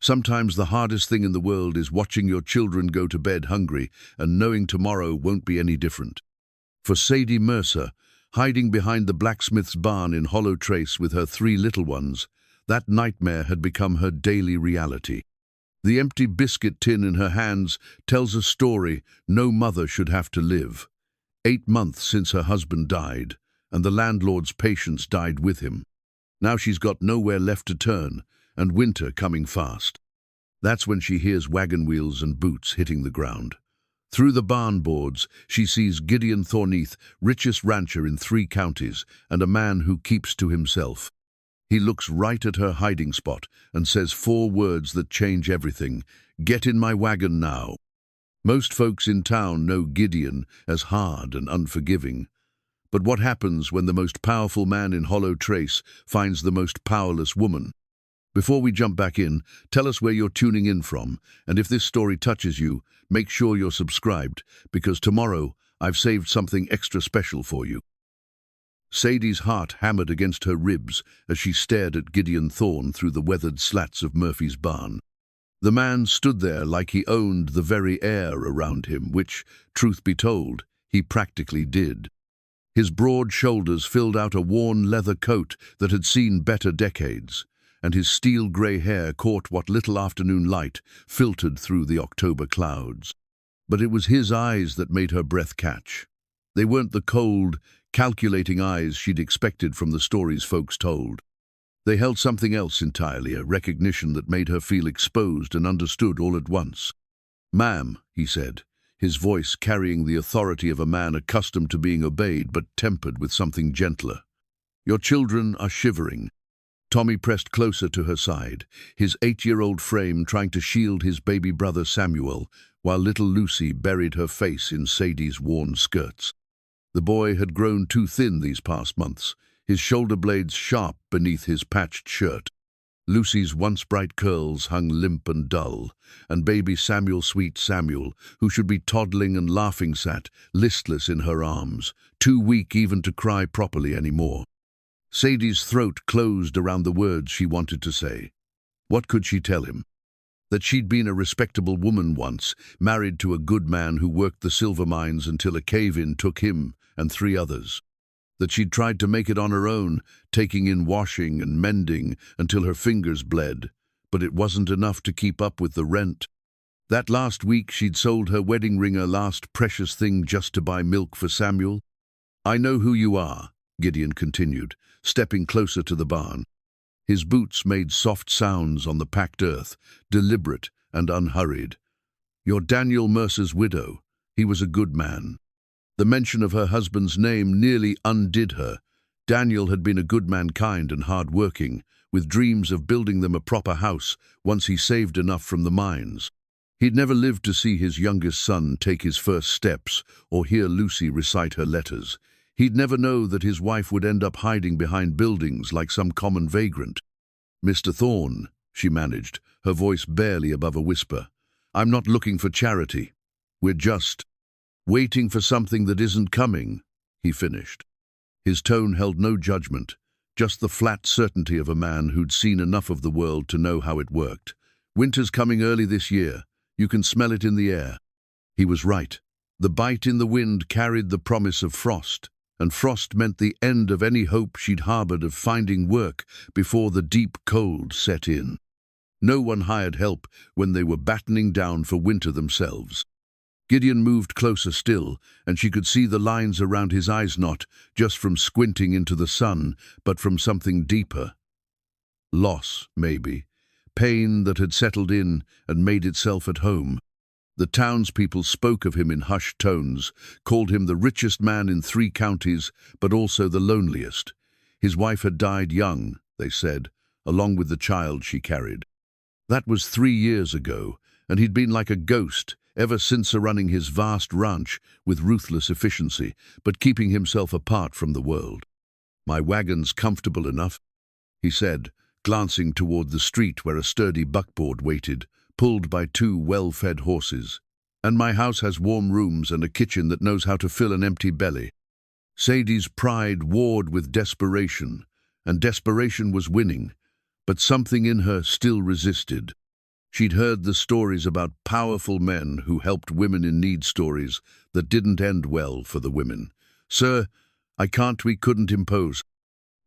Sometimes the hardest thing in the world is watching your children go to bed hungry and knowing tomorrow won't be any different. For Sadie Mercer, hiding behind the blacksmith's barn in Hollow Trace with her 3 little ones, that nightmare had become her daily reality. The empty biscuit tin in her hands tells a story no mother should have to live. 8 months since her husband died, and the landlord's patience died with him. Now she's got nowhere left to turn, and winter coming fast. That's when she hears wagon wheels and boots hitting the ground. Through the barn boards, she sees Gideon Thorne, richest rancher in 3 counties, and a man who keeps to himself. He looks right at her hiding spot and says 4 words that change everything. "Get in my wagon now." Most folks in town know Gideon as hard and unforgiving. But what happens when the most powerful man in Hollow Trace finds the most powerless woman? Before we jump back in, tell us where you're tuning in from, and if this story touches you, make sure you're subscribed, because tomorrow I've saved something extra special for you. Sadie's heart hammered against her ribs as she stared at Gideon Thorne through the weathered slats of Murphy's barn. The man stood there like he owned the very air around him, which, truth be told, he practically did. His broad shoulders filled out a worn leather coat that had seen better decades, and his steel-grey hair caught what little afternoon light filtered through the October clouds. But it was his eyes that made her breath catch. They weren't the cold, calculating eyes she'd expected from the stories folks told. They held something else entirely, a recognition that made her feel exposed and understood all at once. "Ma'am," he said, his voice carrying the authority of a man accustomed to being obeyed but tempered with something gentler. "Your children are shivering." Tommy pressed closer to her side, his 8-year-old frame trying to shield his baby brother Samuel, while little Lucy buried her face in Sadie's worn skirts. The boy had grown too thin these past months, his shoulder blades sharp beneath his patched shirt. Lucy's once bright curls hung limp and dull, and baby Samuel, sweet Samuel, who should be toddling and laughing, sat listless in her arms, too weak even to cry properly anymore. Sadie's throat closed around the words she wanted to say. What could she tell him? That she'd been a respectable woman once, married to a good man who worked the silver mines until a cave-in took him and 3 others. That she'd tried to make it on her own, taking in washing and mending until her fingers bled, but it wasn't enough to keep up with the rent. That last week she'd sold her wedding ring, her last precious thing, just to buy milk for Samuel. "I know who you are," Gideon continued, stepping closer to the barn. His boots made soft sounds on the packed earth, deliberate and unhurried. "You're Daniel Mercer's widow. He was a good man." The mention of her husband's name nearly undid her. Daniel had been a good man, kind and hard-working, with dreams of building them a proper house once he saved enough from the mines. He'd never lived to see his youngest son take his first steps or hear Lucy recite her letters. He'd never know that his wife would end up hiding behind buildings like some common vagrant. "Mr. Thorne," she managed, her voice barely above a whisper, "I'm not looking for charity. We're just waiting for something that isn't coming," he finished. His tone held no judgment, just the flat certainty of a man who'd seen enough of the world to know how it worked. "Winter's coming early this year. You can smell it in the air." He was right. The bite in the wind carried the promise of frost, and frost meant the end of any hope she'd harbored of finding work before the deep cold set in. No one hired help when they were battening down for winter themselves. Gideon moved closer still, and she could see the lines around his eyes, not just from squinting into the sun, but from something deeper. Loss, maybe. Pain that had settled in and made itself at home. The townspeople spoke of him in hushed tones, called him the richest man in 3 counties, but also the loneliest. His wife had died young, they said, along with the child she carried. That was 3 years ago, and he'd been like a ghost ever since, running his vast ranch with ruthless efficiency, but keeping himself apart from the world. "My wagon's comfortable enough," he said, glancing toward the street where a sturdy buckboard waited, pulled by 2 well-fed horses. "And my house has warm rooms and a kitchen that knows how to fill an empty belly." Sadie's pride warred with desperation, and desperation was winning, but something in her still resisted. She'd heard the stories about powerful men who helped women in need, stories that didn't end well for the women. "Sir, we couldn't impose."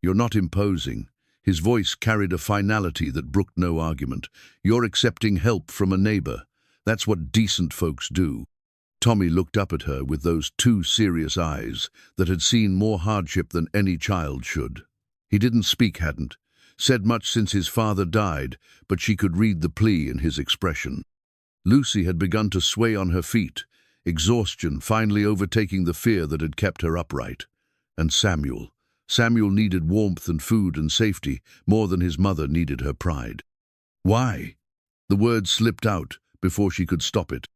"You're not imposing." His voice carried a finality that brooked no argument. "You're accepting help from a neighbor. That's what decent folks do." Tommy looked up at her with those two serious eyes that had seen more hardship than any child should. He didn't speak, hadn't said much since his father died, but she could read the plea in his expression. Lucy had begun to sway on her feet, exhaustion finally overtaking the fear that had kept her upright. And Samuel needed warmth and food and safety more than his mother needed her pride. "Why?" The word slipped out before she could stop it.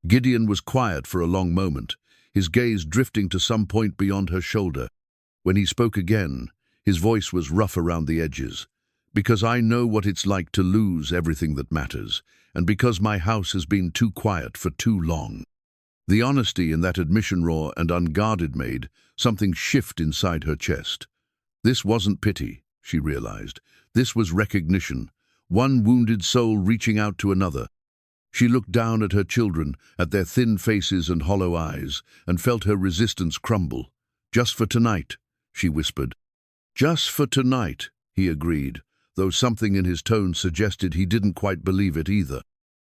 Gideon was quiet for a long moment, his gaze drifting to some point beyond her shoulder. When he spoke again, his voice was rough around the edges. "Because I know what it's like to lose everything that matters, and because my house has been too quiet for too long." The honesty in that admission, raw and unguarded, made something shift inside her chest. This wasn't pity, she realized. This was recognition, one wounded soul reaching out to another. She looked down at her children, at their thin faces and hollow eyes, and felt her resistance crumble. "Just for tonight," she whispered. "Just for tonight," he agreed, though something in his tone suggested he didn't quite believe it either.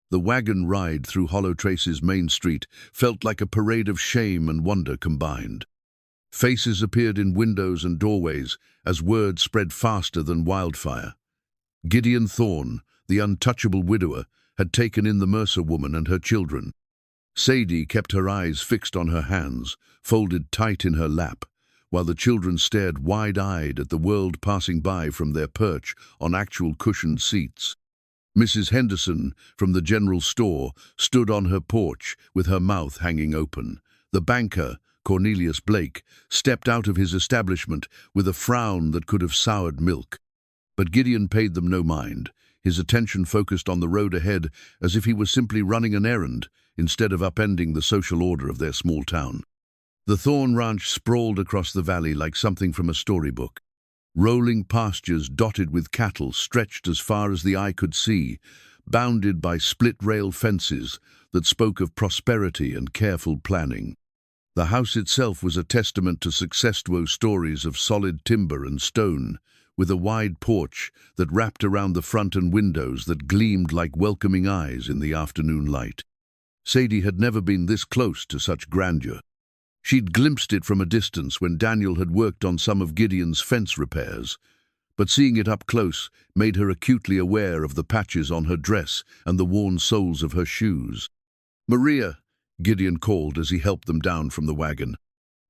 The wagon ride through Hollow Trace's main street felt like a parade of shame and wonder combined. Faces appeared in windows and doorways as word spread faster than wildfire. Gideon Thorne, the untouchable widower, had taken in the Mercer woman and her children. Sadie kept her eyes fixed on her hands, folded tight in her lap, while the children stared wide-eyed at the world passing by from their perch on actual cushioned seats. Mrs. Henderson, from the general store, stood on her porch with her mouth hanging open. The banker, Cornelius Blake, stepped out of his establishment with a frown that could have soured milk. But Gideon paid them no mind, his attention focused on the road ahead as if he was simply running an errand instead of upending the social order of their small town. The Thorne Ranch sprawled across the valley like something from a storybook. Rolling pastures dotted with cattle stretched as far as the eye could see, bounded by split-rail fences that spoke of prosperity and careful planning. The house itself was a testament to successful stories of solid timber and stone, with a wide porch that wrapped around the front and windows that gleamed like welcoming eyes in the afternoon light. Sadie had never been this close to such grandeur. She'd glimpsed it from a distance when Daniel had worked on some of Gideon's fence repairs, but seeing it up close made her acutely aware of the patches on her dress and the worn soles of her shoes. "Maria," Gideon called as he helped them down from the wagon.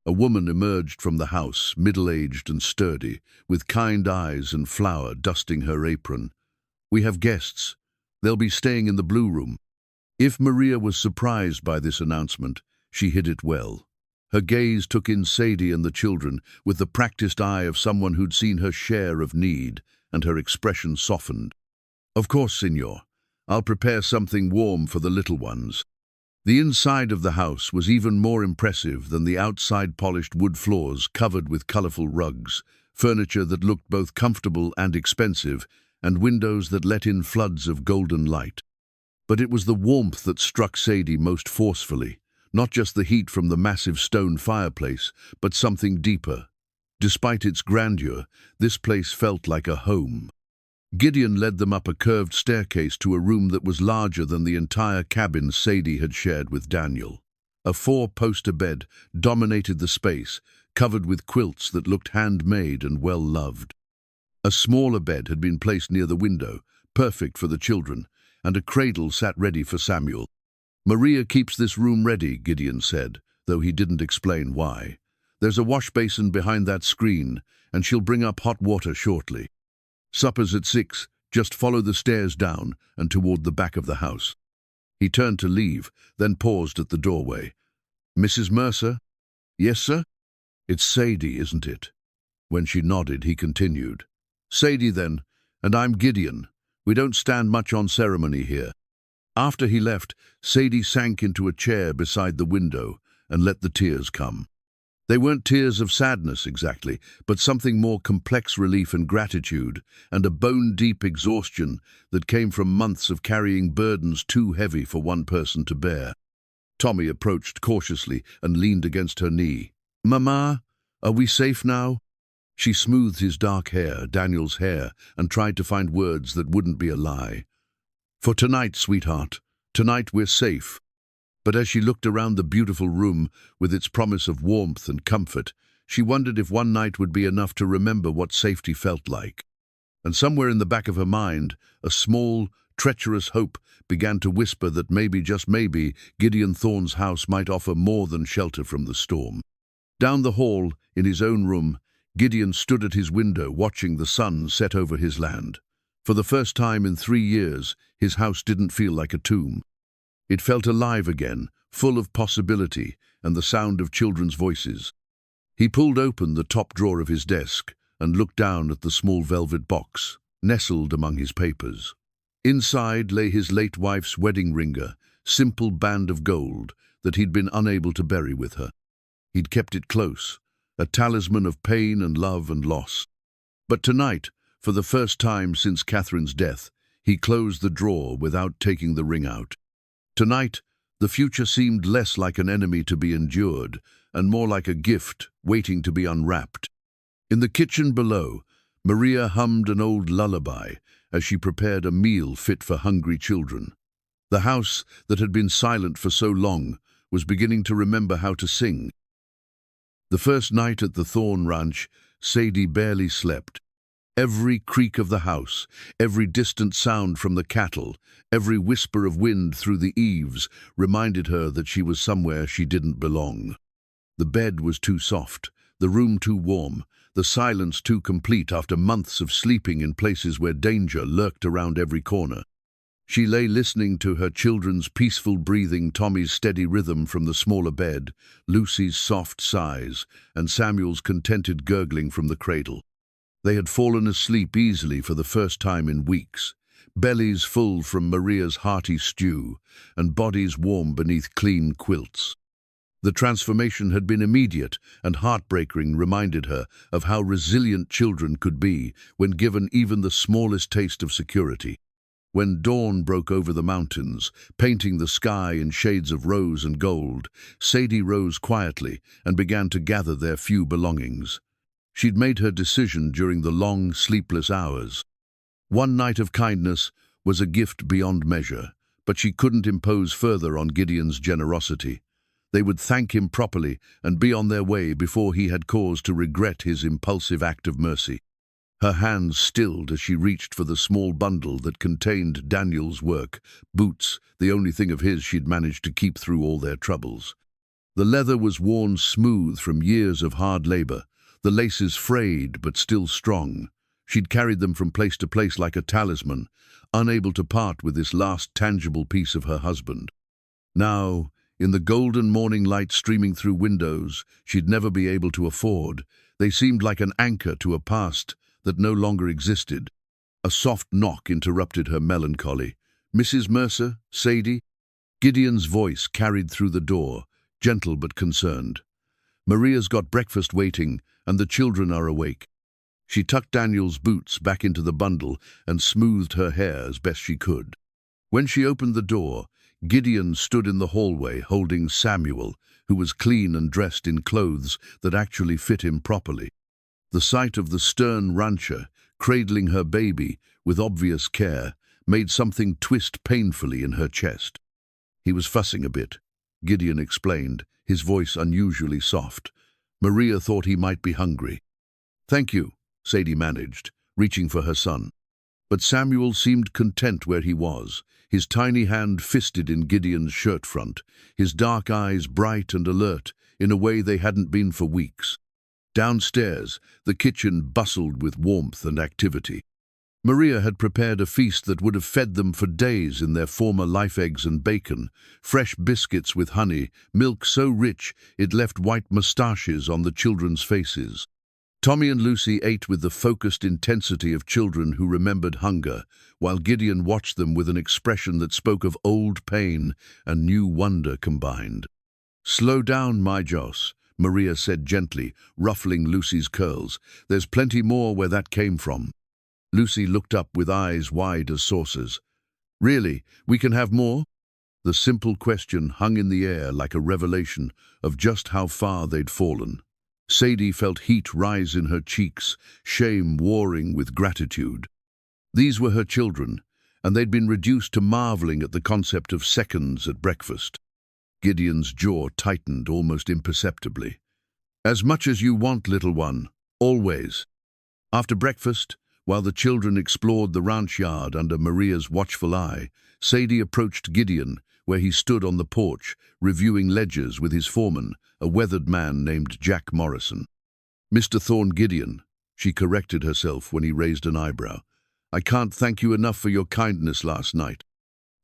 A woman emerged from the house, middle-aged and sturdy, with kind eyes and flour dusting her apron. "We have guests. They'll be staying in the blue room." If Maria was surprised by this announcement, she hid it well. Her gaze took in Sadie and the children with the practiced eye of someone who'd seen her share of need, and her expression softened. "Of course, Signor. I'll prepare something warm for the little ones." The inside of the house was even more impressive than the outside, polished wood floors covered with colorful rugs, furniture that looked both comfortable and expensive, and windows that let in floods of golden light. But it was the warmth that struck Sadie most forcefully. Not just the heat from the massive stone fireplace, but something deeper. Despite its grandeur, this place felt like a home. Gideon led them up a curved staircase to a room that was larger than the entire cabin Sadie had shared with Daniel. A four-poster bed dominated the space, covered with quilts that looked handmade and well-loved. A smaller bed had been placed near the window, perfect for the children, and a cradle sat ready for Samuel. "Maria keeps this room ready," Gideon said, though he didn't explain why. "There's a wash basin behind that screen, and she'll bring up hot water shortly. Supper's at 6, just follow the stairs down and toward the back of the house." He turned to leave, then paused at the doorway. "Mrs. Mercer?" "Yes, sir?" "It's Sadie, isn't it?" When she nodded, he continued. "Sadie, then, and I'm Gideon. We don't stand much on ceremony here." After he left, Sadie sank into a chair beside the window and let the tears come. They weren't tears of sadness exactly, but something more complex relief and gratitude, and a bone-deep exhaustion that came from months of carrying burdens too heavy for one person to bear. Tommy approached cautiously and leaned against her knee. "Mama, are we safe now?" She smoothed his dark hair, Daniel's hair, and tried to find words that wouldn't be a lie. "For tonight, sweetheart. Tonight we're safe." But as she looked around the beautiful room with its promise of warmth and comfort, she wondered if one night would be enough to remember what safety felt like. And somewhere in the back of her mind, a small, treacherous hope began to whisper that maybe, just maybe, Gideon Thorne's house might offer more than shelter from the storm. Down the hall, in his own room, Gideon stood at his window watching the sun set over his land. For the first time in 3 years, his house didn't feel like a tomb. It felt alive again, full of possibility and the sound of children's voices. He pulled open the top drawer of his desk and looked down at the small velvet box, nestled among his papers. Inside lay his late wife's wedding ring, a simple band of gold that he'd been unable to bury with her. He'd kept it close, a talisman of pain and love and loss. But tonight, for the first time since Catherine's death, he closed the drawer without taking the ring out. Tonight, the future seemed less like an enemy to be endured and more like a gift waiting to be unwrapped. In the kitchen below, Maria hummed an old lullaby as she prepared a meal fit for hungry children. The house that had been silent for so long was beginning to remember how to sing. The first night at the Thorne Ranch, Sadie barely slept. Every creak of the house, every distant sound from the cattle, every whisper of wind through the eaves reminded her that she was somewhere she didn't belong. The bed was too soft, the room too warm, the silence too complete after months of sleeping in places where danger lurked around every corner. She lay listening to her children's peaceful breathing, Tommy's steady rhythm from the smaller bed, Lucy's soft sighs, and Samuel's contented gurgling from the cradle. They had fallen asleep easily for the first time in weeks, bellies full from Maria's hearty stew, and bodies warm beneath clean quilts. The transformation had been immediate, and heartbreaking reminded her of how resilient children could be when given even the smallest taste of security. When dawn broke over the mountains, painting the sky in shades of rose and gold, Sadie rose quietly and began to gather their few belongings. She'd made her decision during the long, sleepless hours. One night of kindness was a gift beyond measure, but she couldn't impose further on Gideon's generosity. They would thank him properly and be on their way before he had cause to regret his impulsive act of mercy. Her hands stilled as she reached for the small bundle that contained Daniel's work, boots, the only thing of his she'd managed to keep through all their troubles. The leather was worn smooth from years of hard labor, the laces frayed but still strong. She'd carried them from place to place like a talisman, unable to part with this last tangible piece of her husband. Now, in the golden morning light streaming through windows she'd never be able to afford, they seemed like an anchor to a past that no longer existed. A soft knock interrupted her melancholy. "Mrs. Mercer? Sadie?" Gideon's voice carried through the door, gentle but concerned. "Maria's got breakfast waiting, and the children are awake." She tucked Daniel's boots back into the bundle and smoothed her hair as best she could. When she opened the door, Gideon stood in the hallway holding Samuel, who was clean and dressed in clothes that actually fit him properly. The sight of the stern rancher, cradling her baby with obvious care, made something twist painfully in her chest. "He was fussing a bit," Gideon explained, his voice unusually soft. "Maria thought he might be hungry." "Thank you," Sadie managed, reaching for her son. But Samuel seemed content where he was, his tiny hand fisted in Gideon's shirt front, his dark eyes bright and alert in a way they hadn't been for weeks. Downstairs, the kitchen bustled with warmth and activity. Maria had prepared a feast that would have fed them for days in their former life, eggs and bacon, fresh biscuits with honey, milk so rich it left white moustaches on the children's faces. Tommy and Lucy ate with the focused intensity of children who remembered hunger, while Gideon watched them with an expression that spoke of old pain and new wonder combined. "Slow down, my Joss," Maria said gently, ruffling Lucy's curls. "There's plenty more where that came from." Lucy looked up with eyes wide as saucers. "Really? We can have more?" The simple question hung in the air like a revelation of just how far they'd fallen. Sadie felt heat rise in her cheeks, shame warring with gratitude. These were her children, and they'd been reduced to marveling at the concept of seconds at breakfast. Gideon's jaw tightened almost imperceptibly. "As much as you want, little one, always." After breakfast, while the children explored the ranch yard under Maria's watchful eye, Sadie approached Gideon, where he stood on the porch, reviewing ledgers with his foreman, a weathered man named Jack Morrison. "Mr. Thorne, Gideon," she corrected herself when he raised an eyebrow. "I can't thank you enough for your kindness last night."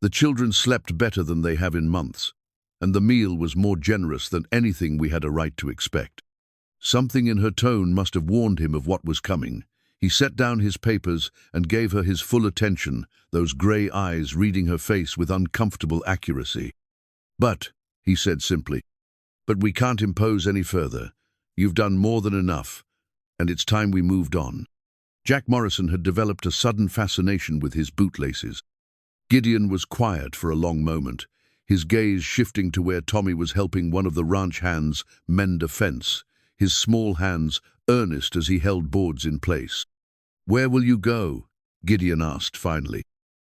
The children slept better than they have in months, and the meal was more generous than anything we had a right to expect. Something in her tone must have warned him of what was coming. He set down his papers and gave her his full attention, those grey eyes reading her face with uncomfortable accuracy. "But," he said simply, "but we can't impose any further. You've done more than enough, and it's time we moved on." Jack Morrison had developed a sudden fascination with his bootlaces. Gideon was quiet for a long moment, his gaze shifting to where Tommy was helping one of the ranch hands mend a fence, his small hands earnest as he held boards in place. "Where will you go?" Gideon asked finally.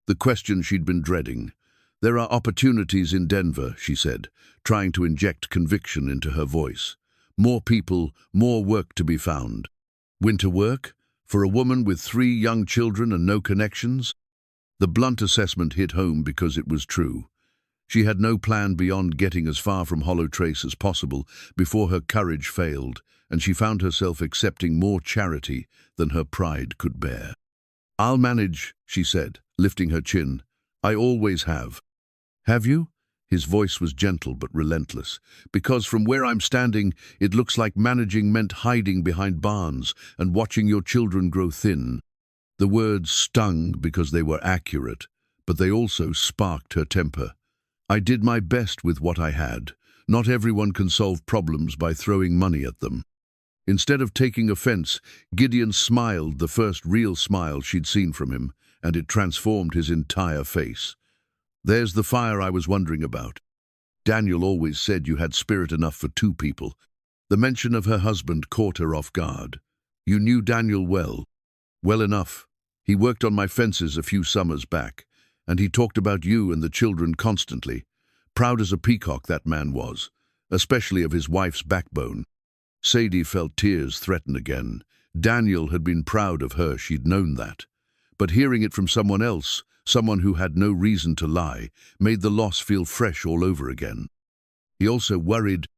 The question she'd been dreading. "There are opportunities in Denver," she said, trying to inject conviction into her voice. "More people, more work to be found." "Winter work? For a woman with 3 young children and no connections?" The blunt assessment hit home because it was true. She had no plan beyond getting as far from Hollow Trace as possible before her courage failed, and she found herself accepting more charity than her pride could bear. "I'll manage," she said, lifting her chin. "I always have." "Have you?" His voice was gentle but relentless. "Because from where I'm standing, it looks like managing meant hiding behind barns and watching your children grow thin." The words stung because they were accurate, but they also sparked her temper. "I did my best with what I had. Not everyone can solve problems by throwing money at them." Instead of taking offense, Gideon smiled, the first real smile she'd seen from him, and it transformed his entire face. "There's the fire I was wondering about. Daniel always said you had spirit enough for 2 people. The mention of her husband caught her off guard. "You knew Daniel well." "Well enough. He worked on my fences a few summers back, and he talked about you and the children constantly. Proud as a peacock, that man was, especially of his wife's backbone." Sadie felt tears threaten again. Daniel had been proud of her, she'd known that. But hearing it from someone else, someone who had no reason to lie, made the loss feel fresh all over again. "He also worried,"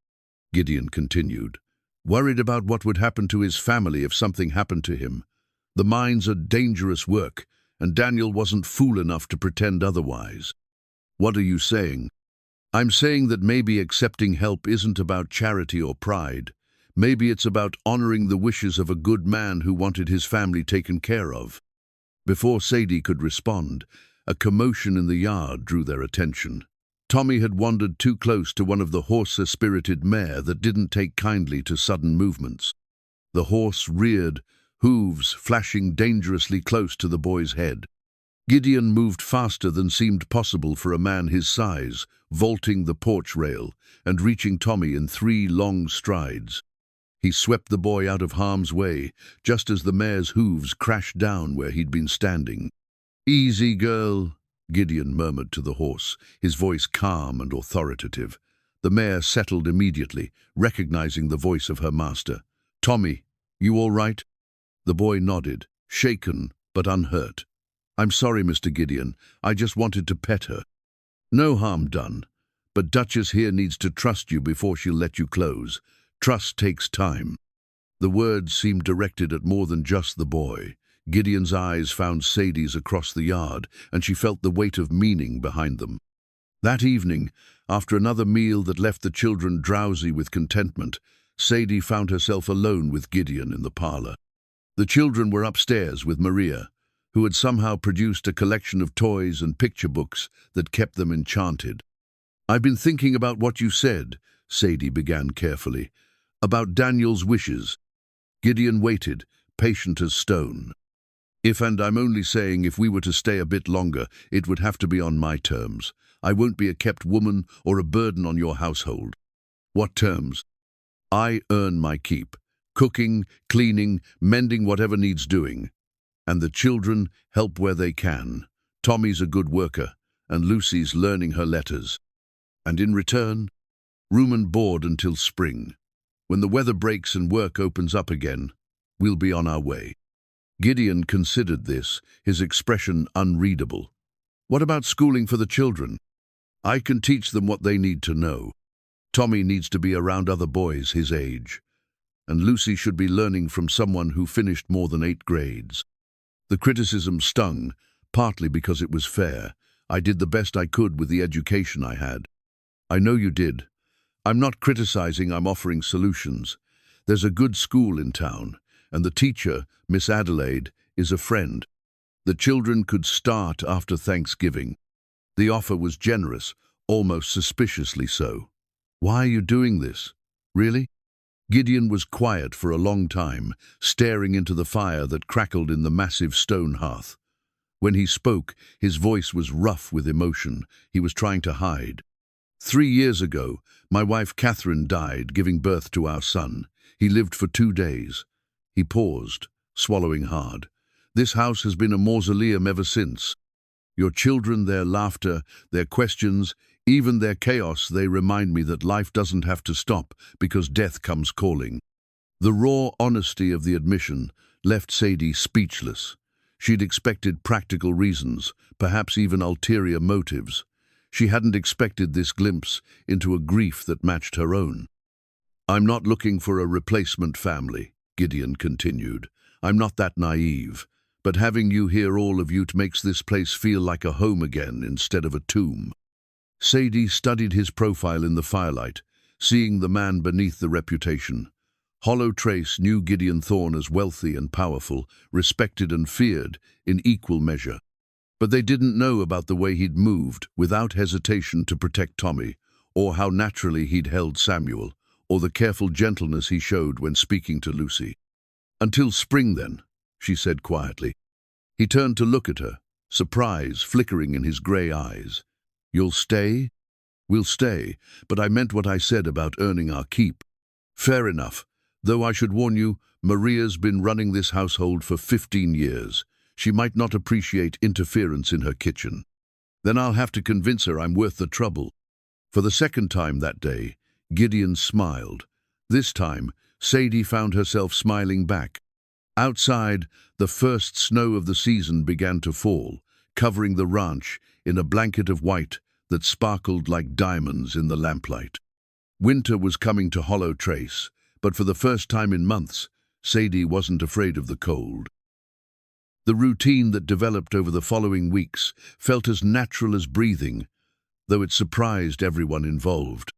Gideon continued, "worried about what would happen to his family if something happened to him. The mines are dangerous work, and Daniel wasn't fool enough to pretend otherwise." "What are you saying?" "I'm saying that maybe accepting help isn't about charity or pride. Maybe it's about honoring the wishes of a good man who wanted his family taken care of." Before Sadie could respond, a commotion in the yard drew their attention. Tommy had wandered too close to one of the horse-spirited mare that didn't take kindly to sudden movements. The horse reared, hooves flashing dangerously close to the boy's head. Gideon moved faster than seemed possible for a man his size, vaulting the porch rail and reaching Tommy in 3 long strides. He swept the boy out of harm's way, just as the mare's hooves crashed down where he'd been standing. "Easy, girl," Gideon murmured to the horse, his voice calm and authoritative. The mare settled immediately, recognizing the voice of her master. "Tommy, you all right?" The boy nodded, shaken but unhurt. "I'm sorry, Mr. Gideon. I just wanted to pet her." "No harm done. But Duchess here needs to trust you before she'll let you close. Trust takes time." The words seemed directed at more than just the boy. Gideon's eyes found Sadie's across the yard, and she felt the weight of meaning behind them. That evening, after another meal that left the children drowsy with contentment, Sadie found herself alone with Gideon in the parlor. The children were upstairs with Maria, who had somehow produced a collection of toys and picture books that kept them enchanted. "I've been thinking about what you said," Sadie began carefully. About Daniel's wishes. Gideon waited, patient as stone. And I'm only saying if we were to stay a bit longer, it would have to be on my terms. I won't be a kept woman or a burden on your household. What terms? I earn my keep. Cooking, cleaning, mending whatever needs doing. And the children help where they can. Tommy's a good worker, and Lucy's learning her letters. And in return, room and board until spring. When the weather breaks and work opens up again, we'll be on our way. Gideon considered this, his expression unreadable. What about schooling for the children? I can teach them what they need to know. Tommy needs to be around other boys his age. And Lucy should be learning from someone who finished more than 8 grades. The criticism stung, partly because it was fair. I did the best I could with the education I had. I know you did. I'm not criticizing, I'm offering solutions. There's a good school in town, and the teacher, Miss Adelaide, is a friend. The children could start after Thanksgiving. The offer was generous, almost suspiciously so. Why are you doing this? Really? Gideon was quiet for a long time, staring into the fire that crackled in the massive stone hearth. When he spoke, his voice was rough with emotion. He was trying to hide. 3 years ago, my wife Catherine died, giving birth to our son. He lived for 2 days. He paused, swallowing hard. This house has been a mausoleum ever since. Your children, their laughter, their questions, even their chaos, they remind me that life doesn't have to stop because death comes calling. The raw honesty of the admission left Sadie speechless. She'd expected practical reasons, perhaps even ulterior motives. She hadn't expected this glimpse into a grief that matched her own. I'm not looking for a replacement family, Gideon continued. I'm not that naive. But having you here, all of you, makes this place feel like a home again instead of a tomb. Sadie studied his profile in the firelight, seeing the man beneath the reputation. Hollow Trace knew Gideon Thorne as wealthy and powerful, respected and feared in equal measure. But they didn't know about the way he'd moved, without hesitation, to protect Tommy, or how naturally he'd held Samuel, or the careful gentleness he showed when speaking to Lucy. Until spring, then, she said quietly. He turned to look at her, surprise flickering in his grey eyes. You'll stay? We'll stay, but I meant what I said about earning our keep. Fair enough, though I should warn you, Maria's been running this household for 15 years. She might not appreciate interference in her kitchen. Then I'll have to convince her I'm worth the trouble. For the second time that day, Gideon smiled. This time, Sadie found herself smiling back. Outside, the first snow of the season began to fall, covering the ranch in a blanket of white that sparkled like diamonds in the lamplight. Winter was coming to Hollow Trace, but for the first time in months, Sadie wasn't afraid of the cold. The routine that developed over the following weeks felt as natural as breathing, though it surprised everyone involved.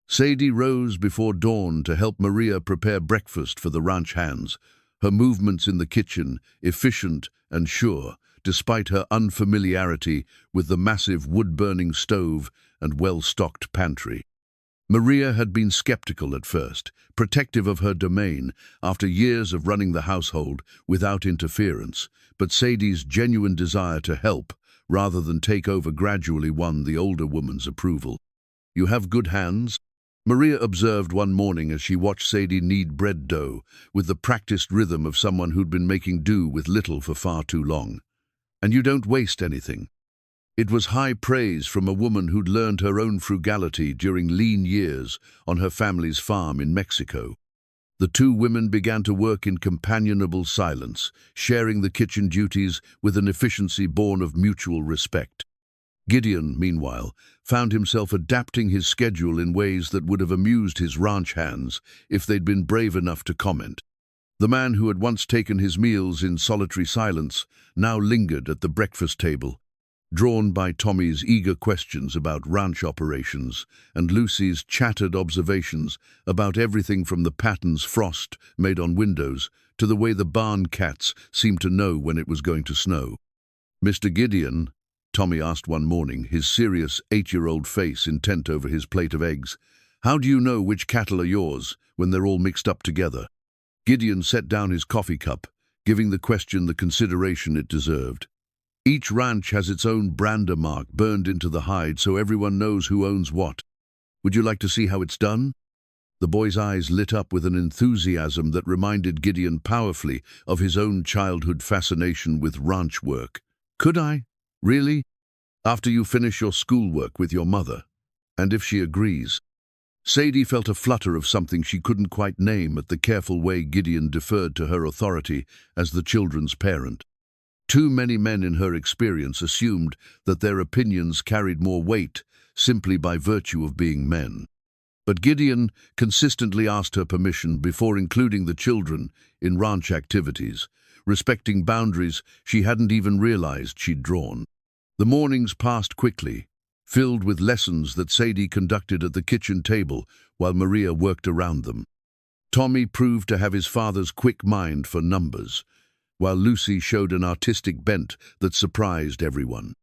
Sadie rose before dawn to help Maria prepare breakfast for the ranch hands, her movements in the kitchen efficient and sure, despite her unfamiliarity with the massive wood-burning stove and well-stocked pantry. Maria had been skeptical at first, protective of her domain after years of running the household without interference, but Sadie's genuine desire to help, rather than take over, gradually won the older woman's approval. You have good hands? Maria observed one morning as she watched Sadie knead bread dough with the practiced rhythm of someone who'd been making do with little for far too long. And you don't waste anything. It was high praise from a woman who'd learned her own frugality during lean years on her family's farm in Mexico. The two women began to work in companionable silence, sharing the kitchen duties with an efficiency born of mutual respect. Gideon, meanwhile, found himself adapting his schedule in ways that would have amused his ranch hands if they'd been brave enough to comment. The man who had once taken his meals in solitary silence now lingered at the breakfast table, drawn by Tommy's eager questions about ranch operations and Lucy's chattered observations about everything from the patterns frost made on windows to the way the barn cats seemed to know when it was going to snow. "Mr. Gideon," Tommy asked one morning, his serious 8-year-old face intent over his plate of eggs, "how do you know which cattle are yours when they're all mixed up together. Gideon set down his coffee cup, giving the question the consideration it deserved. Each ranch has its own brander mark burned into the hide so everyone knows who owns what. Would you like to see how it's done? The boy's eyes lit up with an enthusiasm that reminded Gideon powerfully of his own childhood fascination with ranch work. Could I? Really? After you finish your schoolwork with your mother? And if she agrees? Sadie felt a flutter of something she couldn't quite name at the careful way Gideon deferred to her authority as the children's parent. Too many men in her experience assumed that their opinions carried more weight simply by virtue of being men. But Gideon consistently asked her permission before including the children in ranch activities, respecting boundaries she hadn't even realized she'd drawn. The mornings passed quickly, filled with lessons that Sadie conducted at the kitchen table while Maria worked around them. Tommy proved to have his father's quick mind for numbers, while Lucy showed an artistic bent that surprised everyone.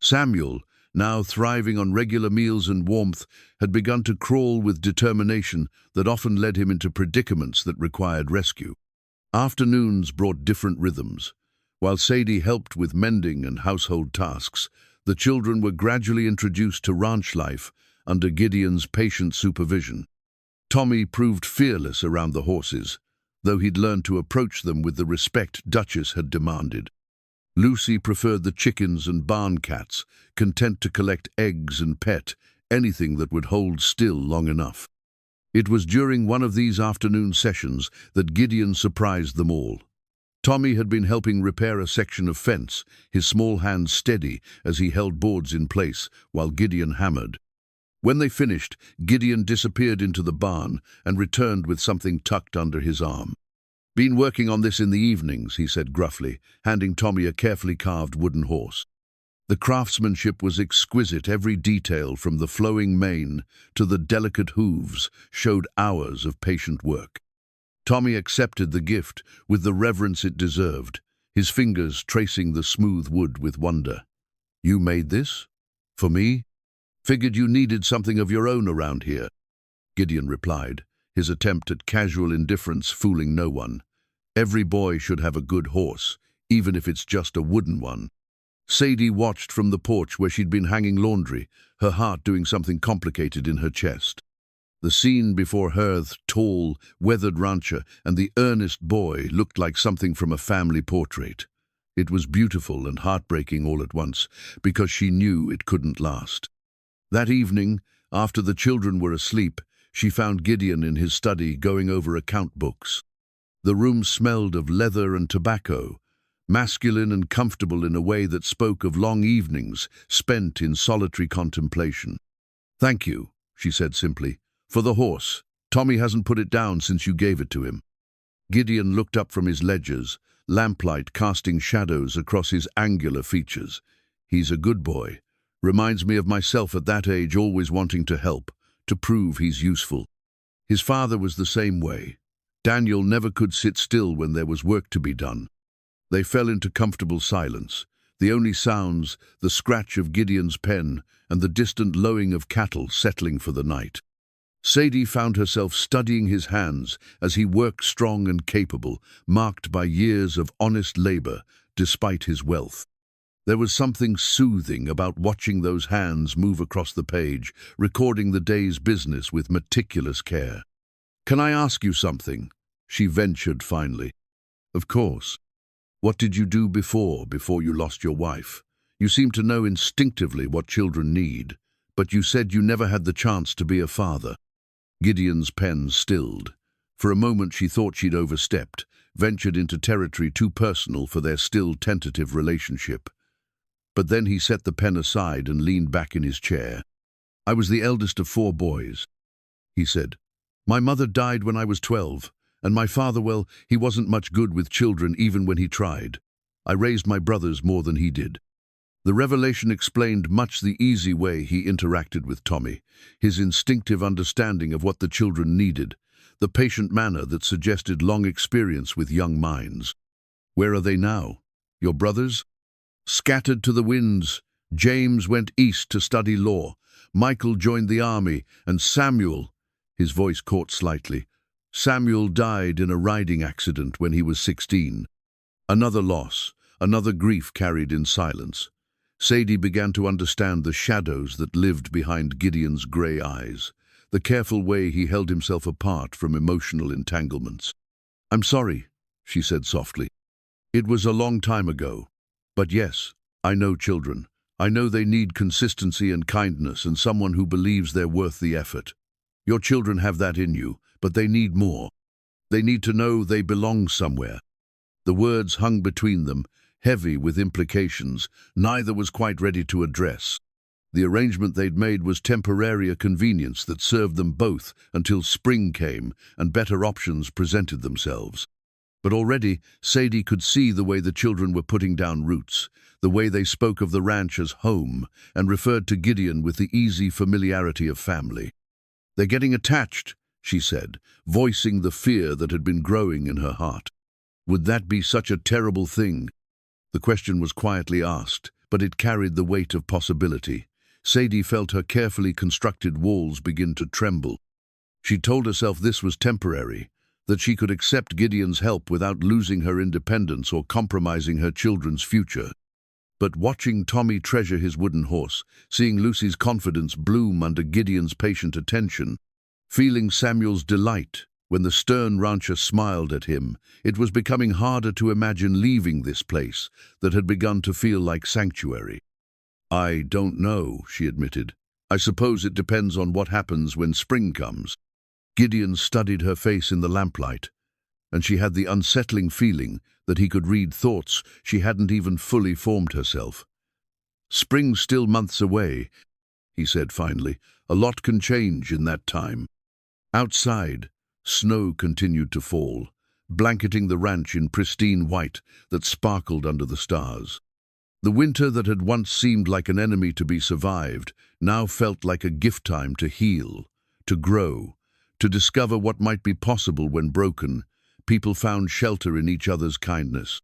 Samuel, now thriving on regular meals and warmth, had begun to crawl with determination that often led him into predicaments that required rescue. Afternoons brought different rhythms. While Sadie helped with mending and household tasks, the children were gradually introduced to ranch life under Gideon's patient supervision. Tommy proved fearless around the horses, though he'd learned to approach them with the respect Duchess had demanded. Lucy preferred the chickens and barn cats, content to collect eggs and pet anything that would hold still long enough. It was during one of these afternoon sessions that Gideon surprised them all. Tommy had been helping repair a section of fence, his small hands steady as he held boards in place while Gideon hammered. When they finished, Gideon disappeared into the barn and returned with something tucked under his arm. "Been working on this in the evenings," he said gruffly, handing Tommy a carefully carved wooden horse. The craftsmanship was exquisite. Every detail, from the flowing mane to the delicate hooves, showed hours of patient work. Tommy accepted the gift with the reverence it deserved, his fingers tracing the smooth wood with wonder. "You made this? For me? Figured you needed something of your own around here," Gideon replied, his attempt at casual indifference fooling no one. "Every boy should have a good horse, even if it's just a wooden one." Sadie watched from the porch where she'd been hanging laundry, her heart doing something complicated in her chest. The scene before her, the tall, weathered rancher and the earnest boy, looked like something from a family portrait. It was beautiful and heartbreaking all at once, because she knew it couldn't last. That evening, after the children were asleep, she found Gideon in his study going over account books. The room smelled of leather and tobacco, masculine and comfortable in a way that spoke of long evenings spent in solitary contemplation. "Thank you," she said simply, "for the horse. Tommy hasn't put it down since you gave it to him." Gideon looked up from his ledgers, lamplight casting shadows across his angular features. "He's a good boy. Reminds me of myself at that age, always wanting to help, to prove he's useful." His father was the same way. Daniel never could sit still when there was work to be done. They fell into comfortable silence, the only sounds the scratch of Gideon's pen and the distant lowing of cattle settling for the night. Sadie found herself studying his hands as he worked, strong and capable, marked by years of honest labor despite his wealth. There was something soothing about watching those hands move across the page, recording the day's business with meticulous care. "Can I ask you something?" she ventured finally. "Of course. What did you do before you lost your wife? You seem to know instinctively what children need, but you said you never had the chance to be a father." Gideon's pen stilled. For a moment she thought she'd overstepped, ventured into territory too personal for their still tentative relationship. But then he set the pen aside and leaned back in his chair. "I was the eldest of 4 boys," he said. "My mother died when I was 12, and my father, well, he wasn't much good with children even when he tried. I raised my brothers more than he did." The revelation explained much the easy way he interacted with Tommy, his instinctive understanding of what the children needed, the patient manner that suggested long experience with young minds. "Where are they now? Your brothers?" "Scattered to the winds. James went east to study law. Michael joined the army, and Samuel," his voice caught slightly, Samuel died in a riding accident when he was 16. Another loss, another grief carried in silence. Sadie began to understand the shadows that lived behind Gideon's grey eyes, the careful way he held himself apart from emotional entanglements. "I'm sorry," she said softly. "It was a long time ago. But yes, I know children. I know they need consistency and kindness and someone who believes they're worth the effort. Your children have that in you, but they need more. They need to know they belong somewhere." The words hung between them, heavy with implications neither was quite ready to address. The arrangement they'd made was temporary, a convenience that served them both until spring came and better options presented themselves. But already Sadie could see the way the children were putting down roots, the way they spoke of the ranch as home and referred to Gideon with the easy familiarity of family. "They're getting attached," she said, voicing the fear that had been growing in her heart. Would that be such a terrible thing? The question was quietly asked, but it carried the weight of possibility. Sadie felt her carefully constructed walls begin to tremble. She told herself this was temporary, that she could accept Gideon's help without losing her independence or compromising her children's future. But watching Tommy treasure his wooden horse, seeing Lucy's confidence bloom under Gideon's patient attention, feeling Samuel's delight when the stern rancher smiled at him, it was becoming harder to imagine leaving this place that had begun to feel like sanctuary. "I don't know," she admitted. "I suppose it depends on what happens when spring comes." Gideon studied her face in the lamplight, and she had the unsettling feeling that he could read thoughts she hadn't even fully formed herself. "Spring's still months away," he said finally. "A lot can change in that time." Outside, snow continued to fall, blanketing the ranch in pristine white that sparkled under the stars. The winter that had once seemed like an enemy to be survived now felt like a gift time to heal, to grow, to discover what might be possible when broken. People found shelter in each other's kindness.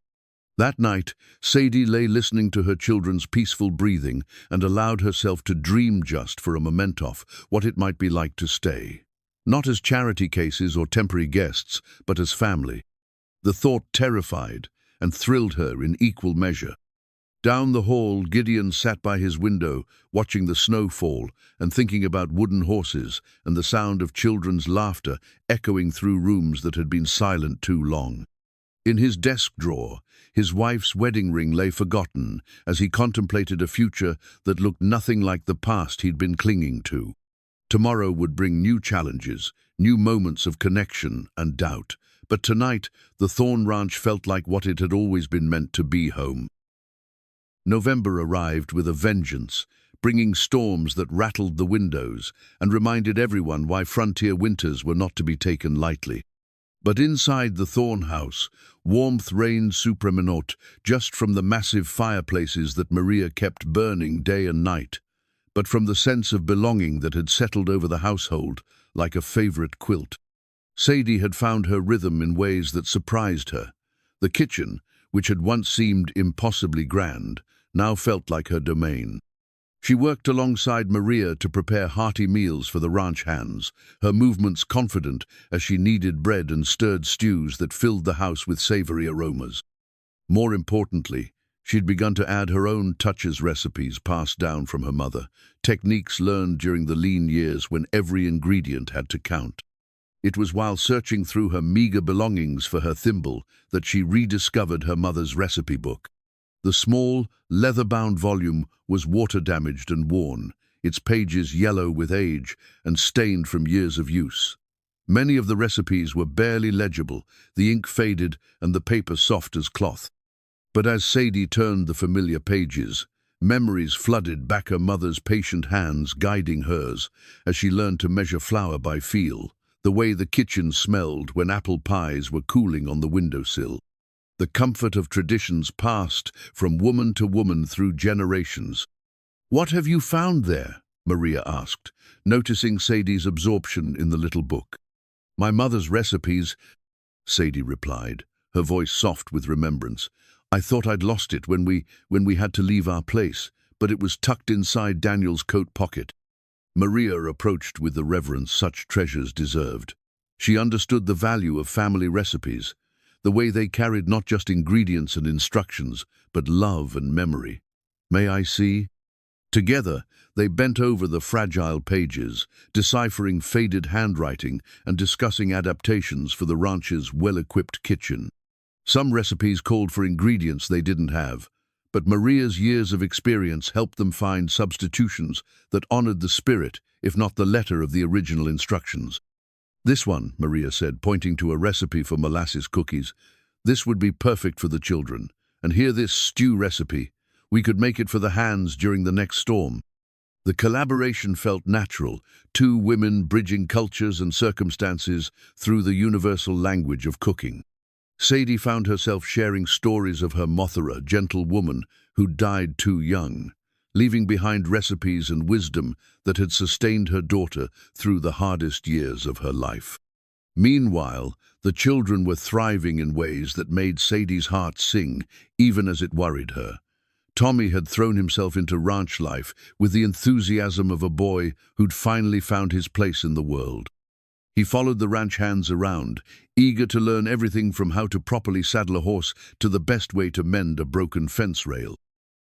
That night, Sadie lay listening to her children's peaceful breathing and allowed herself to dream just for a moment of what it might be like to stay. Not as charity cases or temporary guests, but as family. The thought terrified and thrilled her in equal measure. Down the hall, Gideon sat by his window, watching the snow fall and thinking about wooden horses and the sound of children's laughter echoing through rooms that had been silent too long. In his desk drawer, his wife's wedding ring lay forgotten as he contemplated a future that looked nothing like the past he'd been clinging to. Tomorrow would bring new challenges, new moments of connection and doubt, but tonight the Thorne Ranch felt like what it had always been meant to be: home. November arrived with a vengeance, bringing storms that rattled the windows and reminded everyone why frontier winters were not to be taken lightly. But inside the Thorne house, warmth reigned supramenot just from the massive fireplaces that Maria kept burning day and night, but from the sense of belonging that had settled over the household like a favorite quilt. Sadie had found her rhythm in ways that surprised her. The kitchen, which had once seemed impossibly grand, now felt like her domain. She worked alongside Maria to prepare hearty meals for the ranch hands, her movements confident as she kneaded bread and stirred stews that filled the house with savory aromas. More importantly, she'd begun to add her own touches, recipes passed down from her mother, techniques learned during the lean years when every ingredient had to count. It was while searching through her meager belongings for her thimble that she rediscovered her mother's recipe book. The small, leather-bound volume was water-damaged and worn, its pages yellow with age and stained from years of use. Many of the recipes were barely legible, the ink faded and the paper soft as cloth. But as Sadie turned the familiar pages, memories flooded back her mother's patient hands guiding hers as she learned to measure flour by feel, the way the kitchen smelled when apple pies were cooling on the windowsill. The comfort of traditions passed from woman to woman through generations. "What have you found there?" Maria asked, noticing Sadie's absorption in the little book. "My mother's recipes," Sadie replied, her voice soft with remembrance. "I thought I'd lost it when we had to leave our place, but it was tucked inside Daniel's coat pocket." Maria approached with the reverence such treasures deserved. She understood the value of family recipes, the way they carried not just ingredients and instructions, but love and memory. May I see? Together, they bent over the fragile pages, deciphering faded handwriting and discussing adaptations for the ranch's well-equipped kitchen. Some recipes called for ingredients they didn't have, but Maria's years of experience helped them find substitutions that honored the spirit, if not the letter, of the original instructions. "This one," Maria said, pointing to a recipe for molasses cookies. "This would be perfect for the children. And here this stew recipe. We could make it for the hands during the next storm." The collaboration felt natural, two women bridging cultures and circumstances through the universal language of cooking. Sadie found herself sharing stories of her Mothra, gentle woman who died too young, leaving behind recipes and wisdom that had sustained her daughter through the hardest years of her life. Meanwhile, the children were thriving in ways that made Sadie's heart sing, even as it worried her. Tommy had thrown himself into ranch life with the enthusiasm of a boy who'd finally found his place in the world. He followed the ranch hands around, eager to learn everything from how to properly saddle a horse to the best way to mend a broken fence rail.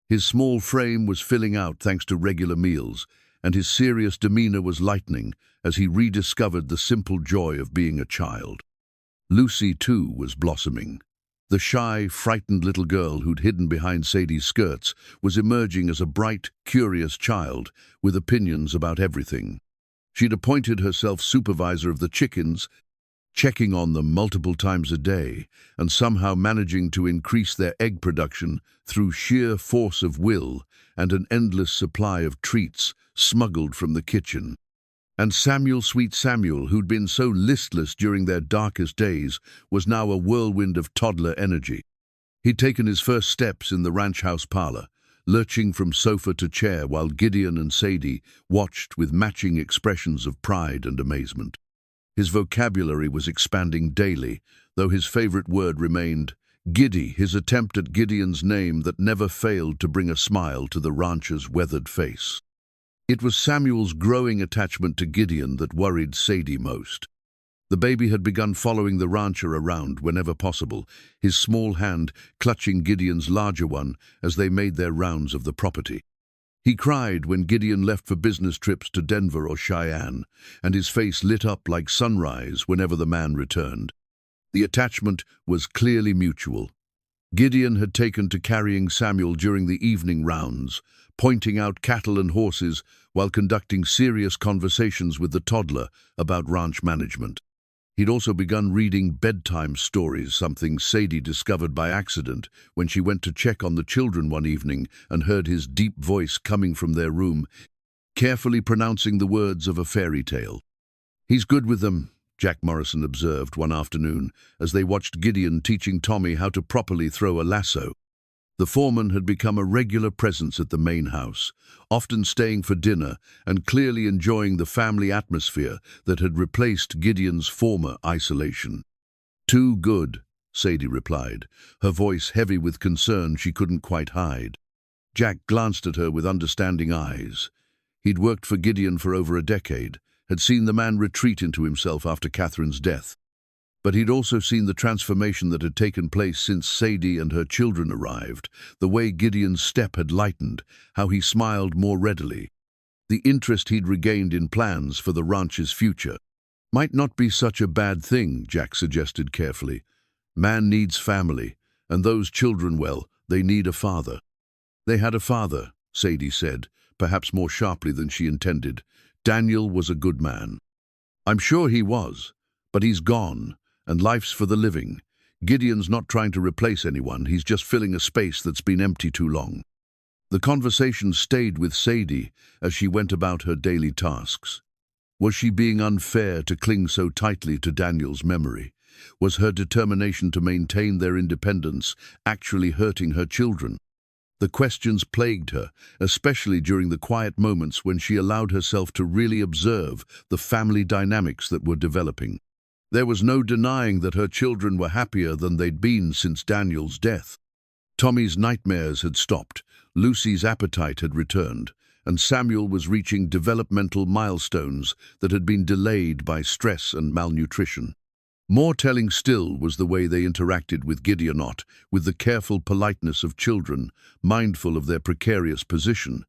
His small frame was filling out thanks to regular meals, and his serious demeanor was lightening as he rediscovered the simple joy of being a child. Lucy, too, was blossoming. The shy, frightened little girl who'd hidden behind Sadie's skirts was emerging as a bright, curious child with opinions about everything. She'd appointed herself supervisor of the chickens, checking on them multiple times a day, and somehow managing to increase their egg production through sheer force of will and an endless supply of treats smuggled from the kitchen. And Samuel, sweet Samuel, who'd been so listless during their darkest days, was now a whirlwind of toddler energy. He'd taken his first steps in the ranch house parlor, lurching from sofa to chair while Gideon and Sadie watched with matching expressions of pride and amazement. His vocabulary was expanding daily, though his favorite word remained Giddy, his attempt at Gideon's name that never failed to bring a smile to the rancher's weathered face. It was Samuel's growing attachment to Gideon that worried Sadie most. The baby had begun following the rancher around whenever possible, his small hand clutching Gideon's larger one as they made their rounds of the property. He cried when Gideon left for business trips to Denver or Cheyenne, and his face lit up like sunrise whenever the man returned. The attachment was clearly mutual. Gideon had taken to carrying Samuel during the evening rounds, pointing out cattle and horses while conducting serious conversations with the toddler about ranch management. He'd also begun reading bedtime stories, something Sadie discovered by accident when she went to check on the children one evening and heard his deep voice coming from their room, carefully pronouncing the words of a fairy tale. "He's good with them," Jack Morrison observed one afternoon as they watched Gideon teaching Tommy how to properly throw a lasso. The foreman had become a regular presence at the main house, often staying for dinner and clearly enjoying the family atmosphere that had replaced Gideon's former isolation. "Too good," Sadie replied, her voice heavy with concern she couldn't quite hide. Jack glanced at her with understanding eyes. He'd worked for Gideon for over a decade, had seen the man retreat into himself after Catherine's death. But he'd also seen the transformation that had taken place since Sadie and her children arrived, the way Gideon's step had lightened, how he smiled more readily. The interest he'd regained in plans for the ranch's future. "Might not be such a bad thing," Jack suggested carefully. "Man needs family, and those children, well, they need a father." "They had a father," Sadie said, perhaps more sharply than she intended. "Daniel was a good man." "I'm sure he was, but he's gone. And life's for the living. Gideon's not trying to replace anyone, he's just filling a space that's been empty too long." The conversation stayed with Sadie as she went about her daily tasks. Was she being unfair to cling so tightly to Daniel's memory? Was her determination to maintain their independence actually hurting her children? The questions plagued her, especially during the quiet moments when she allowed herself to really observe the family dynamics that were developing. There was no denying that her children were happier than they'd been since Daniel's death. Tommy's nightmares had stopped, Lucy's appetite had returned, and Samuel was reaching developmental milestones that had been delayed by stress and malnutrition. More telling still was the way they interacted with Gideon, with the careful politeness of children, mindful of their precarious position,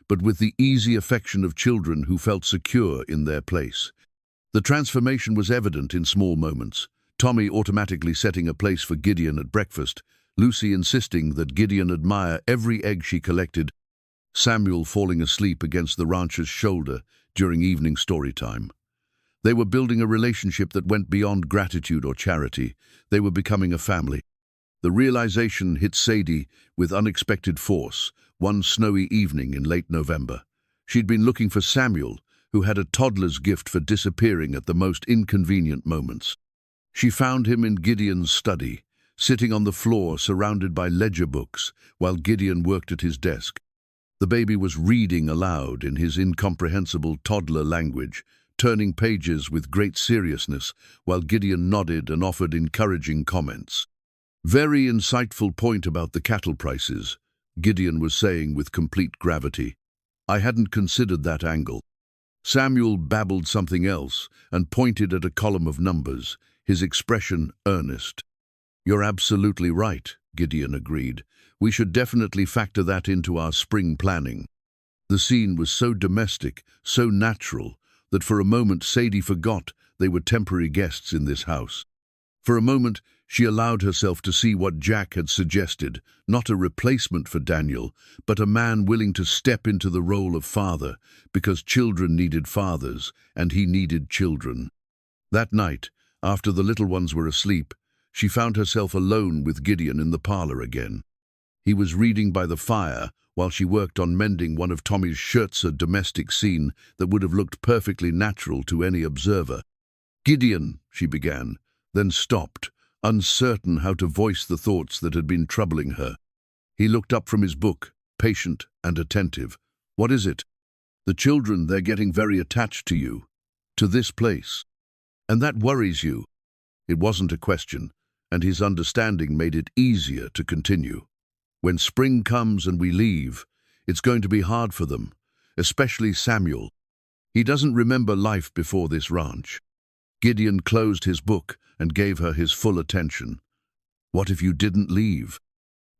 but with the easy affection of children who felt secure in their place. The transformation was evident in small moments. Tommy automatically setting a place for Gideon at breakfast, Lucy insisting that Gideon admire every egg she collected, Samuel falling asleep against the rancher's shoulder during evening story time. They were building a relationship that went beyond gratitude or charity. They were becoming a family. The realization hit Sadie with unexpected force one snowy evening in late November. She'd been looking for Samuel, who had a toddler's gift for disappearing at the most inconvenient moments. She found him in Gideon's study, sitting on the floor surrounded by ledger books while Gideon worked at his desk. The baby was reading aloud in his incomprehensible toddler language, turning pages with great seriousness while Gideon nodded and offered encouraging comments. "Very insightful point about the cattle prices," Gideon was saying with complete gravity. "I hadn't considered that angle." Samuel babbled something else and pointed at a column of numbers, his expression earnest. "You're absolutely right," Gideon agreed. "We should definitely factor that into our spring planning." The scene was so domestic, so natural, that for a moment Sadie forgot they were temporary guests in this house. For a moment, she allowed herself to see what Jack had suggested, not a replacement for Daniel, but a man willing to step into the role of father, because children needed fathers, and he needed children. That night, after the little ones were asleep, she found herself alone with Gideon in the parlor again. He was reading by the fire while she worked on mending one of Tommy's shirts, a domestic scene that would have looked perfectly natural to any observer. "Gideon," she began, then stopped, uncertain how to voice the thoughts that had been troubling her. He looked up from his book, patient and attentive. "What is it?" "The children, they're getting very attached to you, to this place. And that worries you." It wasn't a question, and his understanding made it easier to continue. "When spring comes and we leave, it's going to be hard for them, especially Samuel. He doesn't remember life before this ranch." Gideon closed his book and gave her his full attention. "What if you didn't leave?"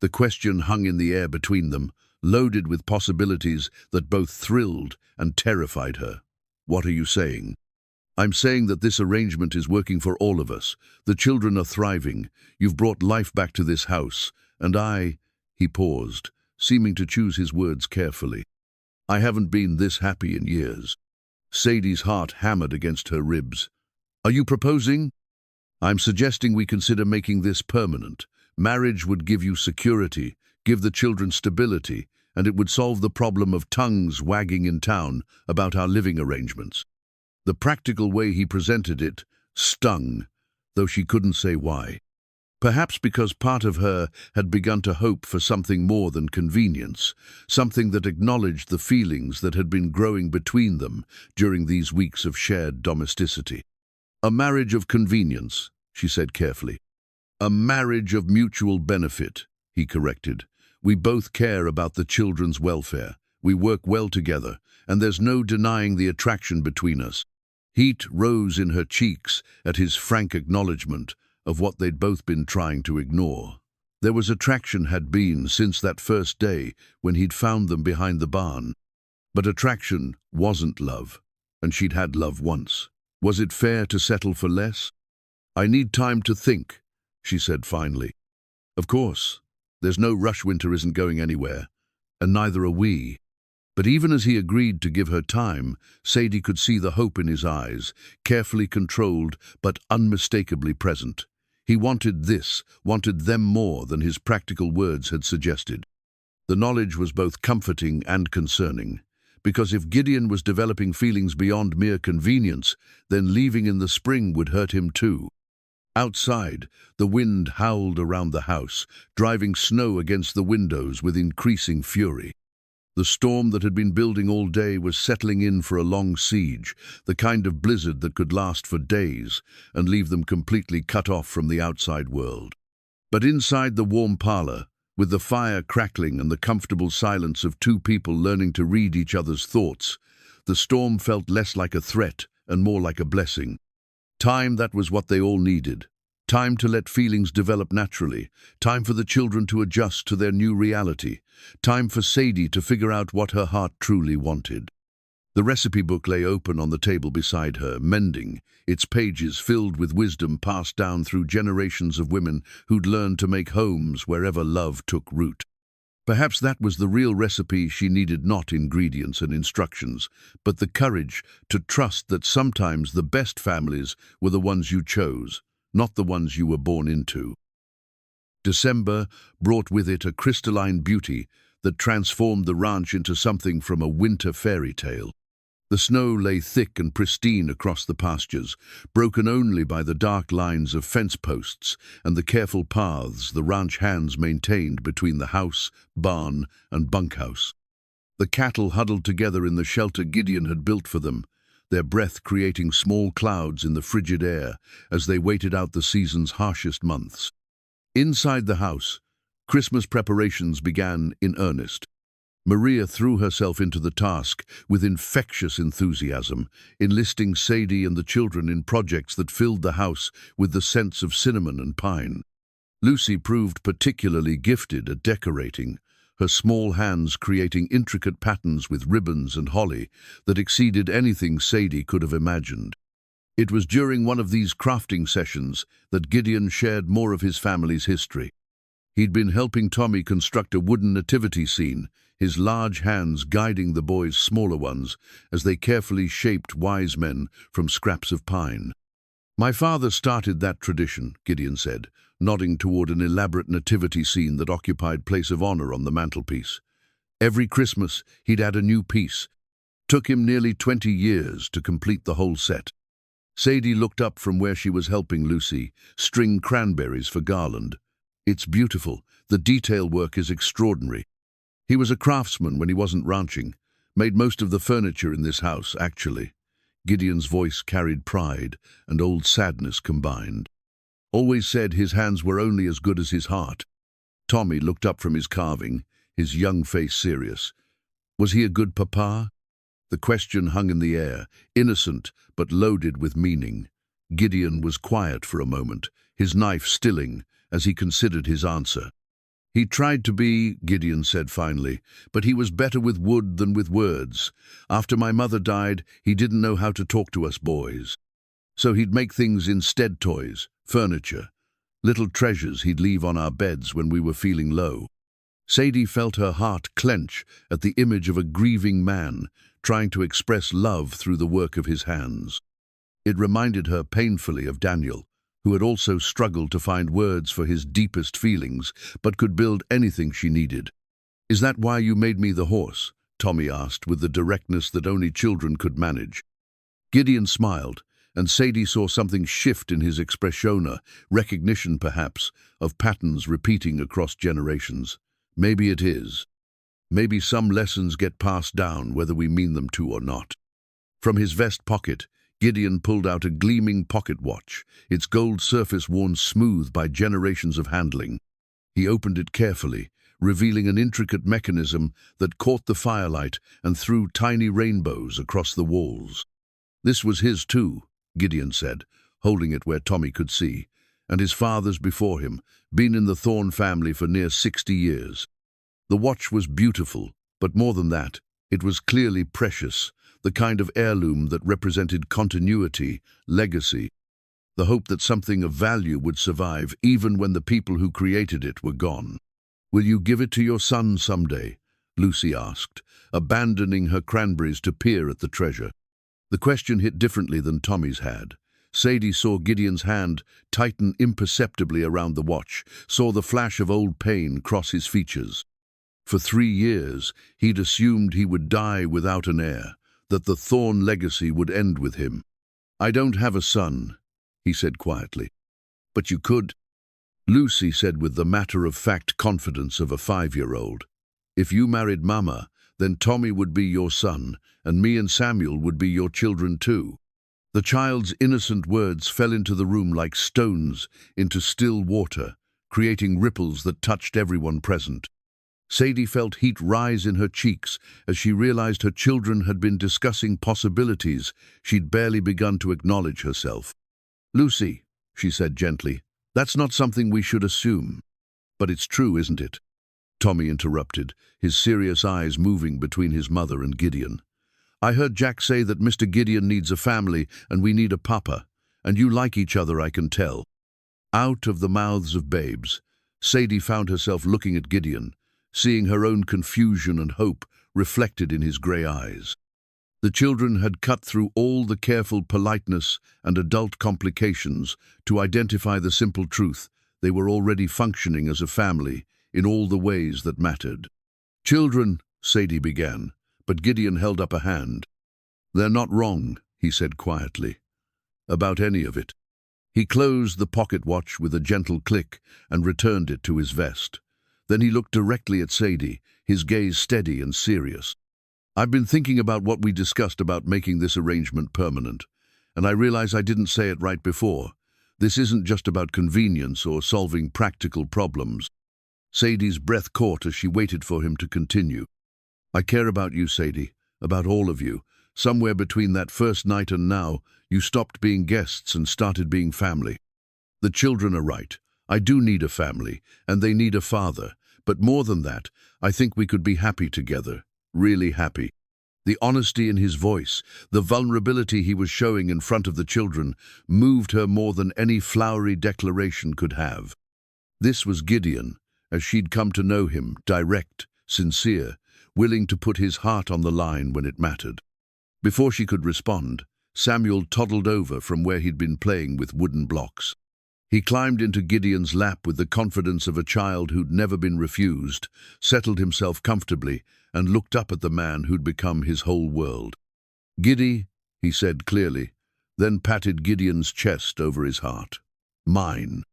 The question hung in the air between them, loaded with possibilities that both thrilled and terrified her. "What are you saying?" "I'm saying that this arrangement is working for all of us. The children are thriving. You've brought life back to this house, and He paused, seeming to choose his words carefully. "I haven't been this happy in years." Sadie's heart hammered against her ribs. "Are you proposing?" "I'm suggesting we consider making this permanent. Marriage would give you security, give the children stability, and it would solve the problem of tongues wagging in town about our living arrangements." The practical way he presented it stung, though she couldn't say why. Perhaps because part of her had begun to hope for something more than convenience, something that acknowledged the feelings that had been growing between them during these weeks of shared domesticity. "A marriage of convenience," she said carefully. "A marriage of mutual benefit," he corrected. "We both care about the children's welfare. We work well together, and there's no denying the attraction between us." Heat rose in her cheeks at his frank acknowledgement of what they'd both been trying to ignore. There was attraction had been since that first day when he'd found them behind the barn. But attraction wasn't love, and she'd had love once. Was it fair to settle for less? "I need time to think," she said finally. "Of course, there's no rush. Winter isn't going anywhere, and neither are we." But even as he agreed to give her time, Sadie could see the hope in his eyes, carefully controlled but unmistakably present. He wanted them more than his practical words had suggested. The knowledge was both comforting and concerning, because if Gideon was developing feelings beyond mere convenience, then leaving in the spring would hurt him too. Outside, the wind howled around the house, driving snow against the windows with increasing fury. The storm that had been building all day was settling in for a long siege, the kind of blizzard that could last for days and leave them completely cut off from the outside world. But inside the warm parlor, With the fire crackling and the comfortable silence of two people learning to read each other's thoughts, the storm felt less like a threat and more like a blessing. Time, that was what they all needed. Time to let feelings develop naturally. Time for the children to adjust to their new reality. Time for Sadie to figure out what her heart truly wanted. The recipe book lay open on the table beside her, mending, its pages filled with wisdom passed down through generations of women who'd learned to make homes wherever love took root. Perhaps that was the real recipe she needed, not ingredients and instructions, but the courage to trust that sometimes the best families were the ones you chose, not the ones you were born into. December brought with it a crystalline beauty that transformed the ranch into something from a winter fairy tale. The snow lay thick and pristine across the pastures, broken only by the dark lines of fence posts and the careful paths the ranch hands maintained between the house, barn, and bunkhouse. The cattle huddled together in the shelter Gideon had built for them, their breath creating small clouds in the frigid air as they waited out the season's harshest months. Inside the house, Christmas preparations began in earnest. Maria threw herself into the task with infectious enthusiasm, enlisting Sadie and the children in projects that filled the house with the scents of cinnamon and pine. Lucy proved particularly gifted at decorating, her small hands creating intricate patterns with ribbons and holly that exceeded anything Sadie could have imagined. It was during one of these crafting sessions that Gideon shared more of his family's history. He'd been helping Tommy construct a wooden nativity scene, his large hands guiding the boys' smaller ones as they carefully shaped wise men from scraps of pine. "My father started that tradition," Gideon said, nodding toward an elaborate nativity scene that occupied place of honor on the mantelpiece. Every Christmas, he'd add a new piece. Took him nearly 20 years to complete the whole set. Sadie looked up from where she was helping Lucy string cranberries for garland. "It's beautiful. The detail work is extraordinary. He was a craftsman when he wasn't ranching. Made most of the furniture in this house, actually." Gideon's voice carried pride and old sadness combined. "Always said his hands were only as good as his heart." Tommy looked up from his carving, his young face serious. "Was he a good papa?" The question hung in the air, innocent but loaded with meaning. Gideon was quiet for a moment, his knife stilling as he considered his answer. "He tried to be," Gideon said finally, "but he was better with wood than with words. After my mother died, he didn't know how to talk to us boys. So he'd make things instead: toys, furniture, little treasures he'd leave on our beds when we were feeling low." Sadie felt her heart clench at the image of a grieving man trying to express love through the work of his hands. It reminded her painfully of Daniel, who had also struggled to find words for his deepest feelings, but could build anything she needed. "Is that why you made me the horse?" Tommy asked with the directness that only children could manage. Gideon smiled, and Sadie saw something shift in his expressiona, recognition perhaps, of patterns repeating across generations. "Maybe it is. Maybe some lessons get passed down whether we mean them to or not." From his vest pocket, Gideon pulled out a gleaming pocket watch, its gold surface worn smooth by generations of handling. He opened it carefully, revealing an intricate mechanism that caught the firelight and threw tiny rainbows across the walls. "This was his too," Gideon said, holding it where Tommy could see, "and his father's before him, been in the Thorne family for near 60 years. The watch was beautiful, but more than that, it was clearly precious, the kind of heirloom that represented continuity, legacy, the hope that something of value would survive even when the people who created it were gone. "Will you give it to your son someday?" Lucy asked, abandoning her cranberries to peer at the treasure. The question hit differently than Tommy's had. Sadie saw Gideon's hand tighten imperceptibly around the watch, saw the flash of old pain cross his features. For 3 years, he'd assumed he would die without an heir, that the Thorne legacy would end with him. "I don't have a son," he said quietly. "But you could," Lucy said with the matter-of-fact confidence of a 5-year-old. "If you married Mama, then Tommy would be your son, and me and Samuel would be your children too." The child's innocent words fell into the room like stones into still water, creating ripples that touched everyone present. Sadie felt heat rise in her cheeks as she realized her children had been discussing possibilities she'd barely begun to acknowledge herself. "Lucy," she said gently, "that's not something we should assume." "But it's true, isn't it?" Tommy interrupted, his serious eyes moving between his mother and Gideon. "I heard Jack say that Mr. Gideon needs a family and we need a papa, and you like each other, I can tell." Out of the mouths of babes, Sadie found herself looking at Gideon, seeing her own confusion and hope reflected in his grey eyes. The children had cut through all the careful politeness and adult complications to identify the simple truth: they were already functioning as a family in all the ways that mattered. "Children," Sadie began, but Gideon held up a hand. "They're not wrong," he said quietly, "about any of it." He closed the pocket watch with a gentle click and returned it to his vest. Then he looked directly at Sadie, his gaze steady and serious. "I've been thinking about what we discussed about making this arrangement permanent, and I realize I didn't say it right before. This isn't just about convenience or solving practical problems." Sadie's breath caught as she waited for him to continue. "I care about you, Sadie, about all of you. Somewhere between that first night and now, you stopped being guests and started being family. The children are right. I do need a family, and they need a father. But more than that, I think we could be happy together, really happy." The honesty in his voice, the vulnerability he was showing in front of the children, moved her more than any flowery declaration could have. This was Gideon, as she'd come to know him, direct, sincere, willing to put his heart on the line when it mattered. Before she could respond, Samuel toddled over from where he'd been playing with wooden blocks. He climbed into Gideon's lap with the confidence of a child who'd never been refused, settled himself comfortably, and looked up at the man who'd become his whole world. "Giddy," he said clearly, then patted Gideon's chest over his heart. "Mine."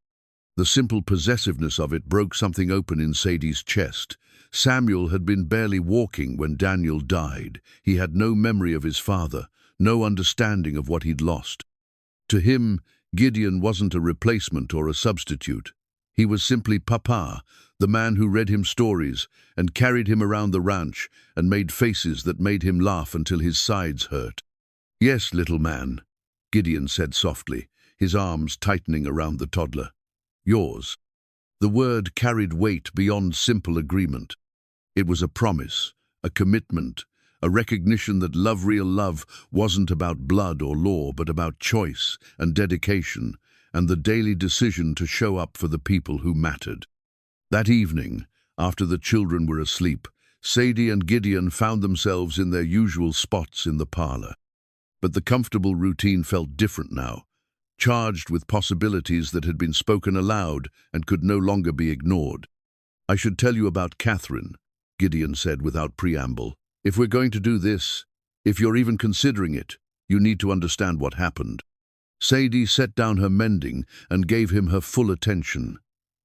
The simple possessiveness of it broke something open in Sadie's chest. Samuel had been barely walking when Daniel died. He had no memory of his father, no understanding of what he'd lost. To him, Gideon wasn't a replacement or a substitute. He was simply Papa, the man who read him stories and carried him around the ranch and made faces that made him laugh until his sides hurt. "Yes, little man," Gideon said softly, his arms tightening around the toddler. "Yours." The word carried weight beyond simple agreement. It was a promise, a commitment, a recognition that real love wasn't about blood or law, but about choice and dedication and the daily decision to show up for the people who mattered. That evening, after the children were asleep, Sadie and Gideon found themselves in their usual spots in the parlor. But the comfortable routine felt different now, charged with possibilities that had been spoken aloud and could no longer be ignored. "I should tell you about Catherine," Gideon said without preamble. "If we're going to do this, if you're even considering it, you need to understand what happened." Sadie set down her mending and gave him her full attention.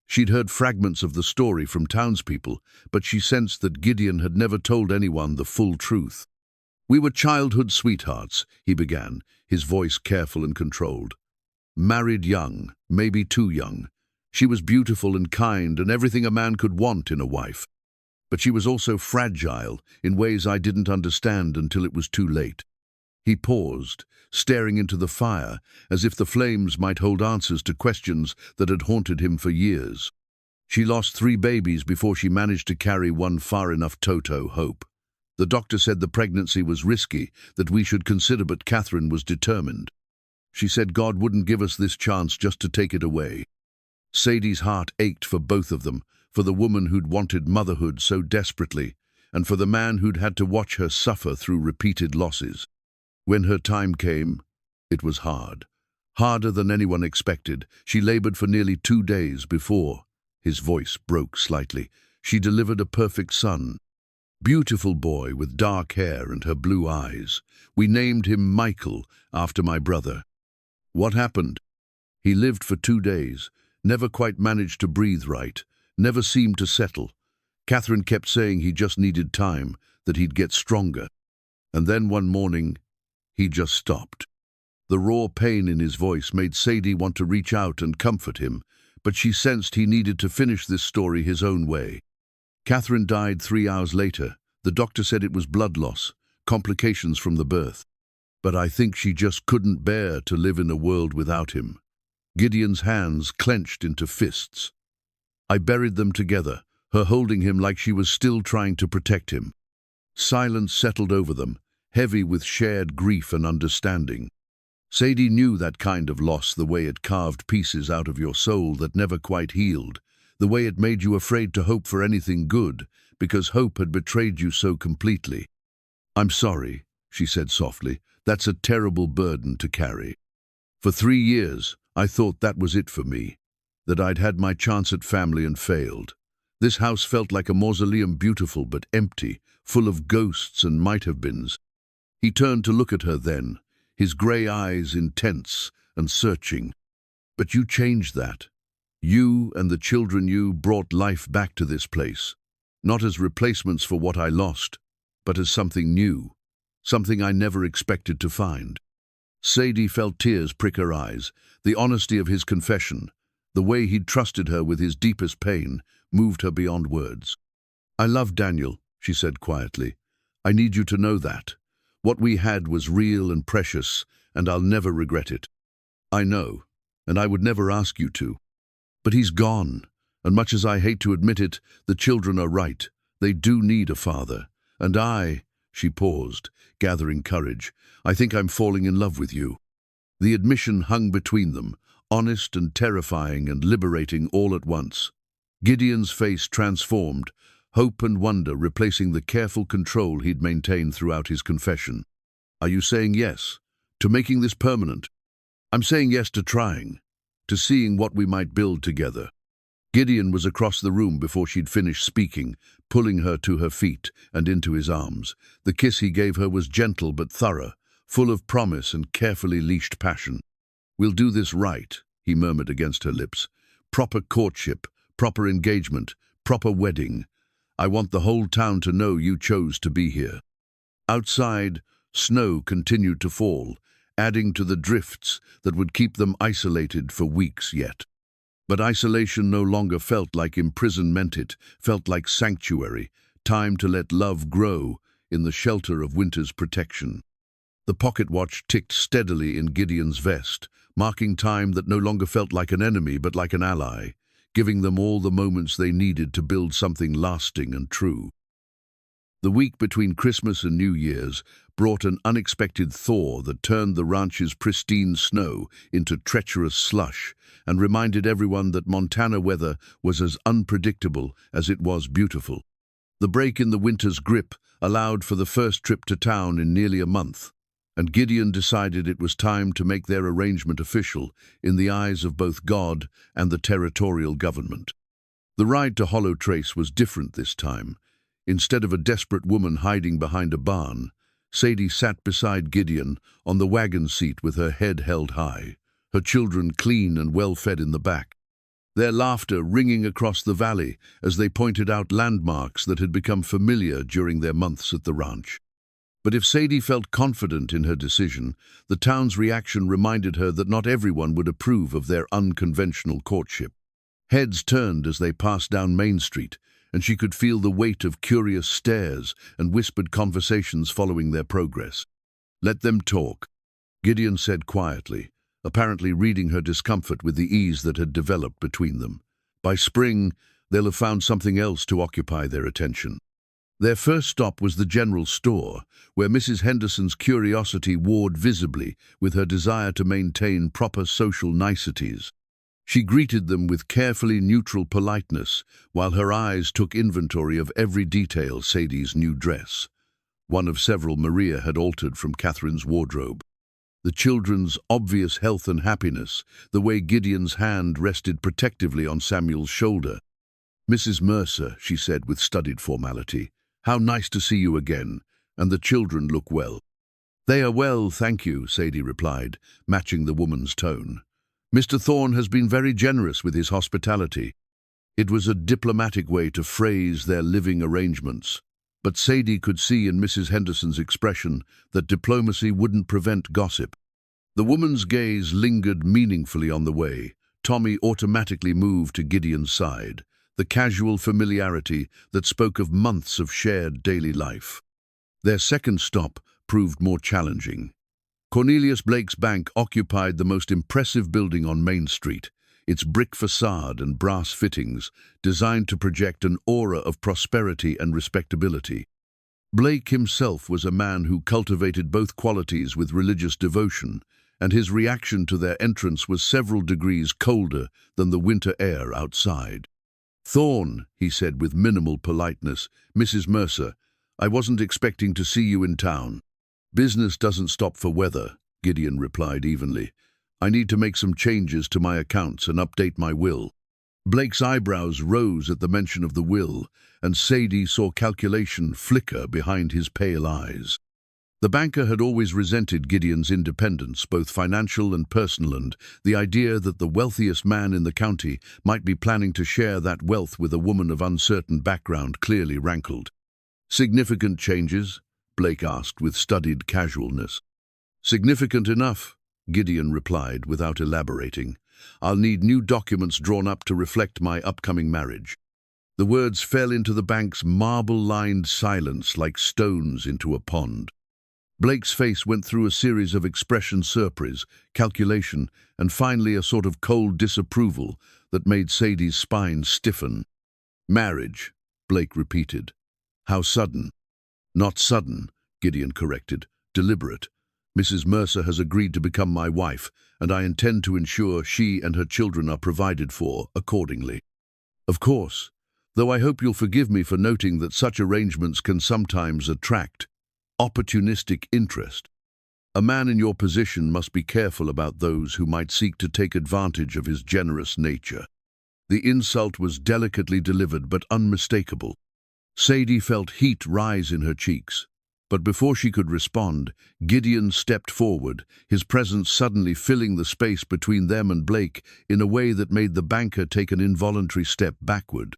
She'd heard fragments of the story from townspeople, but she sensed that Gideon had never told anyone the full truth. "We were childhood sweethearts," he began, his voice careful and controlled. "Married young, maybe too young. She was beautiful and kind and everything a man could want in a wife. But she was also fragile in ways I didn't understand until it was too late." He paused, staring into the fire, as if the flames might hold answers to questions that had haunted him for years. "She lost 3 babies before she managed to carry one far enough to hope. The doctor said the pregnancy was risky, that we should consider, but Catherine was determined. She said God wouldn't give us this chance just to take it away." Sadie's heart ached for both of them, for the woman who'd wanted motherhood so desperately, and for the man who'd had to watch her suffer through repeated losses. When her time came, it was hard. Harder than anyone expected. She labored for nearly 2 days before, his voice broke slightly, she delivered a perfect son. Beautiful boy with dark hair and her blue eyes. We named him Michael, after my brother. What happened? He lived for 2 days, never quite managed to breathe right, never seemed to settle. Catherine kept saying he just needed time, that he'd get stronger. And then one morning, he just stopped. The raw pain in his voice made Sadie want to reach out and comfort him, but she sensed he needed to finish this story his own way. Catherine died 3 hours later. The doctor said it was blood loss, complications from the birth. But I think she just couldn't bear to live in a world without him. Gideon's hands clenched into fists. I buried them together, her holding him like she was still trying to protect him. Silence settled over them, heavy with shared grief and understanding. Sadie knew that kind of loss, the way it carved pieces out of your soul that never quite healed, the way it made you afraid to hope for anything good, because hope had betrayed you so completely. "I'm sorry," she said softly. "That's a terrible burden to carry. For 3 years, I thought that was it for me, that I'd had my chance at family and failed. This house felt like a mausoleum, beautiful but empty, full of ghosts and might-have-beens." He turned to look at her then, his grey eyes intense and searching. "But you changed that. You and the children you brought life back to this place, not as replacements for what I lost, but as something new, something I never expected to find." Sadie felt tears prick her eyes. The honesty of his confession, the way he'd trusted her with his deepest pain, moved her beyond words. "I love Daniel," she said quietly. "I need you to know that. What we had was real and precious, and I'll never regret it. I know, and I would never ask you to. But he's gone, and much as I hate to admit it, the children are right. They do need a father. And she paused, gathering courage, "I think I'm falling in love with you." The admission hung between them, honest and terrifying and liberating all at once. Gideon's face transformed, hope and wonder replacing the careful control he'd maintained throughout his confession. "Are you saying yes to making this permanent?" "I'm saying yes to trying, to seeing what we might build together." Gideon was across the room before she'd finished speaking, pulling her to her feet and into his arms. The kiss he gave her was gentle but thorough, full of promise and carefully leashed passion. "We'll do this right," he murmured against her lips. "Proper courtship, proper engagement, proper wedding. I want the whole town to know you chose to be here." Outside, snow continued to fall, adding to the drifts that would keep them isolated for weeks yet. But isolation no longer felt like imprisonment, it felt like sanctuary, time to let love grow in the shelter of winter's protection. The pocket watch ticked steadily in Gideon's vest, marking time that no longer felt like an enemy but like an ally, giving them all the moments they needed to build something lasting and true. The week between Christmas and New Year's brought an unexpected thaw that turned the ranch's pristine snow into treacherous slush and reminded everyone that Montana weather was as unpredictable as it was beautiful. The break in the winter's grip allowed for the first trip to town in nearly a month, and Gideon decided it was time to make their arrangement official in the eyes of both God and the territorial government. The ride to Hollow Trace was different this time. Instead of a desperate woman hiding behind a barn, Sadie sat beside Gideon on the wagon seat with her head held high, her children clean and well-fed in the back, their laughter ringing across the valley as they pointed out landmarks that had become familiar during their months at the ranch. But if Sadie felt confident in her decision, the town's reaction reminded her that not everyone would approve of their unconventional courtship. Heads turned as they passed down Main Street, and she could feel the weight of curious stares and whispered conversations following their progress. "Let them talk," Gideon said quietly, apparently reading her discomfort with the ease that had developed between them. "By spring, they'll have found something else to occupy their attention." Their first stop was the general store, where Mrs. Henderson's curiosity warred visibly with her desire to maintain proper social niceties. She greeted them with carefully neutral politeness, while her eyes took inventory of every detail: Sadie's new dress, one of several Maria had altered from Catherine's wardrobe, the children's obvious health and happiness, the way Gideon's hand rested protectively on Samuel's shoulder. "Mrs. Mercer," she said with studied formality, "how nice to see you again, and the children look well." "They are well, thank you," Sadie replied, matching the woman's tone. "Mr. Thorne has been very generous with his hospitality." It was a diplomatic way to phrase their living arrangements, but Sadie could see in Mrs. Henderson's expression that diplomacy wouldn't prevent gossip. The woman's gaze lingered meaningfully on the way, Tommy automatically moved to Gideon's side, the casual familiarity that spoke of months of shared daily life. Their second stop proved more challenging. Cornelius Blake's bank occupied the most impressive building on Main Street, its brick facade and brass fittings designed to project an aura of prosperity and respectability. Blake himself was a man who cultivated both qualities with religious devotion, and his reaction to their entrance was several degrees colder than the winter air outside. "Thorne," he said with minimal politeness, "Mrs. Mercer, I wasn't expecting to see you in town." "Business doesn't stop for weather," Gideon replied evenly. "I need to make some changes to my accounts and update my will." Blake's eyebrows rose at the mention of the will, and Sadie saw calculation flicker behind his pale eyes. The banker had always resented Gideon's independence, both financial and personal, and the idea that the wealthiest man in the county might be planning to share that wealth with a woman of uncertain background clearly rankled. "Significant changes?" Blake asked with studied casualness. "Significant enough," Gideon replied without elaborating. "I'll need new documents drawn up to reflect my upcoming marriage." The words fell into the bank's marble-lined silence like stones into a pond. Blake's face went through a series of expression surprise, calculation, and finally a sort of cold disapproval that made Sadie's spine stiffen. "Marriage," Blake repeated. "How sudden?" "Not sudden," Gideon corrected. "Deliberate. Mrs. Mercer has agreed to become my wife, and I intend to ensure she and her children are provided for accordingly." "Of course, though I hope you'll forgive me for noting that such arrangements can sometimes attract opportunistic interest. A man in your position must be careful about those who might seek to take advantage of his generous nature." The insult was delicately delivered but unmistakable. Sadie felt heat rise in her cheeks. But before she could respond, Gideon stepped forward, his presence suddenly filling the space between them and Blake in a way that made the banker take an involuntary step backward.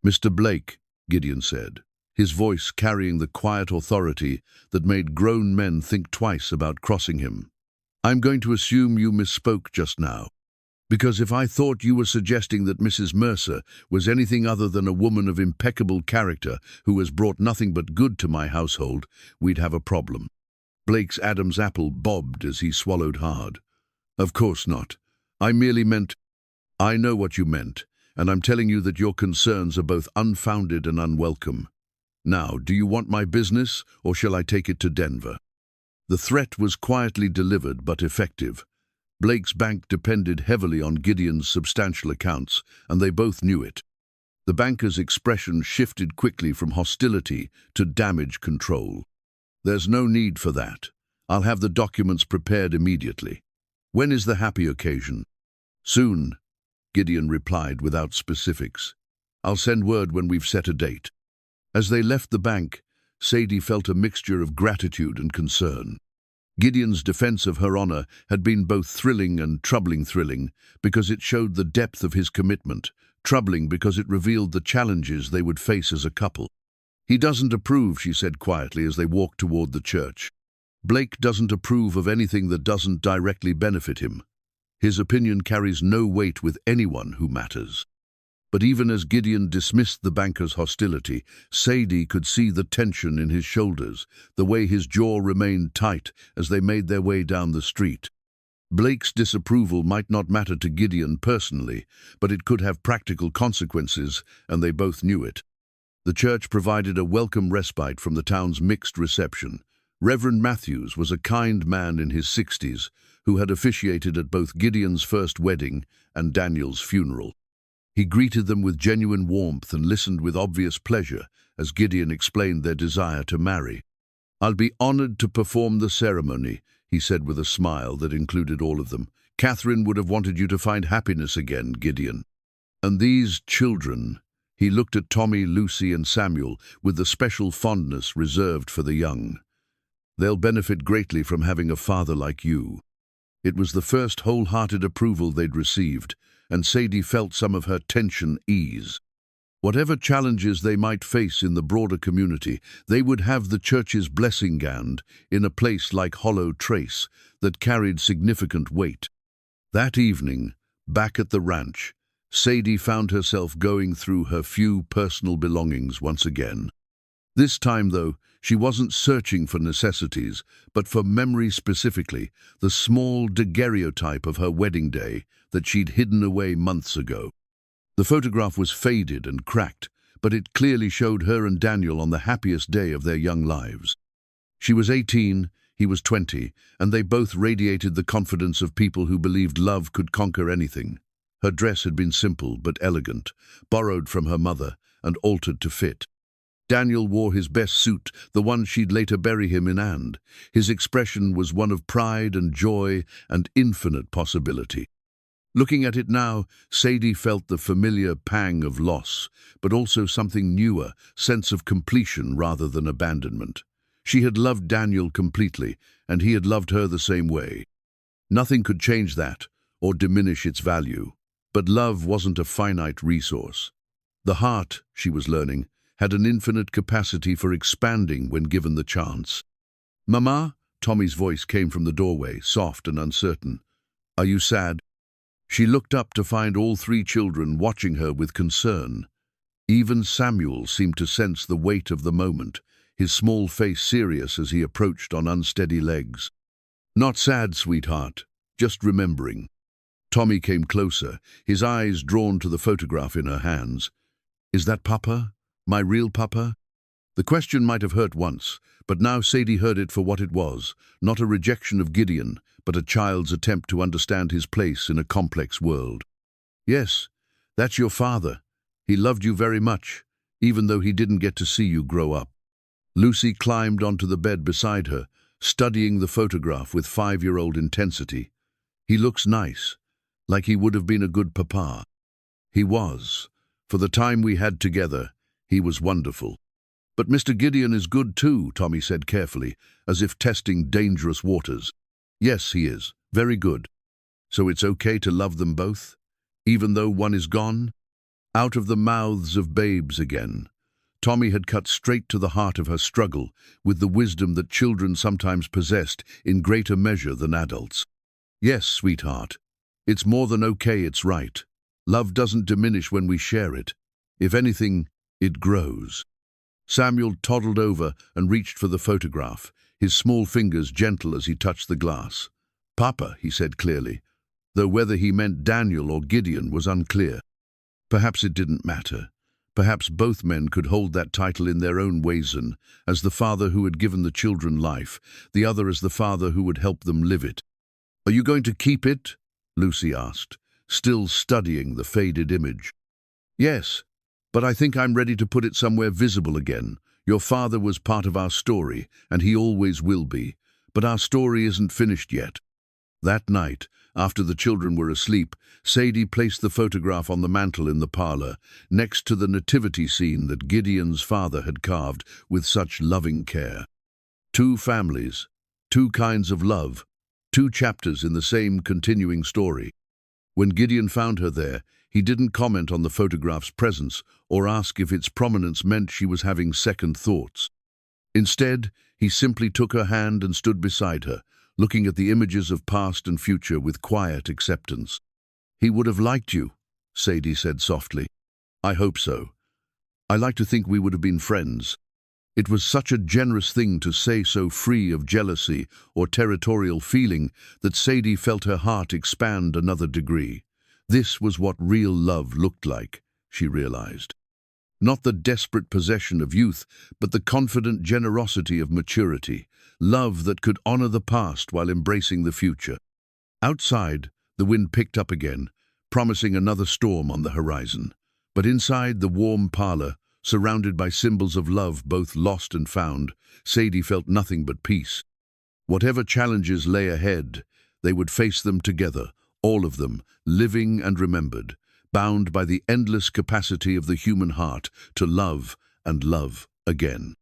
"Mr. Blake," Gideon said, his voice carrying the quiet authority that made grown men think twice about crossing him. "I'm going to assume you misspoke just now, because if I thought you were suggesting that Mrs. Mercer was anything other than a woman of impeccable character who has brought nothing but good to my household, we'd have a problem." Blake's Adam's apple bobbed as he swallowed hard. "Of course not. I merely meant—" "I know what you meant, and I'm telling you that your concerns are both unfounded and unwelcome. Now, do you want my business, or shall I take it to Denver?" The threat was quietly delivered but effective. Blake's bank depended heavily on Gideon's substantial accounts, and they both knew it. The banker's expression shifted quickly from hostility to damage control. "There's no need for that. I'll have the documents prepared immediately. When is the happy occasion?" "Soon," Gideon replied without specifics. "I'll send word when we've set a date." As they left the bank, Sadie felt a mixture of gratitude and concern. Gideon's defense of her honor had been both thrilling and thrilling because it showed the depth of his commitment, troubling because it revealed the challenges they would face as a couple. "He doesn't approve," she said quietly as they walked toward the church. "Blake doesn't approve of anything that doesn't directly benefit him. His opinion carries no weight with anyone who matters." But even as Gideon dismissed the banker's hostility, Sadie could see the tension in his shoulders, the way his jaw remained tight as they made their way down the street. Blake's disapproval might not matter to Gideon personally, but it could have practical consequences, and they both knew it. The church provided a welcome respite from the town's mixed reception. Reverend Matthews was a kind man in his 60s who had officiated at both Gideon's first wedding and Daniel's funeral. He greeted them with genuine warmth and listened with obvious pleasure as Gideon explained their desire to marry. "I'll be honored to perform the ceremony," he said with a smile that included all of them. "Catherine would have wanted you to find happiness again, Gideon. And these children," he looked at Tommy, Lucy, and Samuel with the special fondness reserved for the young. "They'll benefit greatly from having a father like you." It was the first wholehearted approval they'd received, and Sadie felt some of her tension ease. Whatever challenges they might face in the broader community, they would have the church's blessing hand in a place like Hollow Trace that carried significant weight. That evening, Back at the ranch, Sadie found herself going through her few personal belongings once again. This time, though, she wasn't searching for necessities, but for memory specifically, the small daguerreotype of her wedding day that she'd hidden away months ago. The photograph was faded and cracked, but it clearly showed her and Daniel on the happiest day of their young lives. She was 18, he was 20, and they both radiated the confidence of people who believed love could conquer anything. Her dress had been simple but elegant, borrowed from her mother and altered to fit. Daniel wore his best suit, the one she'd later bury him in, and his expression was one of pride and joy and infinite possibility. Looking at it now, Sadie felt the familiar pang of loss, but also something newer, sense of completion rather than abandonment. She had loved Daniel completely, and he had loved her the same way. Nothing could change that, or diminish its value. But love wasn't a finite resource. The heart, she was learning, had an infinite capacity for expanding when given the chance. "Mama?" Tommy's voice came from the doorway, soft and uncertain. "Are you sad?" She looked up to find all three children watching her with concern. Even Samuel seemed to sense the weight of the moment, his small face serious as he approached on unsteady legs. "Not sad, sweetheart, just remembering." Tommy came closer, his eyes drawn to the photograph in her hands. "Is that Papa? My real Papa?" The question might have hurt once, but now Sadie heard it for what it was, not a rejection of Gideon, but a child's attempt to understand his place in a complex world. "Yes, that's your father. He loved you very much, even though he didn't get to see you grow up." Lucy climbed onto the bed beside her, studying the photograph with 5-year-old intensity. "He looks nice, like he would have been a good papa." He was. For the time we had together, he was wonderful. "But Mr. Gideon is good too," Tommy said carefully, as if testing dangerous waters. "Yes, he is. Very good. So it's okay to love them both, even though one is gone?" Out of the mouths of babes again, Tommy had cut straight to the heart of her struggle, with the wisdom that children sometimes possessed in greater measure than adults. "Yes, sweetheart. It's more than okay, it's right. Love doesn't diminish when we share it. If anything, it grows." Samuel toddled over and reached for the photograph, his small fingers gentle as he touched the glass. "Papa," he said clearly, though whether he meant Daniel or Gideon was unclear. Perhaps it didn't matter. Perhaps both men could hold that title in their own ways, as the father who had given the children life, the other as the father who would help them live it. "Are you going to keep it?" Lucy asked, still studying the faded image. "Yes, but I think I'm ready to put it somewhere visible again. Your father was part of our story, and he always will be, but our story isn't finished yet." That night, after the children were asleep, Sadie placed the photograph on the mantel in the parlor, next to the nativity scene that Gideon's father had carved with such loving care. Two families, two kinds of love, two chapters in the same continuing story. When Gideon found her there, he didn't comment on the photograph's presence or ask if its prominence meant she was having second thoughts. Instead, he simply took her hand and stood beside her, looking at the images of past and future with quiet acceptance. "He would have liked you," Sadie said softly. "I hope so. I like to think we would have been friends." It was such a generous thing to say, so free of jealousy or territorial feeling, that Sadie felt her heart expand another degree. This was what real love looked like, she realized. Not the desperate possession of youth, but the confident generosity of maturity, love that could honor the past while embracing the future. Outside, the wind picked up again, promising another storm on the horizon. But inside the warm parlor, surrounded by symbols of love both lost and found, Sadie felt nothing but peace. Whatever challenges lay ahead, they would face them together, all of them, living and remembered, bound by the endless capacity of the human heart to love and love again.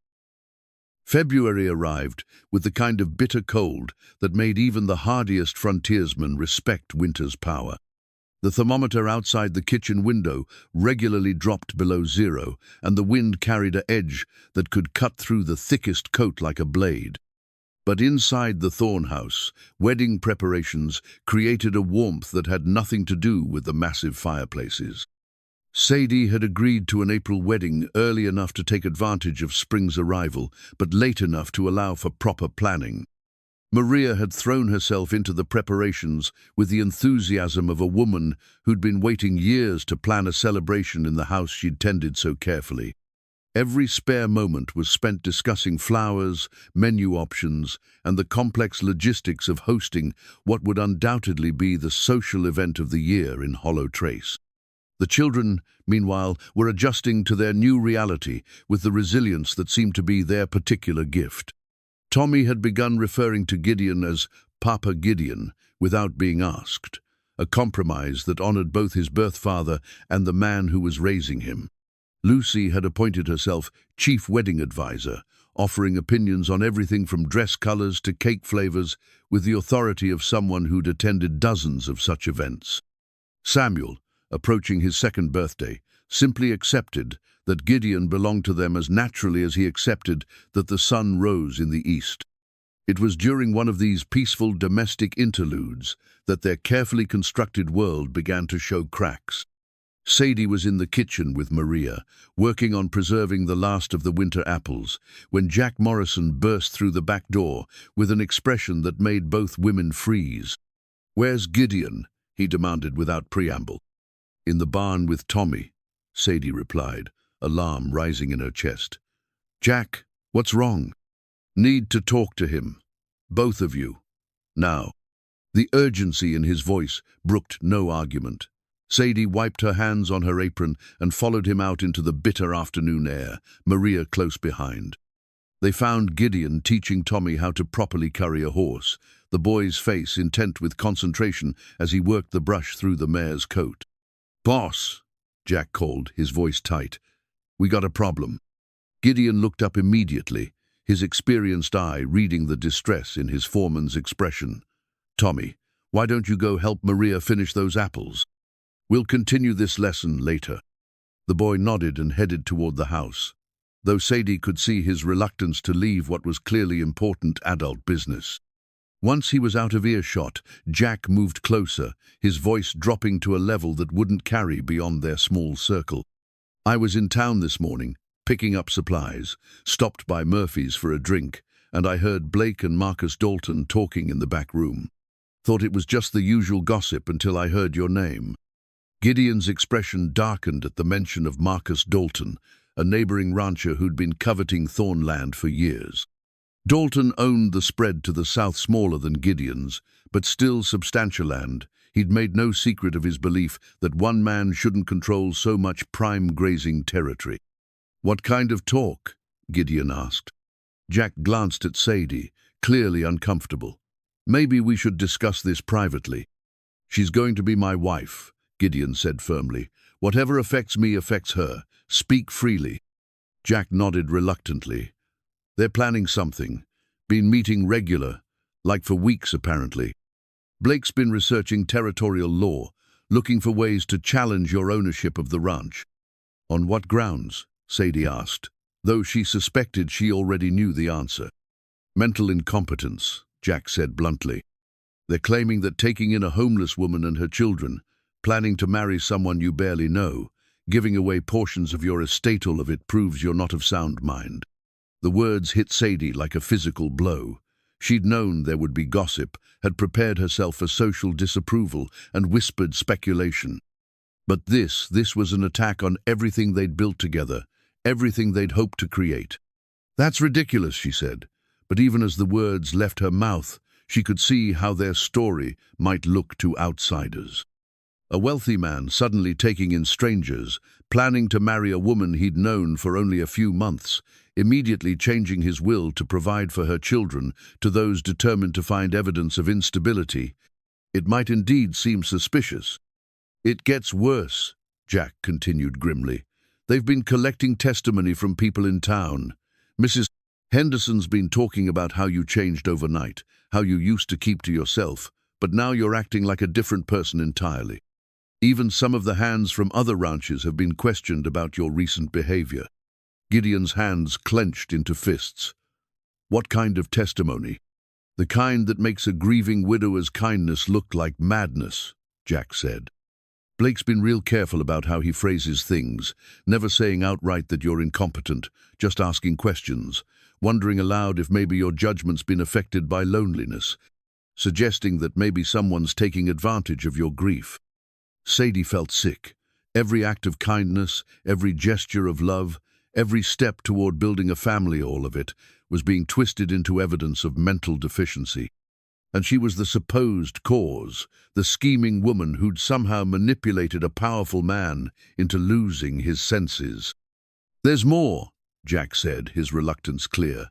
February arrived with the kind of bitter cold that made even the hardiest frontiersman respect winter's power. The thermometer outside the kitchen window regularly dropped below zero, and the wind carried an edge that could cut through the thickest coat like a blade. But inside the Thorne house, wedding preparations created a warmth that had nothing to do with the massive fireplaces. Sadie had agreed to an April wedding early enough to take advantage of spring's arrival, but late enough to allow for proper planning. Maria had thrown herself into the preparations with the enthusiasm of a woman who'd been waiting years to plan a celebration in the house she'd tended so carefully. Every spare moment was spent discussing flowers, menu options, and the complex logistics of hosting what would undoubtedly be the social event of the year in Hollow Trace. The children, meanwhile, were adjusting to their new reality with the resilience that seemed to be their particular gift. Tommy had begun referring to Gideon as Papa Gideon without being asked, a compromise that honored both his birth father and the man who was raising him. Lucy had appointed herself chief wedding advisor, offering opinions on everything from dress colors to cake flavors with the authority of someone who'd attended dozens of such events. Samuel, approaching his second birthday, simply accepted that Gideon belonged to them as naturally as he accepted that the sun rose in the east. It was during one of these peaceful domestic interludes that their carefully constructed world began to show cracks. Sadie was in the kitchen with Maria, working on preserving the last of the winter apples, when Jack Morrison burst through the back door with an expression that made both women freeze. "Where's Gideon?" he demanded without preamble. "In the barn with Tommy," Sadie replied, alarm rising in her chest. "Jack, what's wrong?" "Need to talk to him. Both of you. Now." The urgency in his voice brooked no argument. Sadie wiped her hands on her apron and followed him out into the bitter afternoon air, Maria close behind. They found Gideon teaching Tommy how to properly curry a horse, the boy's face intent with concentration as he worked the brush through the mare's coat. "Boss," Jack called, his voice tight. "We got a problem." Gideon looked up immediately, his experienced eye reading the distress in his foreman's expression. "Tommy, why don't you go help Maria finish those apples? We'll continue this lesson later." The boy nodded and headed toward the house, though Sadie could see his reluctance to leave what was clearly important adult business. Once he was out of earshot, Jack moved closer, his voice dropping to a level that wouldn't carry beyond their small circle. "I was in town this morning, picking up supplies, stopped by Murphy's for a drink, and I heard Blake and Marcus Dalton talking in the back room. Thought it was just the usual gossip until I heard your name." Gideon's expression darkened at the mention of Marcus Dalton, a neighboring rancher who'd been coveting Thorne land for years. Dalton owned the spread to the south smaller than Gideon's, but still substantial land. He'd made no secret of his belief that one man shouldn't control so much prime grazing territory. "What kind of talk?" Gideon asked. Jack glanced at Sadie, clearly uncomfortable. "Maybe we should discuss this privately." "She's going to be my wife," Gideon said firmly. "Whatever affects me affects her. Speak freely." Jack nodded reluctantly. "They're planning something. Been meeting regular, like for weeks apparently. Blake's been researching territorial law, looking for ways to challenge your ownership of the ranch." "On what grounds?" Sadie asked, though she suspected she already knew the answer. "Mental incompetence," Jack said bluntly. "They're claiming that taking in a homeless woman and her children, planning to marry someone you barely know, giving away portions of your estate, all of it proves you're not of sound mind." The words hit Sadie like a physical blow. She'd known there would be gossip, had prepared herself for social disapproval and whispered speculation. But this was an attack on everything they'd built together, everything they'd hoped to create. "That's ridiculous," she said, but even as the words left her mouth, she could see how their story might look to outsiders. A wealthy man suddenly taking in strangers, planning to marry a woman he'd known for only a few months, immediately changing his will to provide for her children to those determined to find evidence of instability. It might indeed seem suspicious. "It gets worse," Jack continued grimly. "They've been collecting testimony from people in town. Mrs. Henderson's been talking about how you changed overnight, how you used to keep to yourself, but now you're acting like a different person entirely. Even some of the hands from other ranches have been questioned about your recent behavior." Gideon's hands clenched into fists. "What kind of testimony?" The kind that makes a grieving widower's kindness look like madness, Jack said. Blake's been real careful about how he phrases things, never saying outright that you're incompetent, just asking questions, wondering aloud if maybe your judgment's been affected by loneliness, suggesting that maybe someone's taking advantage of your grief. Sadie felt sick. Every act of kindness, every gesture of love, every step toward building a family, all of it, was being twisted into evidence of mental deficiency. And she was the supposed cause, the scheming woman who'd somehow manipulated a powerful man into losing his senses. "There's more," Jack said, his reluctance clear.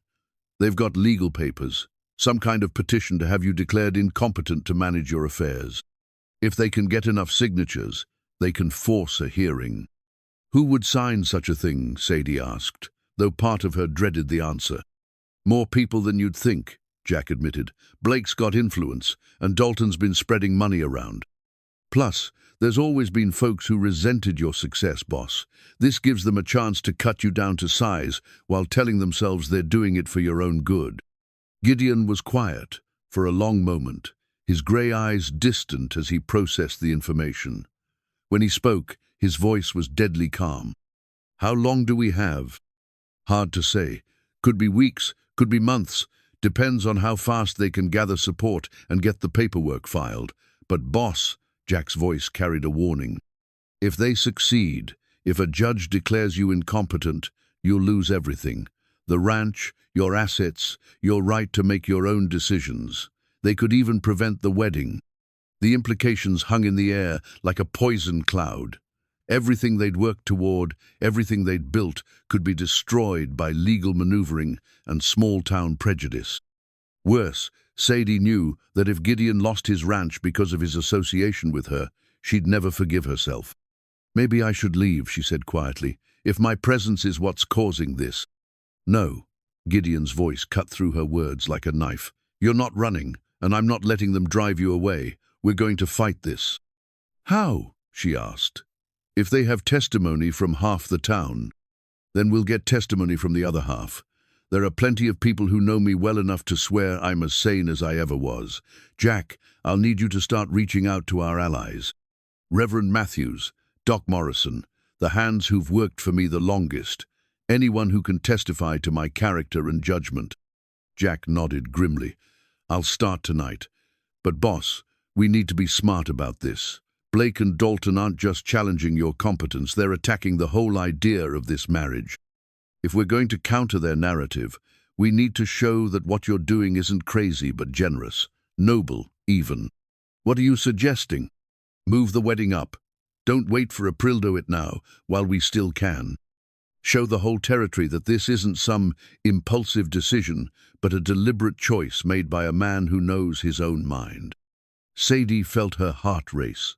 "They've got legal papers, some kind of petition to have you declared incompetent to manage your affairs. If they can get enough signatures, they can force a hearing." "Who would sign such a thing?" Sadie asked, though part of her dreaded the answer. "More people than you'd think," Jack admitted. "Blake's got influence, and Dalton's been spreading money around. Plus, there's always been folks who resented your success, boss. This gives them a chance to cut you down to size while telling themselves they're doing it for your own good." Gideon was quiet for a long moment, his grey eyes distant as he processed the information. When he spoke, his voice was deadly calm. "How long do we have?" "Hard to say. Could be weeks, could be months. Depends on how fast they can gather support and get the paperwork filed. But boss," Jack's voice carried a warning, "if they succeed, if a judge declares you incompetent, you'll lose everything. The ranch, your assets, your right to make your own decisions. They could even prevent the wedding." The implications hung in the air like a poison cloud. Everything they'd worked toward, everything they'd built, could be destroyed by legal maneuvering and small-town prejudice. Worse, Sadie knew that if Gideon lost his ranch because of his association with her, she'd never forgive herself. "Maybe I should leave," she said quietly, "if my presence is what's causing this." "No," Gideon's voice cut through her words like a knife. "You're not running, and I'm not letting them drive you away. We're going to fight this." "How?" she asked. "If they have testimony from half the town, then we'll get testimony from the other half. There are plenty of people who know me well enough to swear I'm as sane as I ever was. Jack, I'll need you to start reaching out to our allies. Reverend Matthews, Doc Morrison, the hands who've worked for me the longest. Anyone who can testify to my character and judgment." Jack nodded grimly. "I'll start tonight. But boss, we need to be smart about this. Blake and Dalton aren't just challenging your competence, they're attacking the whole idea of this marriage. If we're going to counter their narrative, we need to show that what you're doing isn't crazy but generous, noble even. What are you suggesting?" "Move the wedding up. Don't wait for April, do it now, while we still can. Show the whole territory that this isn't some impulsive decision, but a deliberate choice made by a man who knows his own mind." Sadie felt her heart race.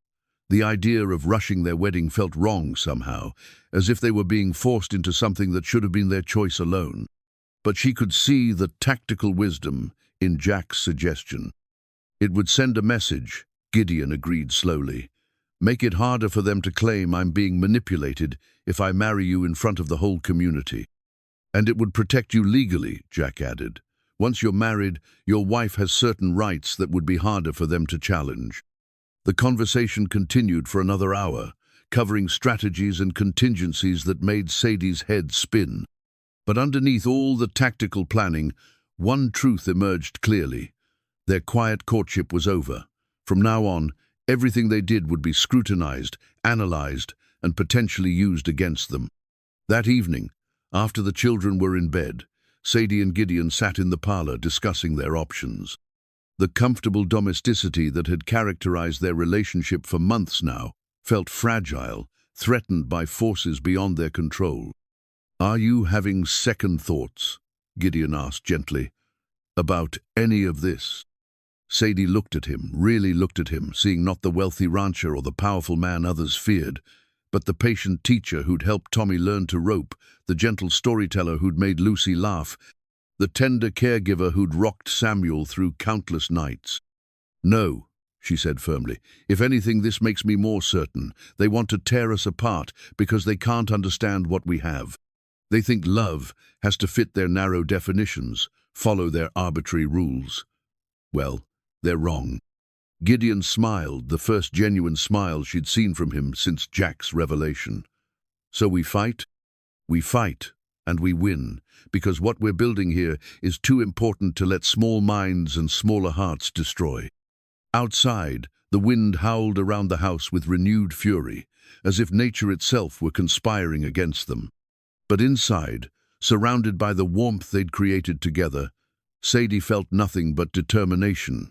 The idea of rushing their wedding felt wrong somehow, as if they were being forced into something that should have been their choice alone. But she could see the tactical wisdom in Jack's suggestion. "It would send a message," Gideon agreed slowly. "Make it harder for them to claim I'm being manipulated if I marry you in front of the whole community. And it would protect you legally," Jack added. "Once you're married, your wife has certain rights that would be harder for them to challenge." The conversation continued for another hour, covering strategies and contingencies that made Sadie's head spin. But underneath all the tactical planning, one truth emerged clearly. Their quiet courtship was over. From now on, everything they did would be scrutinized, analyzed, and potentially used against them. That evening, after the children were in bed, Sadie and Gideon sat in the parlor discussing their options. The comfortable domesticity that had characterized their relationship for months now felt fragile, threatened by forces beyond their control. "Are you having second thoughts?" Gideon asked gently. "About any of this?" Sadie looked at him, really looked at him, seeing not the wealthy rancher or the powerful man others feared, but the patient teacher who'd helped Tommy learn to rope, the gentle storyteller who'd made Lucy laugh, the tender caregiver who'd rocked Samuel through countless nights. "No," she said firmly. "If anything, this makes me more certain. They want to tear us apart because they can't understand what we have. They think love has to fit their narrow definitions, follow their arbitrary rules. Well, they're wrong. Gideon smiled, the first genuine smile she'd seen from him since Jack's revelation. So we fight? We fight, and we win, because what we're building here is too important to let small minds and smaller hearts destroy. Outside, the wind howled around the house with renewed fury, as if nature itself were conspiring against them. But inside, surrounded by the warmth they'd created together, Sadie felt nothing but determination.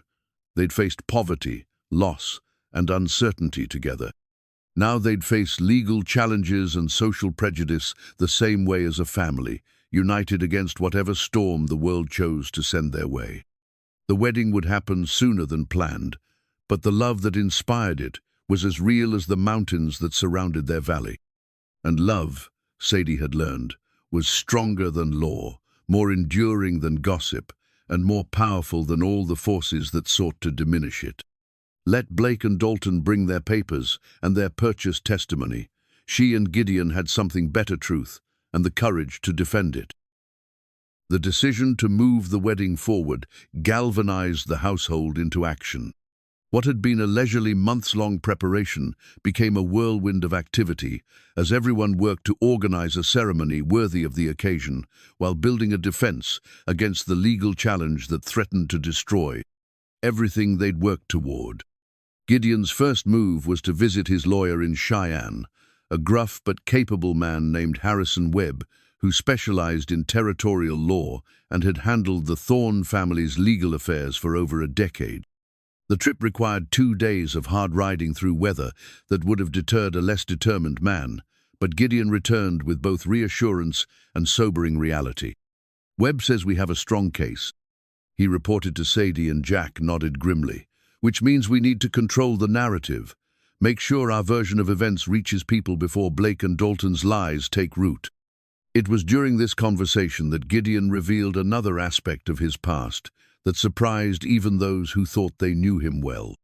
They'd faced poverty, loss, and uncertainty together. Now they'd face legal challenges and social prejudice the same way as a family, united against whatever storm the world chose to send their way. The wedding would happen sooner than planned, but the love that inspired it was as real as the mountains that surrounded their valley. And love, Sadie had learned, was stronger than law, more enduring than gossip, and more powerful than all the forces that sought to diminish it. Let Blake and Dalton bring their papers and their purchase testimony. She and Gideon had something better truth, and the courage to defend it. The decision to move the wedding forward galvanized the household into action. What had been a leisurely months-long preparation became a whirlwind of activity as everyone worked to organize a ceremony worthy of the occasion while building a defense against the legal challenge that threatened to destroy everything they'd worked toward. Gideon's first move was to visit his lawyer in Cheyenne, a gruff but capable man named Harrison Webb, who specialized in territorial law and had handled the Thorne family's legal affairs for over a decade. The trip required 2 days of hard riding through weather that would have deterred a less determined man, but Gideon returned with both reassurance and sobering reality. Webb says we have a strong case. He reported to Sadie, and Jack nodded grimly, which means we need to control the narrative, make sure our version of events reaches people before Blake and Dalton's lies take root. It was during this conversation that Gideon revealed another aspect of his past that surprised even those who thought they knew him well.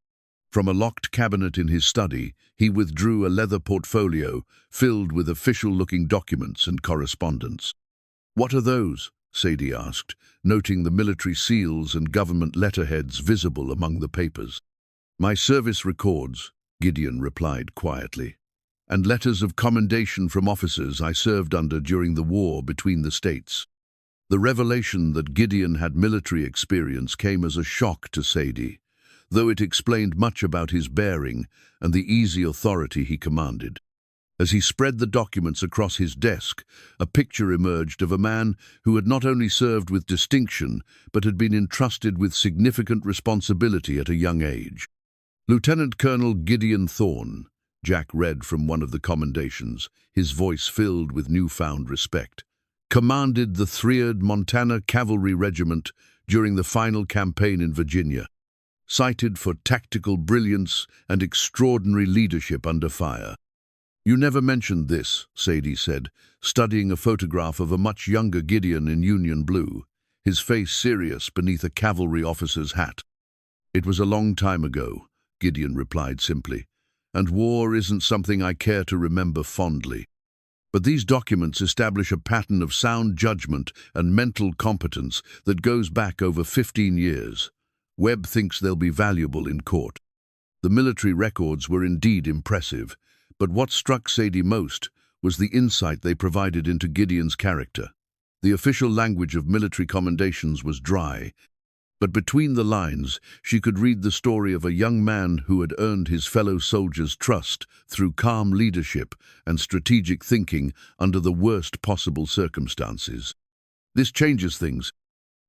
From a locked cabinet in his study, he withdrew a leather portfolio filled with official-looking documents and correspondence. "What are those?" Sadie asked, noting the military seals and government letterheads visible among the papers. "My service records," Gideon replied quietly, "and letters of commendation from officers I served under during the war between the states." The revelation that Gideon had military experience came as a shock to Sadie, though it explained much about his bearing and the easy authority he commanded. As he spread the documents across his desk, a picture emerged of a man who had not only served with distinction, but had been entrusted with significant responsibility at a young age. Lieutenant Colonel Gideon Thorne, Jack read from one of the commendations, his voice filled with newfound respect, commanded the 3rd Montana Cavalry Regiment during the final campaign in Virginia, cited for tactical brilliance and extraordinary leadership under fire. "You never mentioned this," Sadie said, studying a photograph of a much younger Gideon in Union blue, his face serious beneath a cavalry officer's hat. "It was a long time ago," Gideon replied simply, "and war isn't something I care to remember fondly. But these documents establish a pattern of sound judgment and mental competence that goes back over 15 years. Webb thinks they'll be valuable in court." The military records were indeed impressive, but what struck Sadie most was the insight they provided into Gideon's character. The official language of military commendations was dry, but between the lines she could read the story of a young man who had earned his fellow soldiers' trust through calm leadership and strategic thinking under the worst possible circumstances. "This changes things,"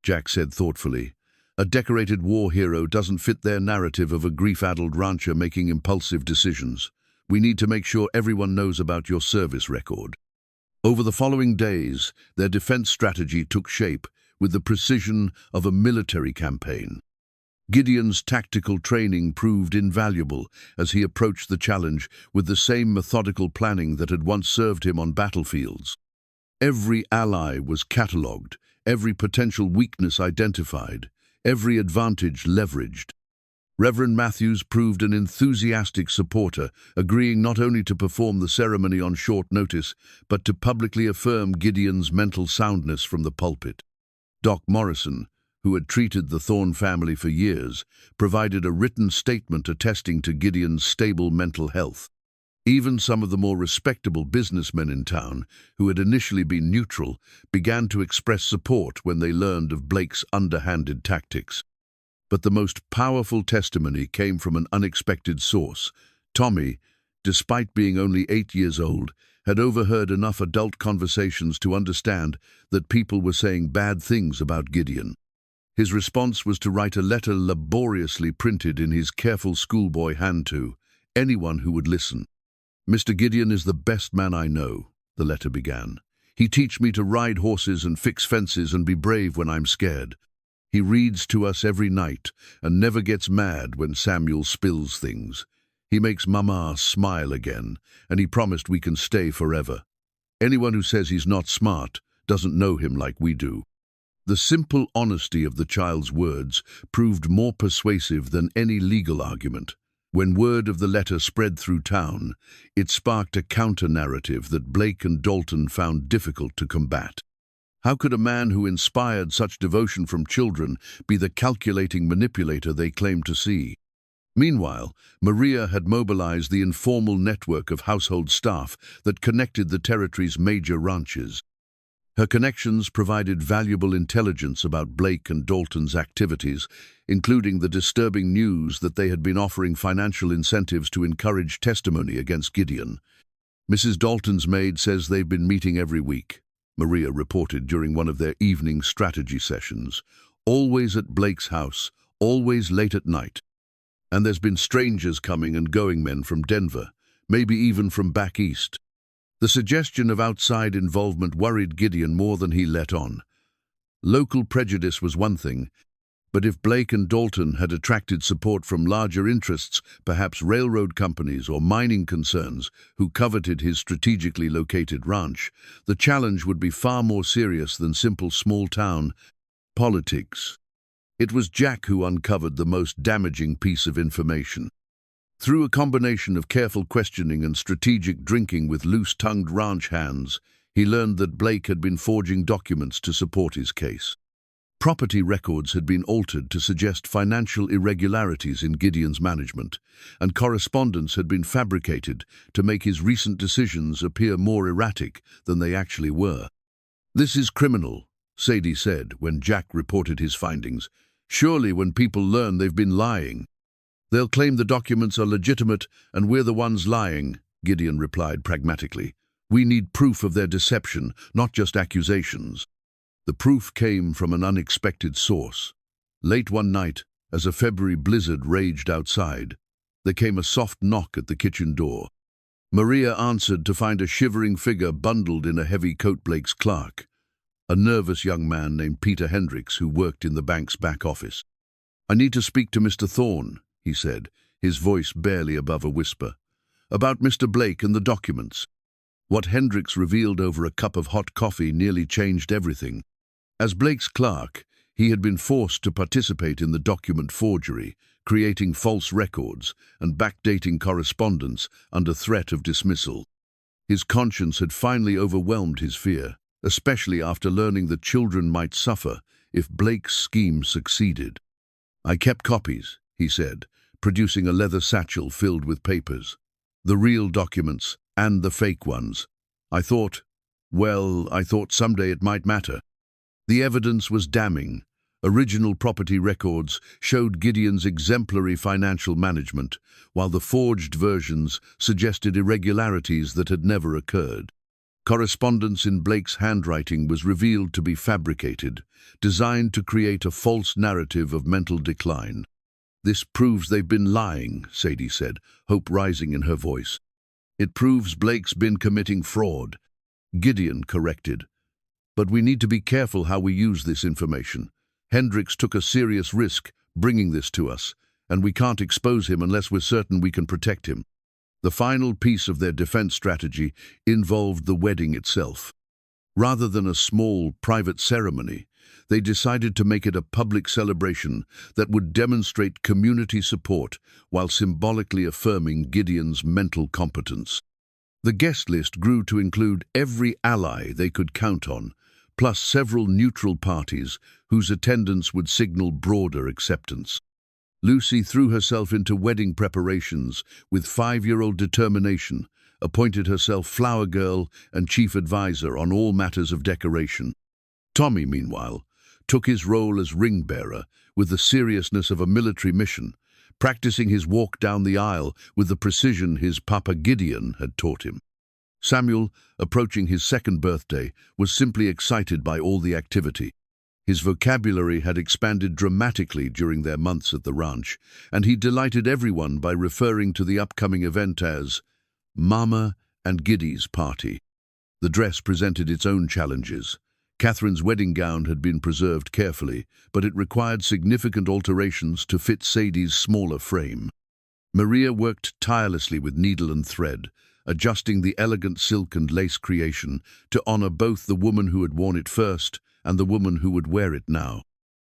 Jack said thoughtfully. "A decorated war hero doesn't fit their narrative of a grief-addled rancher making impulsive decisions. We need to make sure everyone knows about your service record." Over the following days, their defense strategy took shape with the precision of a military campaign. Gideon's tactical training proved invaluable as he approached the challenge with the same methodical planning that had once served him on battlefields. Every ally was catalogued, every potential weakness identified, every advantage leveraged. Reverend Matthews proved an enthusiastic supporter, agreeing not only to perform the ceremony on short notice, but to publicly affirm Gideon's mental soundness from the pulpit. Doc Morrison, who had treated the Thorne family for years, provided a written statement attesting to Gideon's stable mental health. Even some of the more respectable businessmen in town, who had initially been neutral, began to express support when they learned of Blake's underhanded tactics. But the most powerful testimony came from an unexpected source. Tommy, despite being only 8 years old, had overheard enough adult conversations to understand that people were saying bad things about Gideon. His response was to write a letter laboriously printed in his careful schoolboy hand to anyone who would listen. "Mr. Gideon is the best man I know," the letter began. "He teach me to ride horses and fix fences and be brave when I'm scared. He reads to us every night and never gets mad when Samuel spills things. He makes Mama smile again, and he promised we can stay forever. Anyone who says he's not smart doesn't know him like we do." The simple honesty of the child's words proved more persuasive than any legal argument. When word of the letter spread through town, it sparked a counter-narrative that Blake and Dalton found difficult to combat. How could a man who inspired such devotion from children be the calculating manipulator they claimed to see? Meanwhile, Maria had mobilized the informal network of household staff that connected the territory's major ranches. Her connections provided valuable intelligence about Blake and Dalton's activities, including the disturbing news that they had been offering financial incentives to encourage testimony against Gideon. "Mrs. Dalton's maid says they've been meeting every week," Maria reported during one of their evening strategy sessions. "Always at Blake's house, always late at night. And there's been strangers coming and going, men from Denver, maybe even from back east." The suggestion of outside involvement worried Gideon more than he let on. Local prejudice was one thing, but if Blake and Dalton had attracted support from larger interests, perhaps railroad companies or mining concerns who coveted his strategically located ranch, the challenge would be far more serious than simple small-town politics. It was Jack who uncovered the most damaging piece of information. Through a combination of careful questioning and strategic drinking with loose-tongued ranch hands, he learned that Blake had been forging documents to support his case. Property records had been altered to suggest financial irregularities in Gideon's management, and correspondence had been fabricated to make his recent decisions appear more erratic than they actually were. "This is criminal," Sadie said when Jack reported his findings. "Surely when people learn they've been lying, they'll claim the documents are legitimate and we're the ones lying," Gideon replied pragmatically. "We need proof of their deception, not just accusations." The proof came from an unexpected source. Late one night, as a February blizzard raged outside, there came a soft knock at the kitchen door. Maria answered to find a shivering figure bundled in a heavy coat. Blake's clerk, a nervous young man named Peter Hendricks who worked in the bank's back office. "I need to speak to Mr. Thorne," he said, his voice barely above a whisper. "About Mr. Blake and the documents." What Hendricks revealed over a cup of hot coffee nearly changed everything. As Blake's clerk, he had been forced to participate in the document forgery, creating false records and backdating correspondence under threat of dismissal. His conscience had finally overwhelmed his fear, especially after learning that children might suffer if Blake's scheme succeeded. "I kept copies," he said, producing a leather satchel filled with papers. "The real documents and the fake ones. I thought someday it might matter." The evidence was damning. Original property records showed Gideon's exemplary financial management, while the forged versions suggested irregularities that had never occurred. Correspondence in Blake's handwriting was revealed to be fabricated, designed to create a false narrative of mental decline. "This proves they've been lying," Sadie said, hope rising in her voice. "It proves Blake's been committing fraud," Gideon corrected. "But we need to be careful how we use this information. Hendricks took a serious risk bringing this to us, and we can't expose him unless we're certain we can protect him." The final piece of their defense strategy involved the wedding itself. Rather than a small, private ceremony, they decided to make it a public celebration that would demonstrate community support while symbolically affirming Gideon's mental competence. The guest list grew to include every ally they could count on, plus several neutral parties whose attendance would signal broader acceptance. Lucy threw herself into wedding preparations with 5-year-old determination, appointed herself flower girl and chief advisor on all matters of decoration. Tommy, meanwhile, took his role as ring-bearer with the seriousness of a military mission, practicing his walk down the aisle with the precision his papa Gideon had taught him. Samuel, approaching his 2nd birthday, was simply excited by all the activity. His vocabulary had expanded dramatically during their months at the ranch, and he delighted everyone by referring to the upcoming event as Mama and Giddy's party. The dress presented its own challenges. Catherine's wedding gown had been preserved carefully, but it required significant alterations to fit Sadie's smaller frame. Maria worked tirelessly with needle and thread, adjusting the elegant silk and lace creation to honor both the woman who had worn it first and the woman who would wear it now.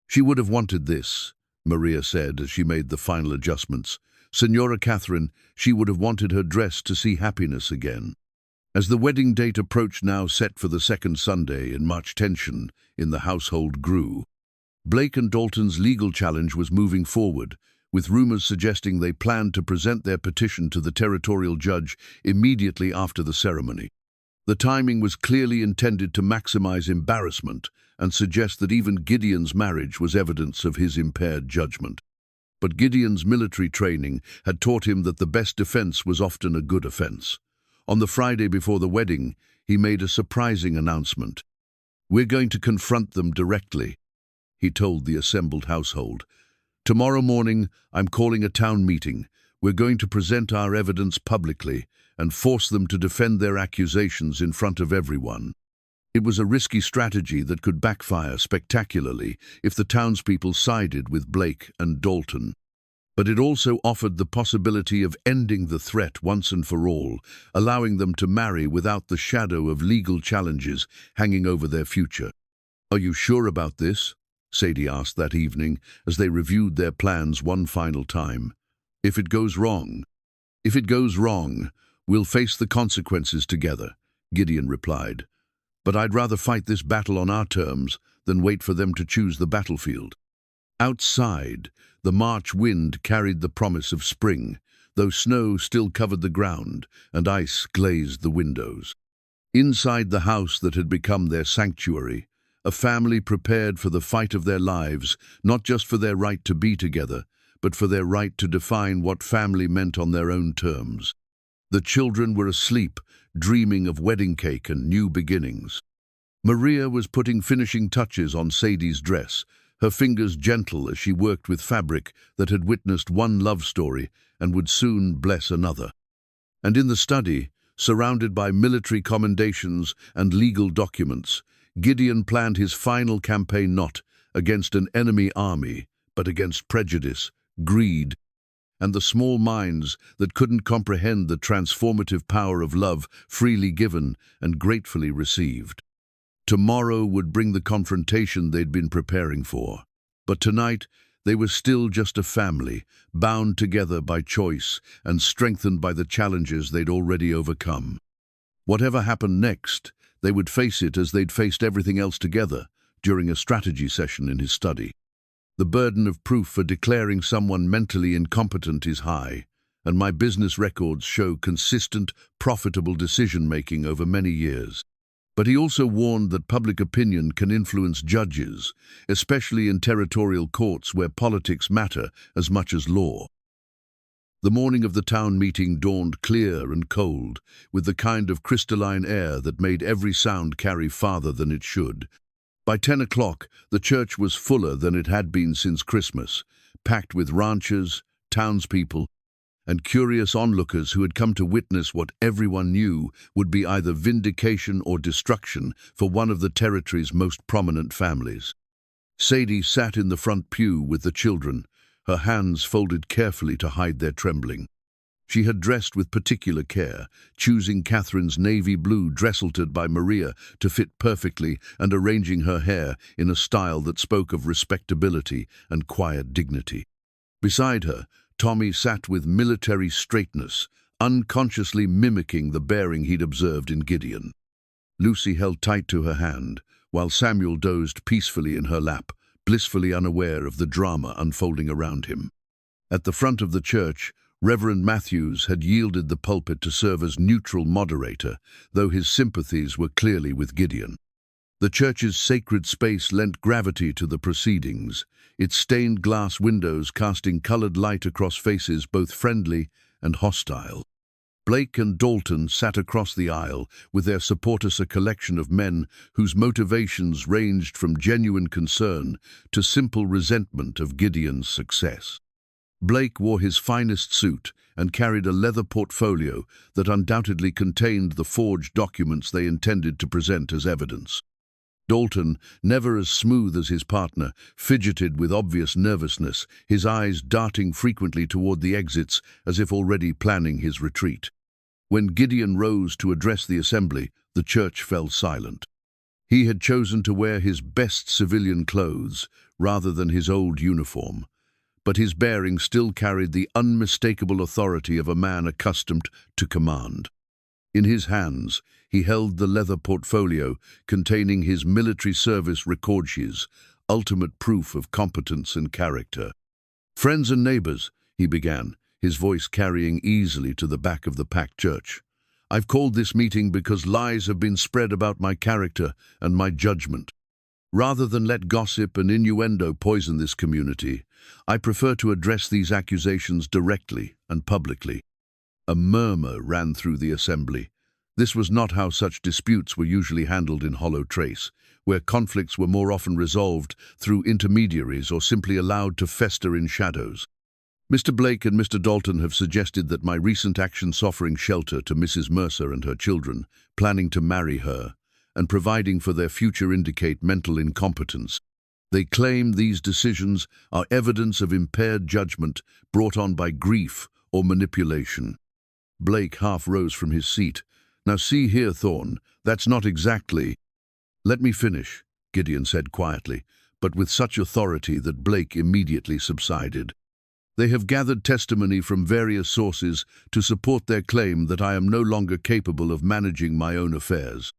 She would have wanted this, Maria said as she made the final adjustments. Senora Catherine, she would have wanted her dress to see happiness again. As the wedding date approached, now set for the 2nd Sunday in March, tension in the household grew. Blake and Dalton's legal challenge was moving forward, with rumors suggesting they planned to present their petition to the territorial judge immediately after the ceremony. The timing was clearly intended to maximize embarrassment and suggest that even Gideon's marriage was evidence of his impaired judgment. But Gideon's military training had taught him that the best defense was often a good offense. On the Friday before the wedding, he made a surprising announcement. "We're going to confront them directly," he told the assembled household. "Tomorrow morning, I'm calling a town meeting. We're going to present our evidence publicly and force them to defend their accusations in front of everyone." It was a risky strategy that could backfire spectacularly if the townspeople sided with Blake and Dalton. But it also offered the possibility of ending the threat once and for all, allowing them to marry without the shadow of legal challenges hanging over their future. "Are you sure about this?" Sadie asked that evening as they reviewed their plans one final time. If it goes wrong, we'll face the consequences together," Gideon replied. "But I'd rather fight this battle on our terms than wait for them to choose the battlefield." Outside, the March wind carried the promise of spring, though snow still covered the ground and ice glazed the windows. Inside the house that had become their sanctuary, a family prepared for the fight of their lives, not just for their right to be together, but for their right to define what family meant on their own terms. The children were asleep, dreaming of wedding cake and new beginnings. Maria was putting finishing touches on Sadie's dress, her fingers gentle as she worked with fabric that had witnessed one love story and would soon bless another. And in the study, surrounded by military commendations and legal documents, Gideon planned his final campaign not against an enemy army, but against prejudice, greed, and the small minds that couldn't comprehend the transformative power of love freely given and gratefully received. Tomorrow would bring the confrontation they'd been preparing for. But tonight, they were still just a family, bound together by choice and strengthened by the challenges they'd already overcome. Whatever happened next, they would face it as they'd faced everything else together during a strategy session in his study. The burden of proof for declaring someone mentally incompetent is high, and my business records show consistent, profitable decision-making over many years. But he also warned that public opinion can influence judges, especially in territorial courts where politics matter as much as law. The morning of the town meeting dawned clear and cold, with the kind of crystalline air that made every sound carry farther than it should. By 10 o'clock, the church was fuller than it had been since Christmas, packed with ranchers, townspeople, and curious onlookers who had come to witness what everyone knew would be either vindication or destruction for one of the territory's most prominent families. Sadie sat in the front pew with the children, her hands folded carefully to hide their trembling. She had dressed with particular care, choosing Catherine's navy blue dresselted by Maria to fit perfectly and arranging her hair in a style that spoke of respectability and quiet dignity. Beside her, Tommy sat with military straightness, unconsciously mimicking the bearing he'd observed in Gideon. Lucy held tight to her hand, while Samuel dozed peacefully in her lap, blissfully unaware of the drama unfolding around him. At the front of the church, Reverend Matthews had yielded the pulpit to serve as neutral moderator, though his sympathies were clearly with Gideon. The church's sacred space lent gravity to the proceedings, its stained glass windows casting colored light across faces both friendly and hostile. Blake and Dalton sat across the aisle, with their supporters a collection of men whose motivations ranged from genuine concern to simple resentment of Gideon's success. Blake wore his finest suit and carried a leather portfolio that undoubtedly contained the forged documents they intended to present as evidence. Dalton, never as smooth as his partner, fidgeted with obvious nervousness, his eyes darting frequently toward the exits as if already planning his retreat. When Gideon rose to address the assembly, the church fell silent. He had chosen to wear his best civilian clothes rather than his old uniform, but his bearing still carried the unmistakable authority of a man accustomed to command. In his hands, he held the leather portfolio containing his military service records, ultimate proof of competence and character. "Friends and neighbors," he began, his voice carrying easily to the back of the packed church, "I've called this meeting because lies have been spread about my character and my judgment. Rather than let gossip and innuendo poison this community, I prefer to address these accusations directly and publicly." A murmur ran through the assembly. This was not how such disputes were usually handled in Hollow Trace, where conflicts were more often resolved through intermediaries or simply allowed to fester in shadows. "Mr. Blake and Mr. Dalton have suggested that my recent actions offering shelter to Mrs. Mercer and her children, planning to marry her, and providing for their future indicate mental incompetence. They claim these decisions are evidence of impaired judgment brought on by grief or manipulation." Blake half rose from his seat. "Now see here, Thorne, that's not exactly—" "Let me finish," Gideon said quietly, but with such authority that Blake immediately subsided. "They have gathered testimony from various sources to support their claim that I am no longer capable of managing my own affairs.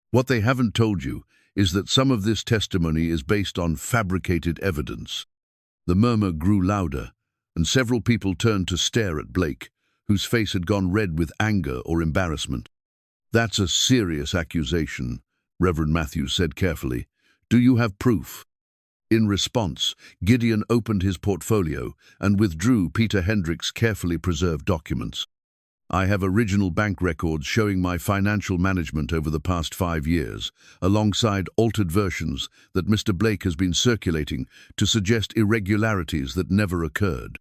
What they haven't told you is that some of this testimony is based on fabricated evidence." The murmur grew louder, and several people turned to stare at Blake, whose face had gone red with anger or embarrassment. "That's a serious accusation," Reverend Matthews said carefully. "Do you have proof?" In response, Gideon opened his portfolio and withdrew Peter Hendrick's carefully preserved documents. "I have original bank records showing my financial management over the past 5 years, alongside altered versions that Mr. Blake has been circulating to suggest irregularities that never occurred.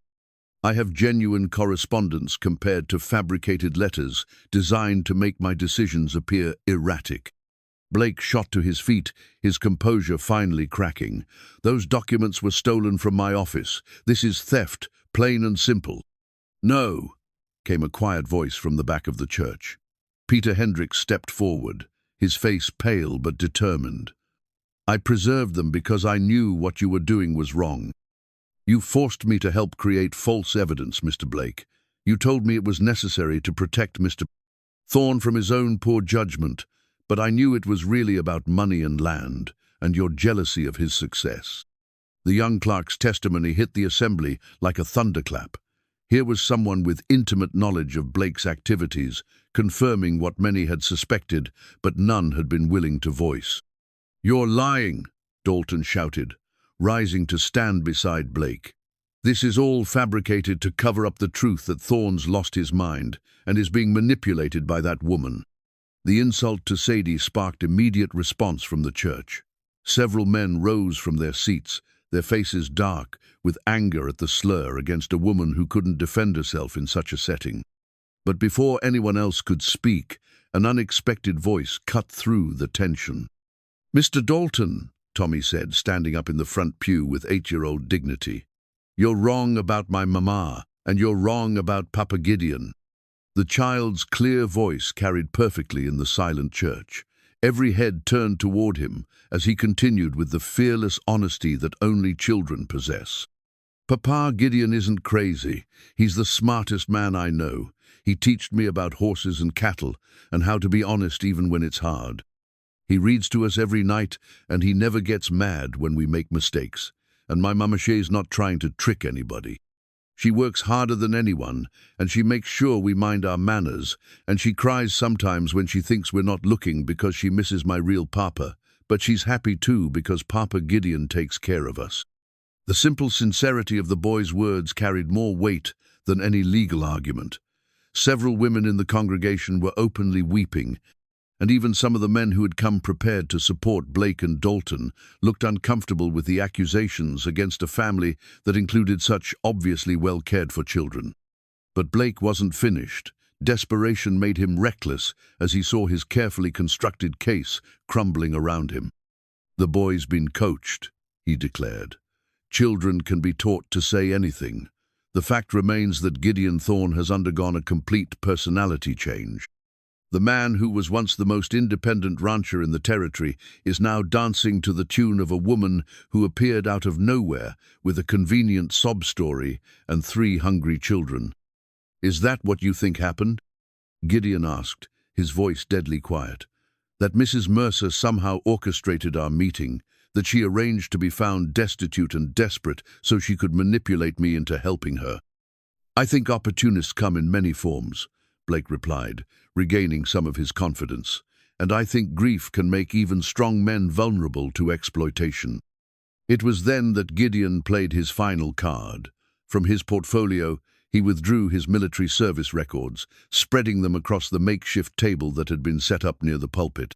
I have genuine correspondence compared to fabricated letters designed to make my decisions appear erratic." Blake shot to his feet, his composure finally cracking. "Those documents were stolen from my office. This is theft, plain and simple." "No," came a quiet voice from the back of the church. Peter Hendrick stepped forward, his face pale but determined. "I preserved them because I knew what you were doing was wrong. You forced me to help create false evidence, Mr. Blake. You told me it was necessary to protect Mr. Thorne from his own poor judgment, but I knew it was really about money and land, and your jealousy of his success." The young clerk's testimony hit the assembly like a thunderclap. Here was someone with intimate knowledge of Blake's activities, confirming what many had suspected, but none had been willing to voice. "You're lying," Dalton shouted, rising to stand beside Blake. "This is all fabricated to cover up the truth that Thorne's lost his mind and is being manipulated by that woman." The insult to Sadie sparked immediate response from the church. Several men rose from their seats, their faces dark with anger at the slur against a woman who couldn't defend herself in such a setting. But before anyone else could speak, an unexpected voice cut through the tension. "Mr. Dalton," Tommy said, standing up in the front pew with 8-year-old dignity, "you're wrong about my mama, and you're wrong about Papa Gideon." The child's clear voice carried perfectly in the silent church. Every head turned toward him as he continued with the fearless honesty that only children possess. "Papa Gideon isn't crazy. He's the smartest man I know. He taught me about horses and cattle and how to be honest even when it's hard." He reads to us every night, and he never gets mad when we make mistakes. And my Mama Shay's not trying to trick anybody. She works harder than anyone, and she makes sure we mind our manners, and she cries sometimes when she thinks we're not looking because she misses my real papa, but she's happy too because Papa Gideon takes care of us. The simple sincerity of the boy's words carried more weight than any legal argument. Several women in the congregation were openly weeping, and even some of the men who had come prepared to support Blake and Dalton looked uncomfortable with the accusations against a family that included such obviously well-cared-for children. But Blake wasn't finished. Desperation made him reckless as he saw his carefully constructed case crumbling around him. "The boy's been coached," he declared. "Children can be taught to say anything. The fact remains that Gideon Thorne has undergone a complete personality change. The man who was once the most independent rancher in the territory is now dancing to the tune of a woman who appeared out of nowhere with a convenient sob story and 3 hungry children." "Is that what you think happened?" Gideon asked, his voice deadly quiet. "That Mrs. Mercer somehow orchestrated our meeting, that she arranged to be found destitute and desperate so she could manipulate me into helping her?" "I think opportunists come in many forms," Blake replied, regaining some of his confidence. "And I think grief can make even strong men vulnerable to exploitation." It was then that Gideon played his final card. From his portfolio, he withdrew his military service records, spreading them across the makeshift table that had been set up near the pulpit.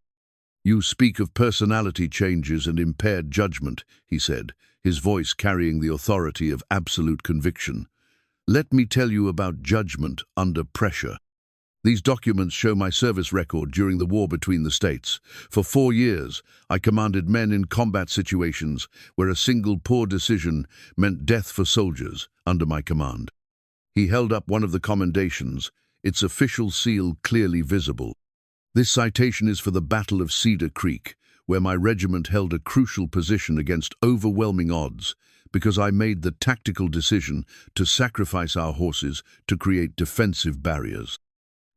"You speak of personality changes and impaired judgment," he said, his voice carrying the authority of absolute conviction. "Let me tell you about judgment under pressure. These documents show my service record during the war between the states. For 4 years, I commanded men in combat situations where a single poor decision meant death for soldiers under my command." He held up one of the commendations, its official seal clearly visible. "This citation is for the Battle of Cedar Creek, where my regiment held a crucial position against overwhelming odds because I made the tactical decision to sacrifice our horses to create defensive barriers.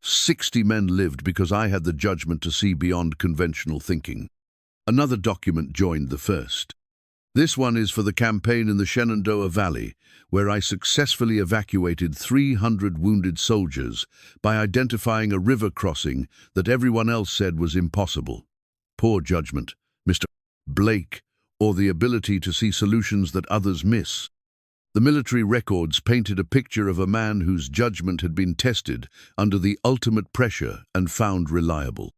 60 men lived because I had the judgment to see beyond conventional thinking." Another document joined the first. "This one is for the campaign in the Shenandoah Valley, where I successfully evacuated 300 wounded soldiers by identifying a river crossing that everyone else said was impossible. Poor judgment, Mr. Blake, or the ability to see solutions that others miss." The military records painted a picture of a man whose judgment had been tested under the ultimate pressure and found reliable.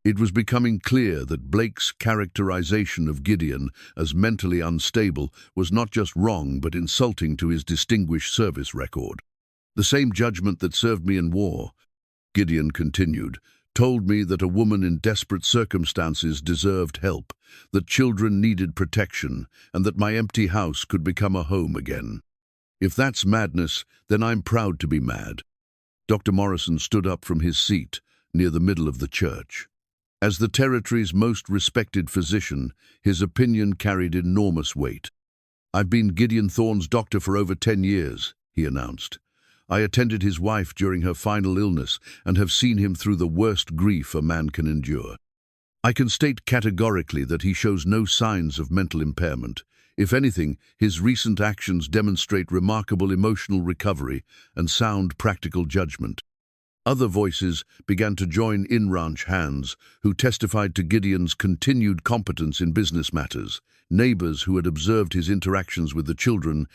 It was becoming clear that Blake's characterization of Gideon as mentally unstable was not just wrong but insulting to his distinguished service record. "The same judgment that served me in war," Gideon continued, "told me that a woman in desperate circumstances deserved help, that children needed protection, and that my empty house could become a home again. If that's madness, then I'm proud to be mad." Dr. Morrison stood up from his seat near the middle of the church. As the territory's most respected physician, his opinion carried enormous weight. "I've been Gideon Thorne's doctor for over 10 years, he announced. "I attended his wife during her final illness and have seen him through the worst grief a man can endure. I can state categorically that he shows no signs of mental impairment. If anything, his recent actions demonstrate remarkable emotional recovery and sound practical judgment." Other voices began to join in ranch hands who testified to Gideon's continued competence in business matters, neighbors who had observed his interactions with the children,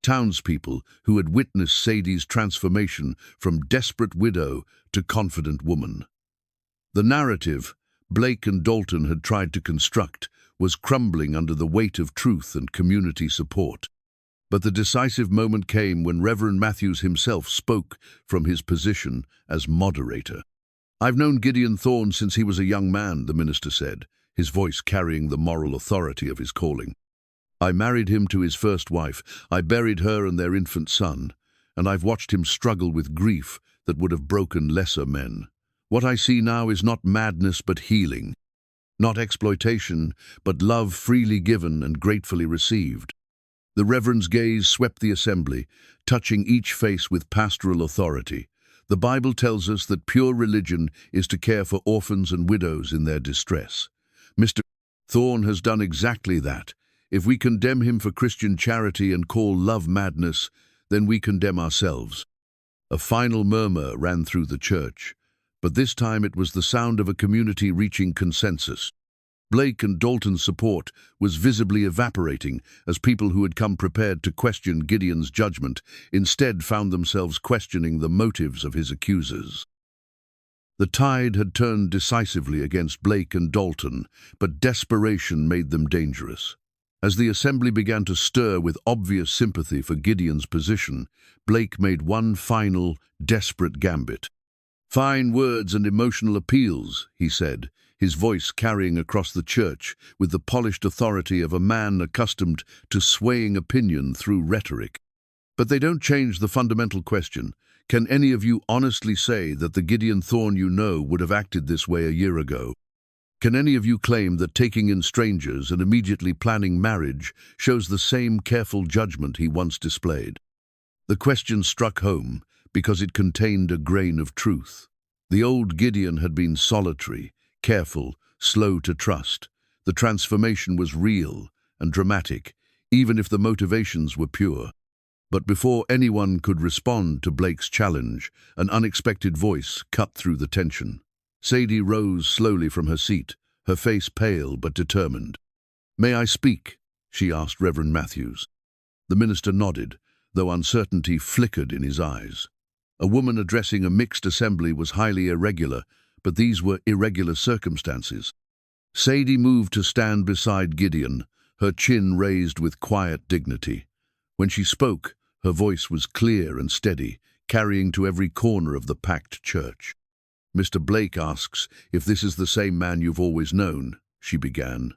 townspeople who had witnessed Sadie's transformation from desperate widow to confident woman. The narrative Blake and Dalton had tried to construct was crumbling under the weight of truth and community support. But the decisive moment came when Reverend Matthews himself spoke from his position as moderator. "I've known Gideon Thorne since he was a young man," the minister said, his voice carrying the moral authority of his calling. "I married him to his first wife. I buried her and their infant son, and I've watched him struggle with grief that would have broken lesser men. What I see now is not madness but healing, not exploitation, but love freely given and gratefully received." The Reverend's gaze swept the assembly, touching each face with pastoral authority. "The Bible tells us that pure religion is to care for orphans and widows in their distress. Mr. Thorne has done exactly that. If we condemn him for Christian charity and call love madness, then we condemn ourselves. A final murmur ran through the church, but this time it was the sound of a community reaching consensus. Blake and Dalton's support was visibly evaporating as people who had come prepared to question Gideon's judgment instead found themselves questioning the motives of his accusers. The tide had turned decisively against Blake and Dalton, but desperation made them dangerous. As the assembly began to stir with obvious sympathy for Gideon's position, Blake made one final, desperate gambit. "Fine words and emotional appeals," he said, his voice carrying across the church with the polished authority of a man accustomed to swaying opinion through rhetoric. "But they don't change the fundamental question. Can any of you honestly say that the Gideon Thorne you know would have acted this way a year ago? Can any of you claim that taking in strangers and immediately planning marriage shows the same careful judgment he once displayed?" The question struck home because it contained a grain of truth. The old Gideon had been solitary, careful, slow to trust. The transformation was real and dramatic, even if the motivations were pure. But before anyone could respond to Blake's challenge, an unexpected voice cut through the tension. Sadie rose slowly from her seat, her face pale but determined. "May I speak?" she asked Reverend Matthews. The minister nodded, though uncertainty flickered in his eyes. A woman addressing a mixed assembly was highly irregular, but these were irregular circumstances. Sadie moved to stand beside Gideon, her chin raised with quiet dignity. When she spoke, her voice was clear and steady, carrying to every corner of the packed church. "Mr. Blake asks if this is the same man you've always known," she began.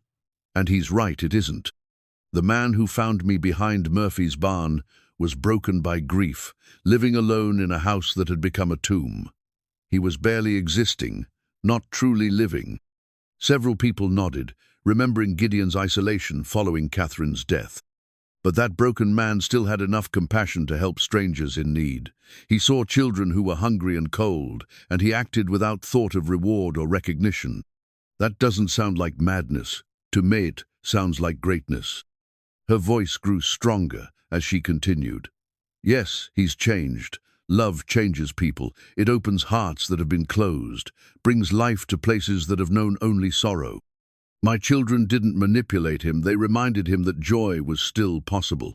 "And he's right, it isn't. The man who found me behind Murphy's barn was broken by grief, living alone in a house that had become a tomb. He was barely existing, not truly living." Several people nodded, remembering Gideon's isolation following Catherine's death. But that broken man still had enough compassion to help strangers in need. He saw children who were hungry and cold, and he acted without thought of reward or recognition. "That doesn't sound like madness. To me it sounds like greatness." Her voice grew stronger as she continued. "Yes, he's changed. Love changes people. It opens hearts that have been closed, brings life to places that have known only sorrow. My children didn't manipulate him, they reminded him that joy was still possible.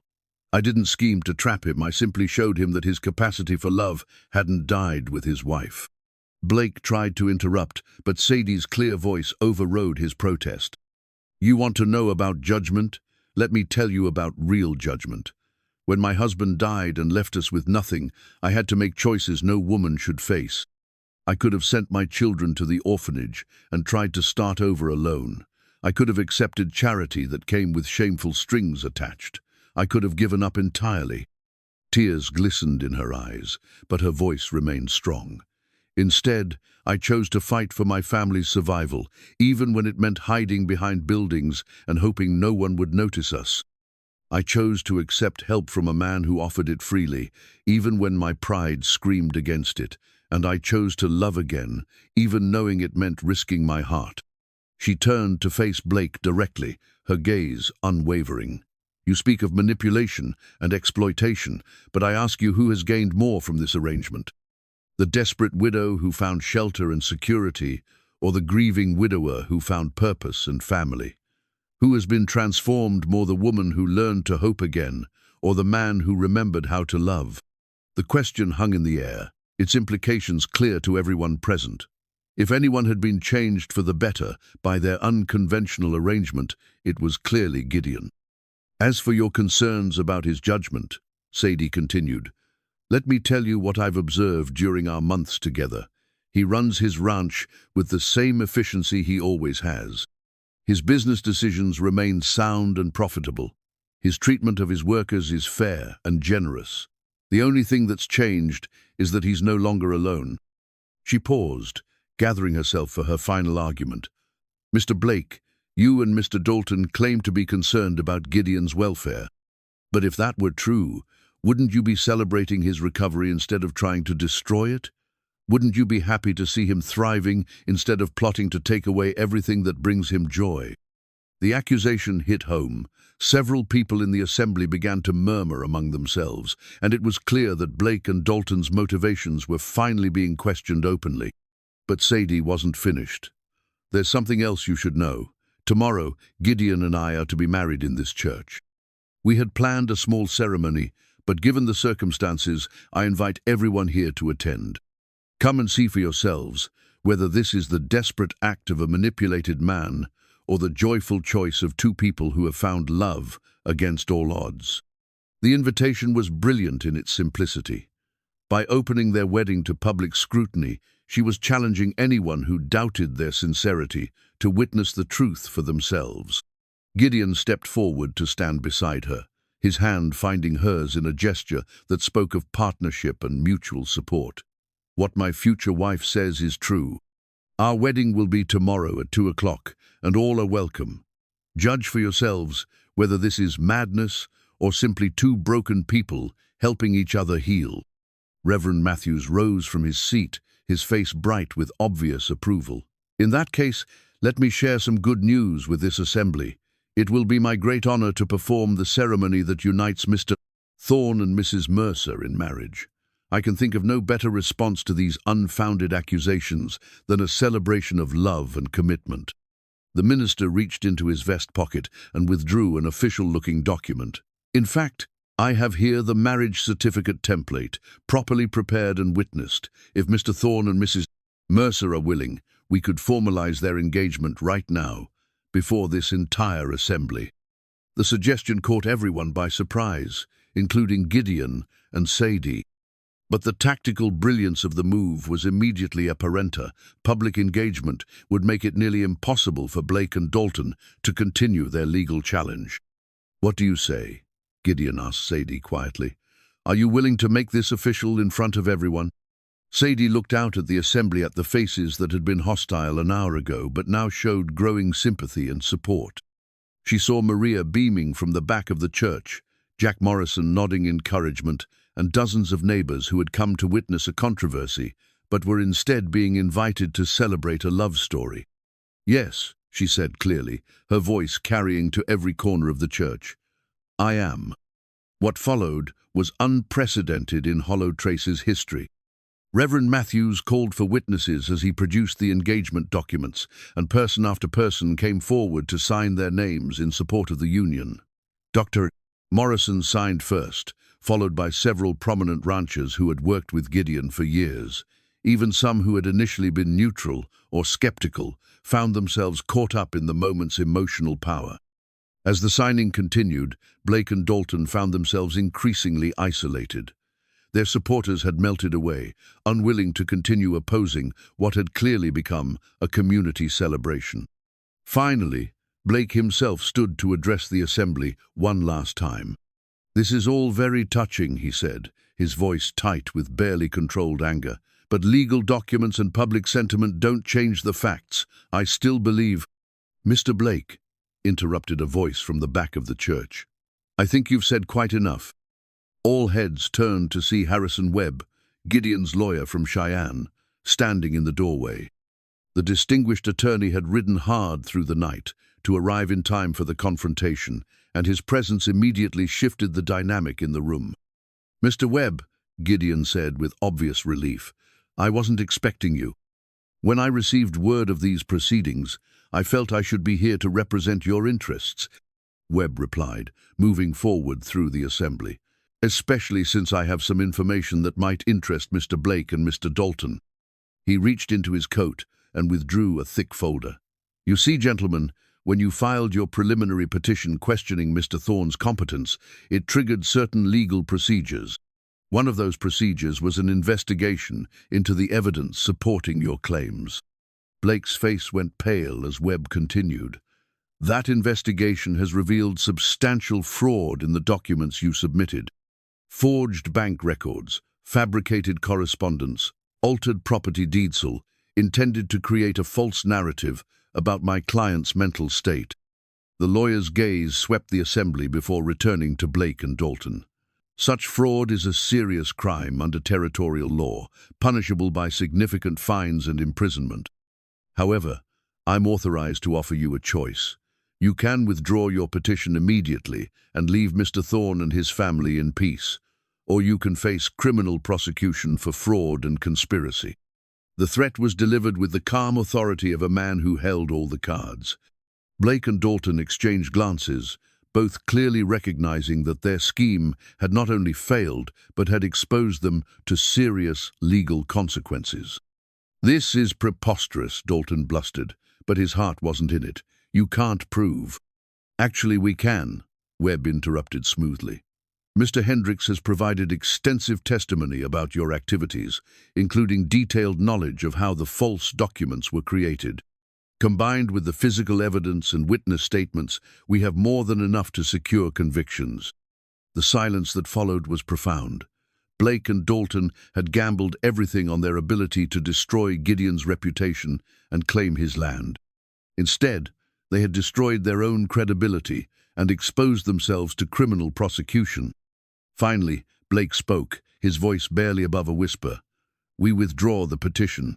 I didn't scheme to trap him, I simply showed him that his capacity for love hadn't died with his wife." Blake tried to interrupt, but Sadie's clear voice overrode his protest. "You want to know about judgment? Let me tell you about real judgment. When my husband died and left us with nothing, I had to make choices no woman should face. I could have sent my children to the orphanage and tried to start over alone. I could have accepted charity that came with shameful strings attached. I could have given up entirely." Tears glistened in her eyes, but her voice remained strong. "Instead, I chose to fight for my family's survival, even when it meant hiding behind buildings and hoping no one would notice us. I chose to accept help from a man who offered it freely, even when my pride screamed against it, and I chose to love again, even knowing it meant risking my heart." She turned to face Blake directly, her gaze unwavering. "You speak of manipulation and exploitation, but I ask you who has gained more from this arrangement? The desperate widow who found shelter and security, or the grieving widower who found purpose and family? Who has been transformed more, the woman who learned to hope again, or the man who remembered how to love?" The question hung in the air, its implications clear to everyone present. If anyone had been changed for the better by their unconventional arrangement, it was clearly Gideon. "As for your concerns about his judgment," Sadie continued, "let me tell you what I've observed during our months together. He runs his ranch with the same efficiency he always has. His business decisions remain sound and profitable. His treatment of his workers is fair and generous. The only thing that's changed is that he's no longer alone." She paused, gathering herself for her final argument. "Mr. Blake, you and Mr. Dalton claim to be concerned about Gideon's welfare. But if that were true, wouldn't you be celebrating his recovery instead of trying to destroy it? Wouldn't you be happy to see him thriving instead of plotting to take away everything that brings him joy? The accusation hit home. Several people in the assembly began to murmur among themselves, and it was clear that Blake and Dalton's motivations were finally being questioned openly. But Sadie wasn't finished. "There's something else you should know. Tomorrow, Gideon and I are to be married in this church. We had planned a small ceremony, but given the circumstances, I invite everyone here to attend. Come and see for yourselves whether this is the desperate act of a manipulated man or the joyful choice of two people who have found love against all odds." The invitation was brilliant in its simplicity. By opening their wedding to public scrutiny, she was challenging anyone who doubted their sincerity to witness the truth for themselves. Gideon stepped forward to stand beside her, his hand finding hers in a gesture that spoke of partnership and mutual support. "What my future wife says is true. Our wedding will be tomorrow at 2 o'clock, and all are welcome. Judge for yourselves whether this is madness or simply two broken people helping each other heal." Reverend Matthews rose from his seat, his face bright with obvious approval. "In that case, let me share some good news with this assembly. It will be my great honor to perform the ceremony that unites Mr. Thorne and Mrs. Mercer in marriage. I can think of no better response to these unfounded accusations than a celebration of love and commitment." The minister reached into his vest pocket and withdrew an official-looking document. "In fact, I have here the marriage certificate template, properly prepared and witnessed. If Mr. Thorne and Mrs. Mercer are willing, we could formalize their engagement right now, before this entire assembly." The suggestion caught everyone by surprise, including Gideon and Sadie. But the tactical brilliance of the move was immediately apparent. Public engagement would make it nearly impossible for Blake and Dalton to continue their legal challenge. "What do you say?" Gideon asked Sadie quietly. "Are you willing to make this official in front of everyone?" Sadie looked out at the assembly at the faces that had been hostile an hour ago but now showed growing sympathy and support. She saw Maria beaming from the back of the church, Jack Morrison nodding encouragement, and dozens of neighbors who had come to witness a controversy but were instead being invited to celebrate a love story. "Yes," she said clearly, her voice carrying to every corner of the church. "I am." What followed was unprecedented in Hollow Trace's history. Reverend Matthews called for witnesses as he produced the engagement documents, and person after person came forward to sign their names in support of the union. Dr. Morrison signed first, followed by several prominent ranchers who had worked with Gideon for years. Even some who had initially been neutral or skeptical found themselves caught up in the moment's emotional power. As the signing continued, Blake and Dalton found themselves increasingly isolated. Their supporters had melted away, unwilling to continue opposing what had clearly become a community celebration. Finally, Blake himself stood to address the assembly one last time. "This is all very touching," he said, his voice tight with barely controlled anger. "But legal documents and public sentiment don't change the facts. I still believe—" "Mr. Blake," interrupted a voice from the back of the church. "I think you've said quite enough." All heads turned to see Harrison Webb, Gideon's lawyer from Cheyenne, standing in the doorway. The distinguished attorney had ridden hard through the night to arrive in time for the confrontation, and his presence immediately shifted the dynamic in the room. "Mr. Webb," Gideon said with obvious relief, "I wasn't expecting you. When I received word of these proceedings, I felt I should be here to represent your interests," Webb replied, moving forward through the assembly. "Especially since I have some information that might interest Mr. Blake and Mr. Dalton." He reached into his coat and withdrew a thick folder. "You see, gentlemen, when you filed your preliminary petition questioning Mr. Thorne's competence, it triggered certain legal procedures. One of those procedures was an investigation into the evidence supporting your claims." Blake's face went pale as Webb continued. "That investigation has revealed substantial fraud in the documents you submitted. Forged bank records, fabricated correspondence, altered property deeds, intended to create a false narrative about my client's mental state." The lawyer's gaze swept the assembly before returning to Blake and Dalton. Such fraud is a serious crime under territorial law, punishable by significant fines and imprisonment. However, I'm authorized to offer you a choice. You can withdraw your petition immediately and leave Mr. Thorne and his family in peace, or you can face criminal prosecution for fraud and conspiracy. The threat was delivered with the calm authority of a man who held all the cards. Blake and Dalton exchanged glances, both clearly recognizing that their scheme had not only failed, but had exposed them to serious legal consequences. "This is preposterous," Dalton blustered, but his heart wasn't in it. "You can't prove." "Actually, we can," Webb interrupted smoothly. "Mr. Hendricks has provided extensive testimony about your activities, including detailed knowledge of how the false documents were created. Combined with the physical evidence and witness statements, we have more than enough to secure convictions." The silence that followed was profound. Blake and Dalton had gambled everything on their ability to destroy Gideon's reputation and claim his land. Instead, they had destroyed their own credibility and exposed themselves to criminal prosecution. Finally, Blake spoke, his voice barely above a whisper. "We withdraw the petition."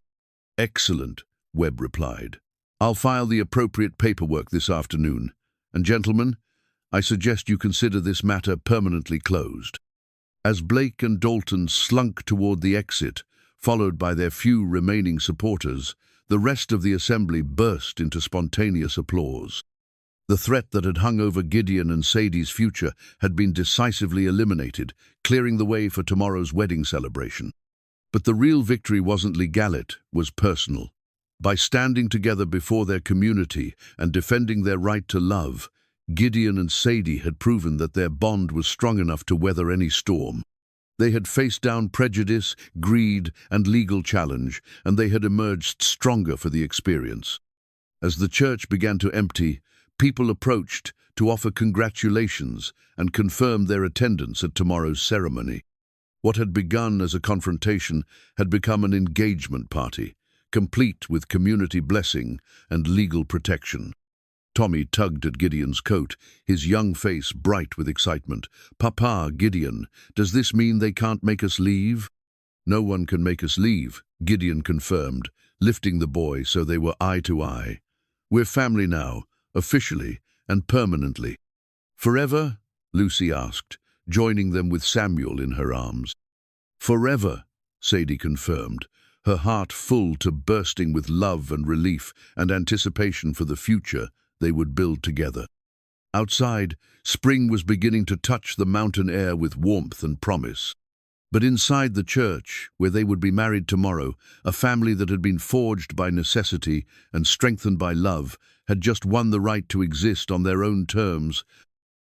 "Excellent," Webb replied. "I'll file the appropriate paperwork this afternoon. And gentlemen, I suggest you consider this matter permanently closed." As Blake and Dalton slunk toward the exit, followed by their few remaining supporters, the rest of the assembly burst into spontaneous applause. The threat that had hung over Gideon and Sadie's future had been decisively eliminated, clearing the way for tomorrow's wedding celebration. But the real victory wasn't legal, it was personal. By standing together before their community and defending their right to love, Gideon and Sadie had proven that their bond was strong enough to weather any storm. They had faced down prejudice, greed, and legal challenge, and they had emerged stronger for the experience. As the church began to empty, people approached to offer congratulations and confirm their attendance at tomorrow's ceremony. What had begun as a confrontation had become an engagement party, complete with community blessing and legal protection. Tommy tugged at Gideon's coat, his young face bright with excitement. "Papa, Gideon, does this mean they can't make us leave?" "No one can make us leave," Gideon confirmed, lifting the boy so they were eye to eye. "We're family now, officially and permanently." "Forever?" Lucy asked, joining them with Samuel in her arms. "Forever," Sadie confirmed, her heart full to bursting with love and relief and anticipation for the future they would build together. Outside, spring was beginning to touch the mountain air with warmth and promise. But inside the church, where they would be married tomorrow, a family that had been forged by necessity and strengthened by love had just won the right to exist on their own terms,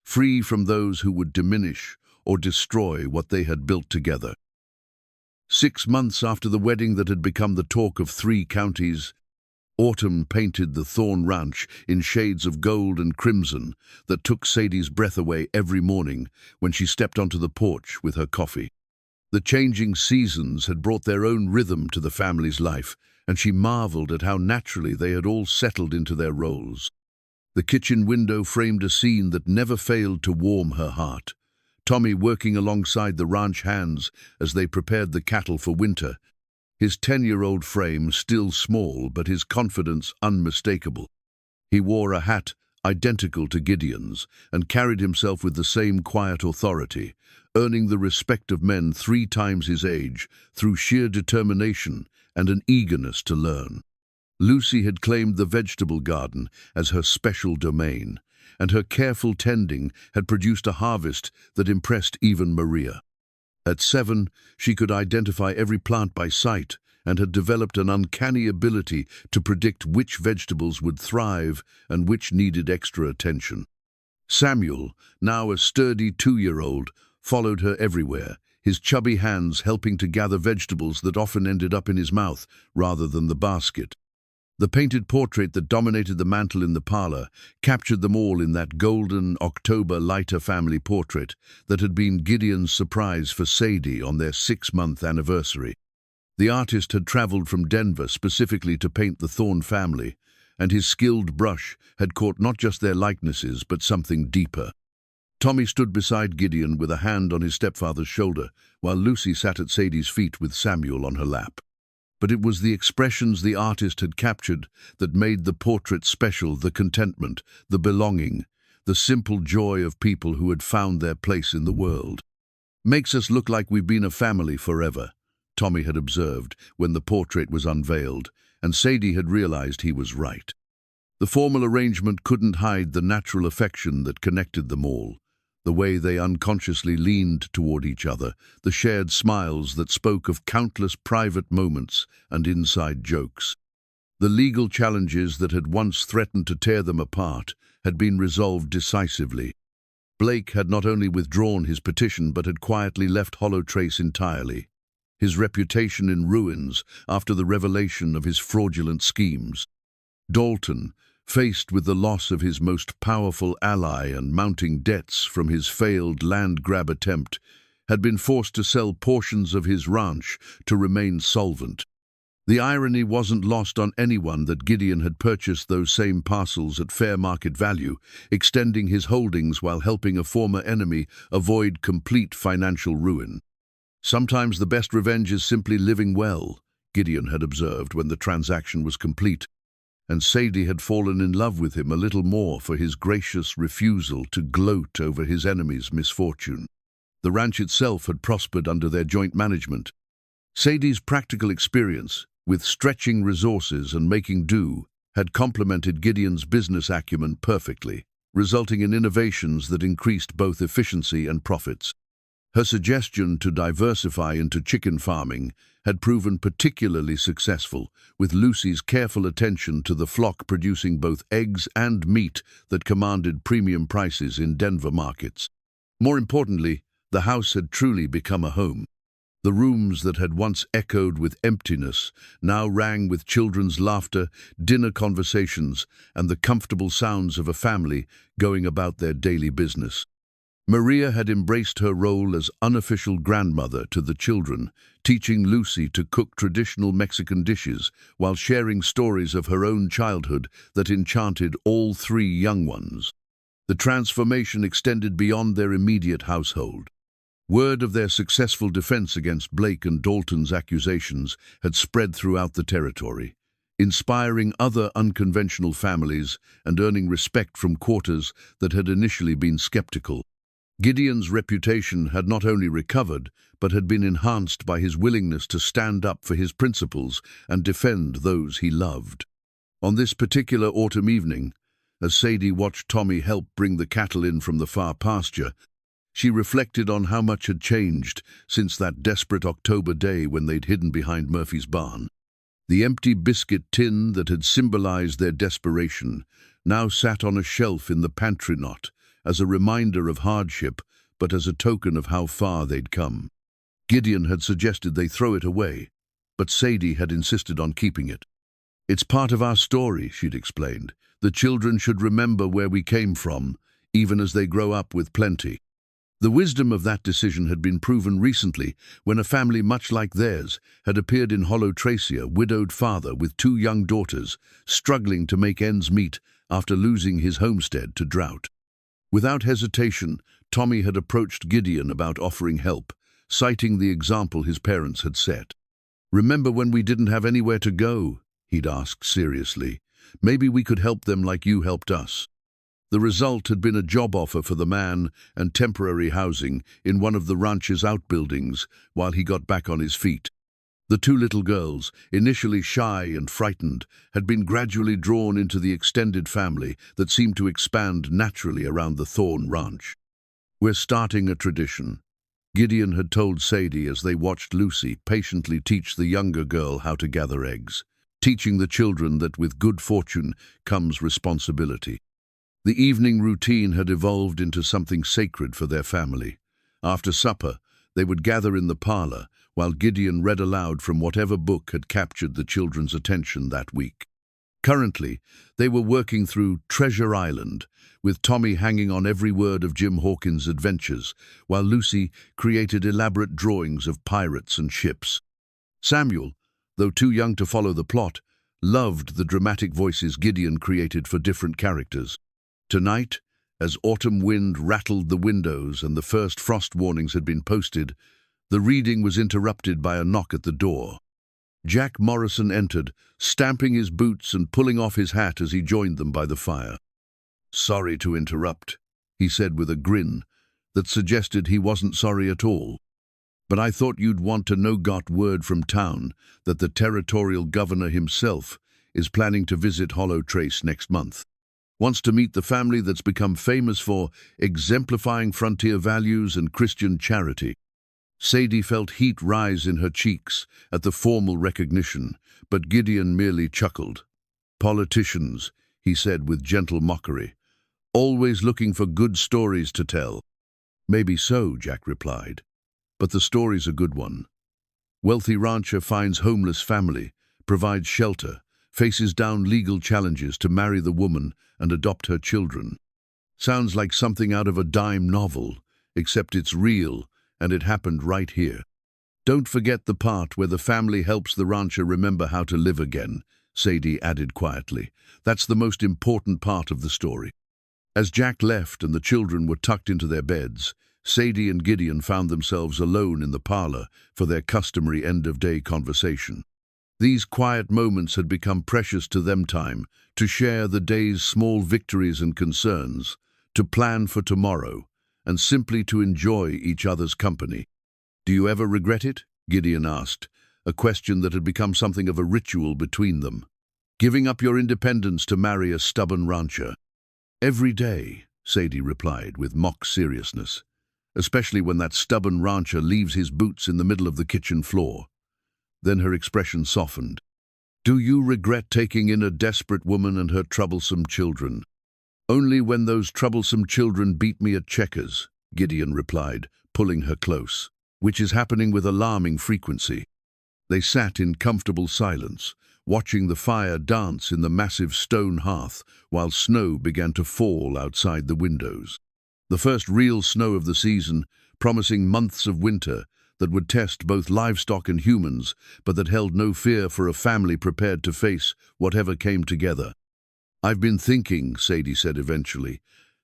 free from those who would diminish or destroy what they had built together. 6 months after the wedding that had become the talk of 3 counties, autumn painted the Thorne Ranch in shades of gold and crimson that took Sadie's breath away every morning when she stepped onto the porch with her coffee. The changing seasons had brought their own rhythm to the family's life, and she marveled at how naturally they had all settled into their roles. The kitchen window framed a scene that never failed to warm her heart. Tommy working alongside the ranch hands as they prepared the cattle for winter, his 10-year-old frame still small but his confidence unmistakable. He wore a hat identical to Gideon's and carried himself with the same quiet authority, earning the respect of men 3 times his age through sheer determination and an eagerness to learn. Lucy had claimed the vegetable garden as her special domain, and her careful tending had produced a harvest that impressed even Maria. At 7, she could identify every plant by sight and had developed an uncanny ability to predict which vegetables would thrive and which needed extra attention. Samuel, now a sturdy 2-year-old, followed her everywhere, his chubby hands helping to gather vegetables that often ended up in his mouth rather than the basket. The painted portrait that dominated the mantel in the parlor captured them all in that golden October lighter family portrait that had been Gideon's surprise for Sadie on their 6-month anniversary. The artist had traveled from Denver specifically to paint the Thorne family, and his skilled brush had caught not just their likenesses but something deeper. Tommy stood beside Gideon with a hand on his stepfather's shoulder, while Lucy sat at Sadie's feet with Samuel on her lap. But it was the expressions the artist had captured that made the portrait special, the contentment, the belonging, the simple joy of people who had found their place in the world. "Makes us look like we've been a family forever," Tommy had observed when the portrait was unveiled, and Sadie had realized he was right. The formal arrangement couldn't hide the natural affection that connected them all, the way they unconsciously leaned toward each other, the shared smiles that spoke of countless private moments and inside jokes. The legal challenges that had once threatened to tear them apart had been resolved decisively. Blake had not only withdrawn his petition but had quietly left Hollow Trace entirely, his reputation in ruins after the revelation of his fraudulent schemes. Dalton, faced with the loss of his most powerful ally and mounting debts from his failed land grab attempt, had been forced to sell portions of his ranch to remain solvent. The irony wasn't lost on anyone that Gideon had purchased those same parcels at fair market value, extending his holdings while helping a former enemy avoid complete financial ruin. "Sometimes the best revenge is simply living well," Gideon had observed when the transaction was complete, and Sadie had fallen in love with him a little more for his gracious refusal to gloat over his enemy's misfortune. The ranch itself had prospered under their joint management. Sadie's practical experience, with stretching resources and making do, had complemented Gideon's business acumen perfectly, resulting in innovations that increased both efficiency and profits. Her suggestion to diversify into chicken farming had proven particularly successful, with Lucy's careful attention to the flock producing both eggs and meat that commanded premium prices in Denver markets. More importantly, the house had truly become a home. The rooms that had once echoed with emptiness now rang with children's laughter, dinner conversations, and the comfortable sounds of a family going about their daily business. Maria had embraced her role as unofficial grandmother to the children, teaching Lucy to cook traditional Mexican dishes while sharing stories of her own childhood that enchanted all three young ones. The transformation extended beyond their immediate household. Word of their successful defense against Blake and Dalton's accusations had spread throughout the territory, inspiring other unconventional families and earning respect from quarters that had initially been skeptical. Gideon's reputation had not only recovered, but had been enhanced by his willingness to stand up for his principles and defend those he loved. On this particular autumn evening, as Sadie watched Tommy help bring the cattle in from the far pasture, she reflected on how much had changed since that desperate October day when they'd hidden behind Murphy's barn. The empty biscuit tin that had symbolized their desperation now sat on a shelf in the pantry, not as a reminder of hardship, but as a token of how far they'd come. Gideon had suggested they throw it away, but Sadie had insisted on keeping it. "It's part of our story," she'd explained. "The children should remember where we came from, even as they grow up with plenty." The wisdom of that decision had been proven recently when a family much like theirs had appeared in Hollow Trace, a widowed father with two young daughters, struggling to make ends meet after losing his homestead to drought. Without hesitation, Tommy had approached Gideon about offering help, citing the example his parents had set. "Remember when we didn't have anywhere to go?" he'd asked seriously. "Maybe we could help them like you helped us." The result had been a job offer for the man and temporary housing in one of the ranch's outbuildings while he got back on his feet. The two little girls, initially shy and frightened, had been gradually drawn into the extended family that seemed to expand naturally around the Thorne ranch. "We're starting a tradition," Gideon had told Sadie as they watched Lucy patiently teach the younger girl how to gather eggs, teaching the children that with good fortune comes responsibility. The evening routine had evolved into something sacred for their family. After supper, they would gather in the parlor, while Gideon read aloud from whatever book had captured the children's attention that week. Currently, they were working through Treasure Island, with Tommy hanging on every word of Jim Hawkins' adventures, while Lucy created elaborate drawings of pirates and ships. Samuel, though too young to follow the plot, loved the dramatic voices Gideon created for different characters. Tonight, As autumn wind rattled the windows and the first frost warnings had been posted, the reading was interrupted by a knock at the door. Jack Morrison entered, stamping his boots and pulling off his hat as he joined them by the fire. "Sorry to interrupt," he said with a grin that suggested he wasn't sorry at all. "But I thought you'd want to know. Got word from town that the territorial governor himself is planning to visit Hollow Trace next month. Wants to meet the family that's become famous for exemplifying frontier values and Christian charity." Sadie felt heat rise in her cheeks at the formal recognition, but Gideon merely chuckled. "Politicians," he said with gentle mockery, "always looking for good stories to tell." "Maybe so," Jack replied, "but the story's a good one. Wealthy rancher finds homeless family, provides shelter, faces down legal challenges to marry the woman and adopt her children. Sounds like something out of a dime novel, except it's real and it happened right here. Don't forget the part where the family helps the rancher remember how to live again," Sadie added quietly. "That's the most important part of the story." As Jack left and the children were tucked into their beds, Sadie and Gideon found themselves alone in the parlor for their customary end-of-day conversation. These quiet moments had become precious to them, time to share the day's small victories and concerns, to plan for tomorrow, and simply to enjoy each other's company. "Do you ever regret it?" Gideon asked, a question that had become something of a ritual between them. "Giving up your independence to marry a stubborn rancher?" "Every day," Sadie replied with mock seriousness, "especially when that stubborn rancher leaves his boots in the middle of the kitchen floor." Then her expression softened. "Do you regret taking in a desperate woman and her troublesome children?" "Only when those troublesome children beat me at checkers," Gideon replied, pulling her close, "which is happening with alarming frequency." They sat in comfortable silence, watching the fire dance in the massive stone hearth while snow began to fall outside the windows. The first real snow of the season, promising months of winter that would test both livestock and humans, but that held no fear for a family prepared to face whatever came together. "I've been thinking," Sadie said eventually,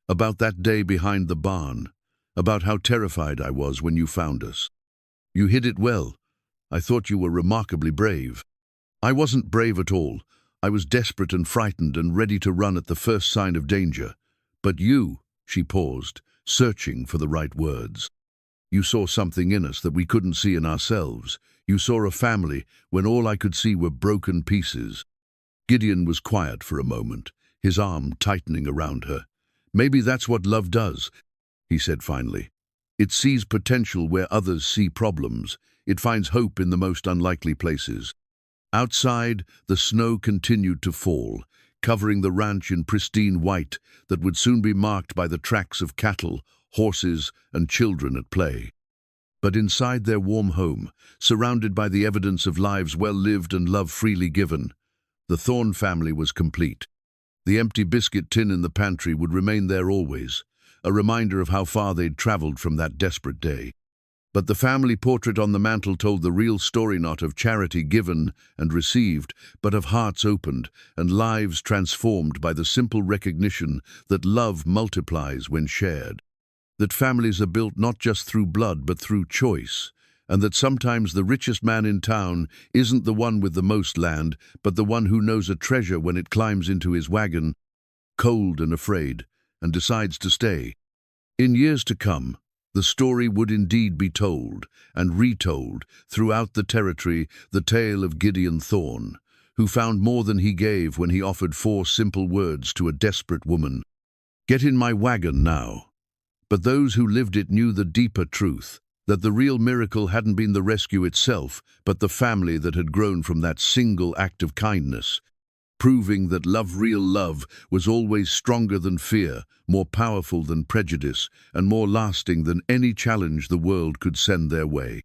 "about that day behind the barn, about how terrified I was when you found us. You hid it well. I thought you were remarkably brave." "I wasn't brave at all. I was desperate and frightened and ready to run at the first sign of danger. But you," she paused, searching for the right words. "You saw something in us that we couldn't see in ourselves. You saw a family when all I could see were broken pieces." Gideon was quiet for a moment, his arm tightening around her. "Maybe that's what love does," he said finally. "It sees potential where others see problems. It finds hope in the most unlikely places." Outside, the snow continued to fall, covering the ranch in pristine white that would soon be marked by the tracks of cattle, horses, and children at play. But inside their warm home, surrounded by the evidence of lives well lived and love freely given, the Thorne family was complete. The empty biscuit tin in the pantry would remain there always, a reminder of how far they'd traveled from that desperate day. But the family portrait on the mantel told the real story, not of charity given and received, but of hearts opened and lives transformed by the simple recognition that love multiplies when shared. That families are built not just through blood but through choice, and that sometimes the richest man in town isn't the one with the most land, but the one who knows a treasure when it climbs into his wagon, cold and afraid, and decides to stay. In years to come, the story would indeed be told and retold throughout the territory, the tale of Gideon Thorne, who found more than he gave when he offered 4 simple words to a desperate woman. "Get in my wagon now." But those who lived it knew the deeper truth, that the real miracle hadn't been the rescue itself, but the family that had grown from that single act of kindness, proving that real love, was always stronger than fear, more powerful than prejudice, and more lasting than any challenge the world could send their way.